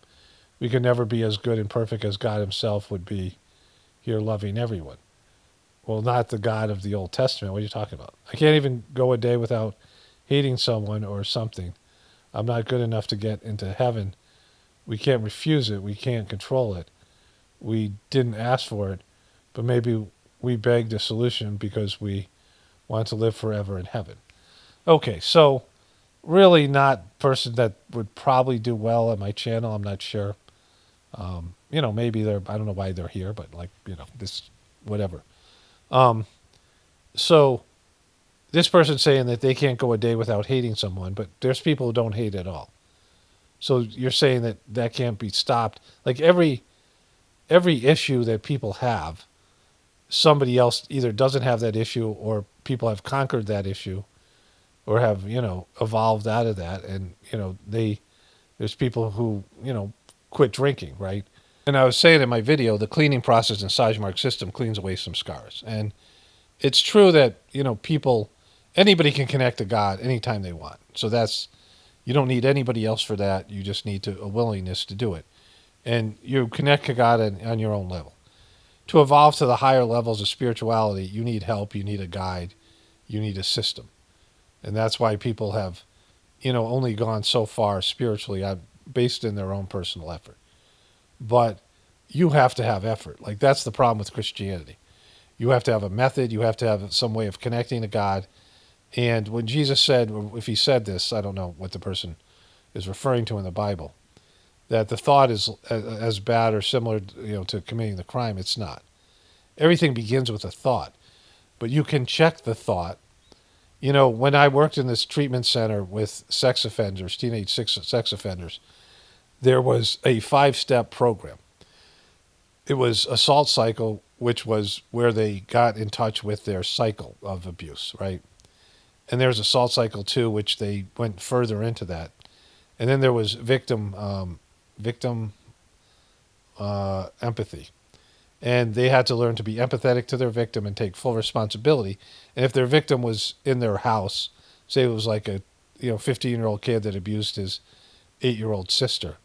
we can never be as good and perfect as God himself would be here loving everyone. Well, not the God of the Old Testament. What are you talking about? I can't even go a day without hating someone or something. I'm not good enough to get into heaven. We can't refuse it. We can't control it. We didn't ask for it, but maybe we begged a solution because we want to live forever in heaven. Okay, so really not person that would probably do well on my channel. I'm not sure. Maybe I don't know why they're here, but this, whatever. So this person's saying that they can't go a day without hating someone, but there's people who don't hate at all. So you're saying that that can't be stopped. Like every issue that people have, somebody else either doesn't have that issue or people have conquered that issue or have, evolved out of that. And, there's people who, quit drinking, right? And I was saying in my video, the cleaning process in Sajmark's system cleans away some scars. And it's true that, anybody can connect to God anytime they want. So you don't need anybody else for that. You just need a willingness to do it. And you connect to God on your own level. To evolve to the higher levels of spirituality, you need help, you need a guide, you need a system. And that's why people have, only gone so far spiritually based in their own personal effort. But you have to have effort. Like that's the problem with Christianity. You have to have a method. You have to have some way of connecting to God. And when Jesus said, or if he said this, I don't know what the person is referring to in the Bible, that the thought is as bad or similar, to committing the crime. It's not. Everything begins with a thought, but you can check the thought. When I worked in this treatment center with sex offenders, teenage sex offenders, there was a 5-step program. It was assault cycle, which was where they got in touch with their cycle of abuse, right? And there's assault cycle 2, which they went further into that. And then there was victim empathy. And they had to learn to be empathetic to their victim and take full responsibility. And if their victim was in their house, say it was like a 15-year-old kid that abused his 8-year-old sister,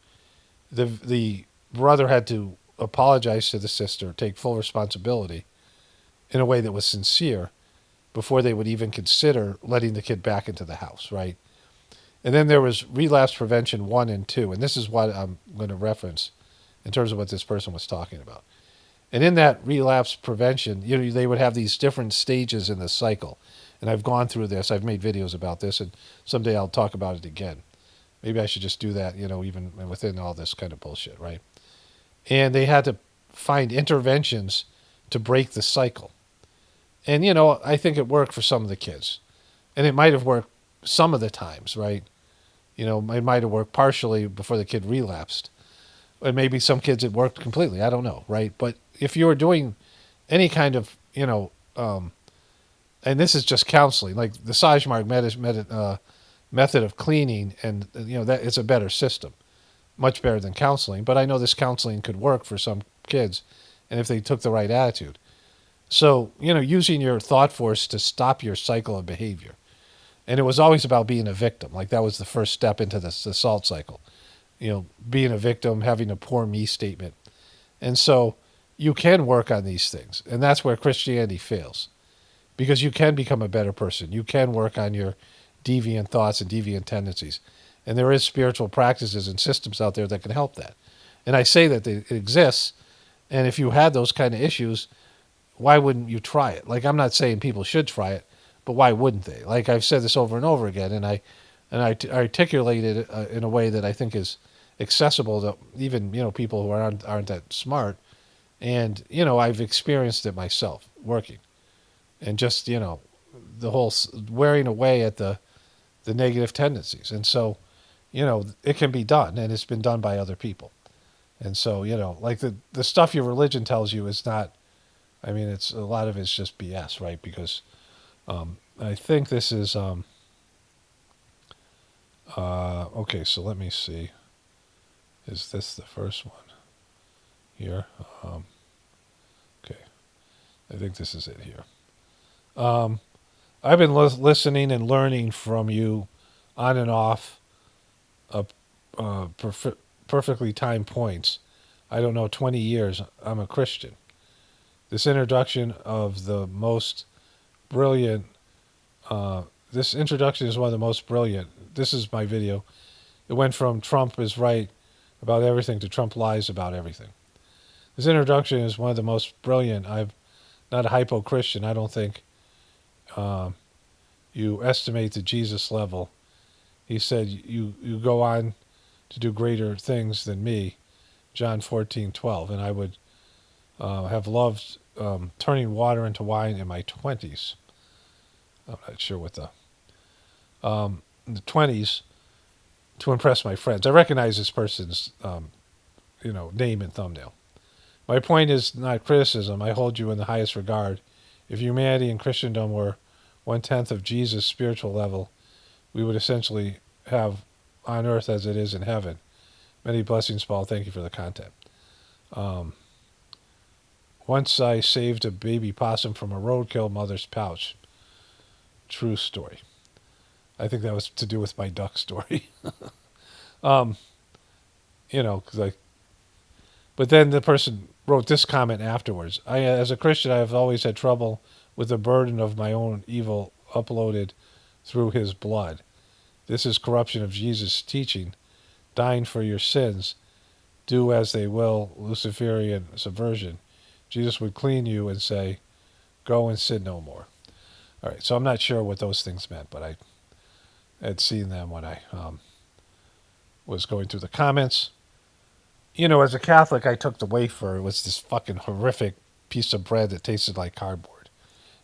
the brother had to apologize to the sister, take full responsibility in a way that was sincere before they would even consider letting the kid back into the house, right? And then there was relapse prevention 1 and 2, and this is what I'm going to reference in terms of what this person was talking about. And in that relapse prevention, they would have these different stages in the cycle. And I've gone through this. I've made videos about this, and someday I'll talk about it again. Maybe I should just do that, even within all this kind of bullshit, right? And they had to find interventions to break the cycle. And, I think it worked for some of the kids. And it might have worked some of the times, right? It might have worked partially before the kid relapsed. And maybe some kids it worked completely. I don't know, right? But if you were doing any kind of, and this is just counseling, like the Sajmark method of cleaning, and, that it's a better system, much better than counseling. But I know this counseling could work for some kids, and if they took the right attitude. So, using your thought force to stop your cycle of behavior. And it was always about being a victim. Like that was the first step into this assault cycle. Being a victim, having a poor me statement. And so you can work on these things. And that's where Christianity fails. Because you can become a better person. You can work on your deviant thoughts and deviant tendencies. And there is spiritual practices and systems out there that can help that. And I say that it exists. And if you had those kind of issues, why wouldn't you try it? Like, I'm not saying people should try it, but why wouldn't they? Like, I've said this over and over again, and I articulate it in a way that I think is accessible to even, people who aren't that smart. And, I've experienced it myself working. And just, the whole wearing away at the negative tendencies. And so, it can be done, and it's been done by other people. And so, like the stuff your religion tells you is not, it's a lot of it's just BS, right? Because I think this is, okay, so let me see. Is this the first one here? Okay, I think this is it here. I've been listening and learning from you on and off perfectly timed points. I don't know, 20 years. I'm a Christian. This introduction of the most brilliant, this introduction is one of the most brilliant. This is my video. It went from Trump is right about everything to Trump lies about everything. This introduction is one of the most brilliant. I'm not a hypo-Christian. I don't think you estimate the Jesus level. He said, you go on to do greater things than me, John 14:12. And I would have loved turning water into wine in my 20s. I'm not sure what in the 20s to impress my friends. I recognize this person's, name and thumbnail. My point is not criticism. I hold you in the highest regard. If humanity and Christendom were 1/10 of Jesus' spiritual level, we would essentially have on earth as it is in heaven. Many blessings, Paul. Thank you for the content. Once I saved a baby possum from a roadkill mother's pouch. True story. I think that was to do with my duck story. But then the person wrote this comment afterwards. As a Christian, I have always had trouble with the burden of my own evil uploaded through his blood. This is corruption of Jesus' teaching, dying for your sins. Do as they will, Luciferian subversion. Jesus would clean you and say, go and sin no more. All right, so I'm not sure what those things meant, but I had seen them when I was going through the comments. As a Catholic, I took the wafer. It was this fucking horrific piece of bread that tasted like cardboard.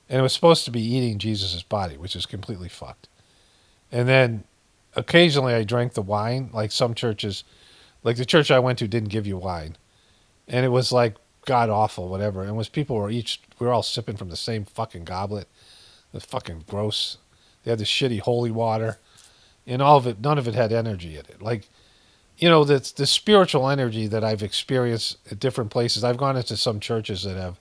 And it was supposed to be eating Jesus' body, which is completely fucked. And then occasionally I drank the wine, like some churches, like the church I went to didn't give you wine. And it was like god awful, whatever. And we were all sipping from the same fucking goblet. It was fucking gross. They had this shitty holy water. And all of it, none of it had energy in it. Like, the spiritual energy that I've experienced at different places. I've gone into some churches that have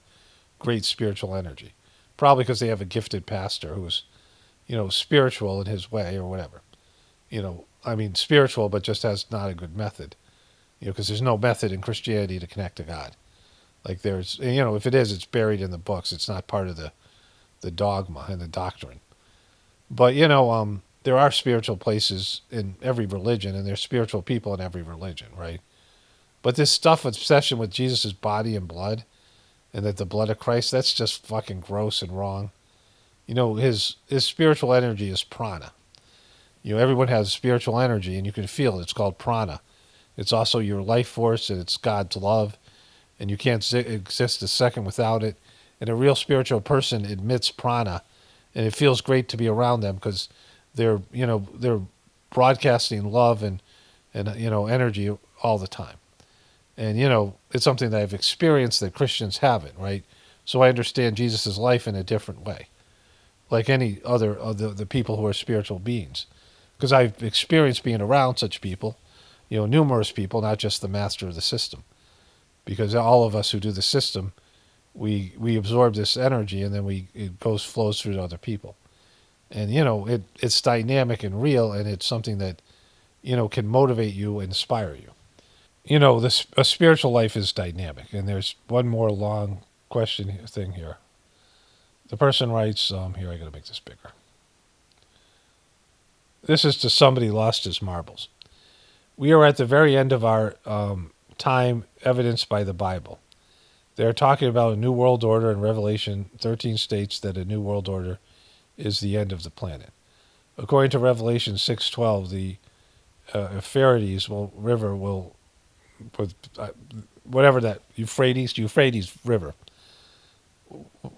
great spiritual energy. Probably because they have a gifted pastor who's, spiritual in his way or whatever. Spiritual, but just has not a good method. Because there's no method in Christianity to connect to God. Like there's, if it is, it's buried in the books. It's not part of the dogma and the doctrine. But, there are spiritual places in every religion, and there's spiritual people in every religion, right? But this stuff, obsession with Jesus' body and blood, and that the blood of Christ, that's just fucking gross and wrong. His spiritual energy is prana. Everyone has spiritual energy, and you can feel it. It's called prana. It's also your life force, and it's God's love, and you can't exist a second without it. And a real spiritual person admits prana, and it feels great to be around them because they're broadcasting love and energy all the time. And it's something that I've experienced that Christians haven't, right? So I understand Jesus' life in a different way, like any other of the people who are spiritual beings, because I've experienced being around such people, numerous people, not just the master of the system. Because all of us who do the system, we absorb this energy, and then it flows through to other people. And it's dynamic and real, and it's something that can motivate you and inspire you. A spiritual life is dynamic. And there's one more long thing here. The person writes, here, I got to make this bigger. This is to somebody lost his marbles. We are at the very end of our time, evidenced by the Bible. They're talking about a new world order, and Revelation 13 states that a new world order is the end of the planet. According to Revelation 6:12, the Euphrates river will, whatever that Euphrates River,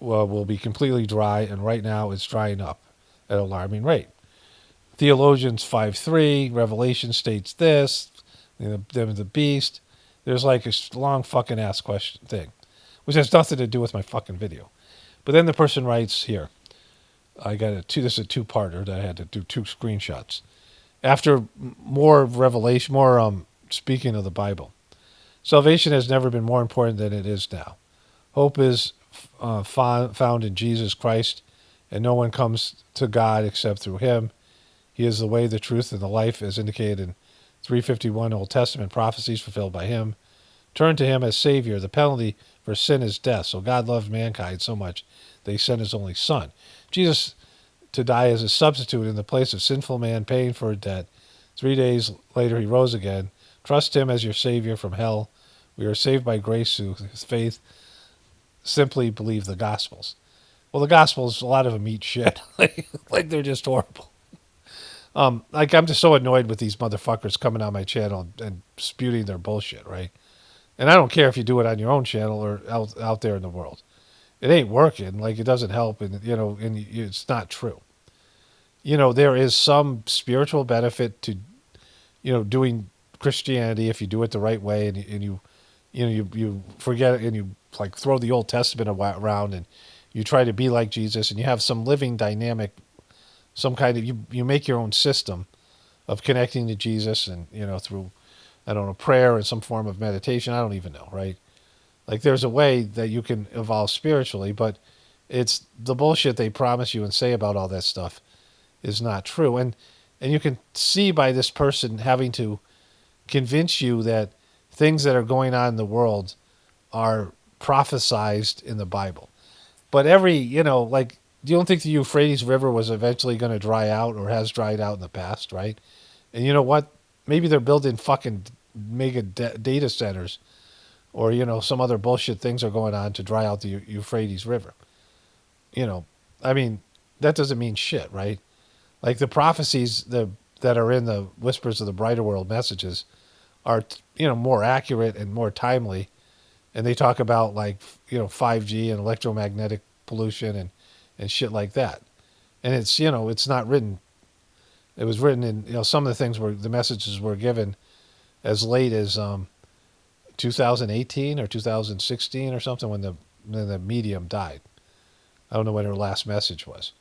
will be completely dry, and right now it's drying up at an alarming rate. Theologians 5:3, Revelation states this, the beast. There's like a long fucking ass question thing, which has nothing to do with my fucking video. But then the person writes here, this is a two-parter that I had to do 2 screenshots. After more revelation, speaking of the Bible, salvation has never been more important than it is now. Hope is found in Jesus Christ, and no one comes to God except through him. He is the way, the truth, and the life, as indicated in 351 Old Testament prophecies fulfilled by him. Turn to him as Savior. The penalty for sin is death. So God loved mankind so much that he sent his only Son, Jesus, to die as a substitute in the place of sinful man, paying for a debt. 3 days later, he rose again. Trust him as your Savior from hell. We are saved by grace through faith. Simply believe the Gospels. Well, the Gospels, a lot of them eat shit. like they're just horrible. I'm just so annoyed with these motherfuckers coming on my channel and spewing their bullshit, right? And I don't care if you do it on your own channel or out there in the world. It ain't working. Like, it doesn't help, and it's not true. There is some spiritual benefit to, doing Christianity if you do it the right way, and you forget it, and you like throw the Old Testament around, and you try to be like Jesus, and you have some living dynamic, some kind of you make your own system of connecting to Jesus, and through, I don't know, prayer and some form of meditation. I don't even know, right? Like, there's a way that you can evolve spiritually, but it's the bullshit they promise you and say about all that stuff is not true. And you can see by this person having to convince you that things that are going on in the world are prophesized in the Bible. But you don't think the Euphrates River was eventually going to dry out, or has dried out in the past, right? And you know what? Maybe they're building fucking mega data centers, or some other bullshit things are going on to dry out the Euphrates River. I mean, that doesn't mean shit, right? Like, the prophecies that are in the Whispers of the Brighter World messages are more accurate and more timely, and they talk about 5G and electromagnetic pollution and shit like that. And it's not written. It was written in some of the things the messages were given as late as 2018 or 2016 or something, when the medium died. I don't know when her last message was,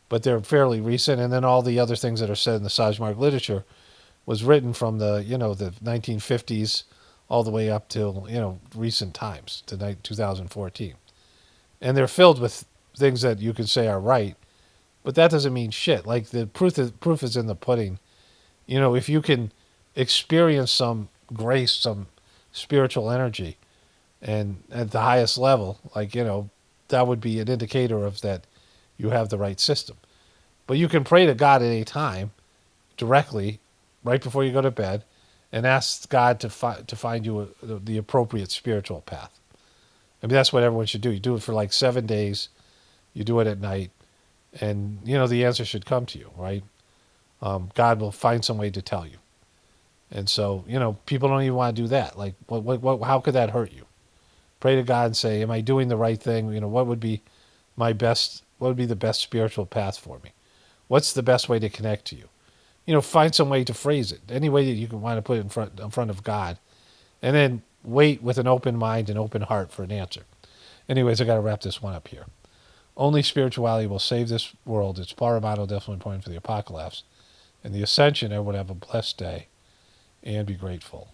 but they're fairly recent. And then all the other things that are said in the Sajmark literature was written from the 1950s all the way up till recent times to 2014, and they're filled with things that you could say are right, but that doesn't mean shit. Like, the proof is in the pudding. If you can experience some grace, some spiritual energy, and at the highest level, that would be an indicator of that you have the right system. But you can pray to God at any time, directly, right before you go to bed, and ask God to find you the appropriate spiritual path. I mean, that's what everyone should do. You do it for 7 days. You do it at night, and the answer should come to you, right? God will find some way to tell you. And so, people don't even want to do that. Like, how could that hurt you? Pray to God and say, am I doing the right thing? You know, what would be my best, what would be the best spiritual path for me? What's the best way to connect to you? You know, find some way to phrase it, any way that you can want to put it in front of God, and then wait with an open mind and open heart for an answer. Anyways, I got to wrap this one up here. Only spirituality will save this world. It's paramount, definitely point for the apocalypse. And the ascension, everyone have a blessed day and be grateful.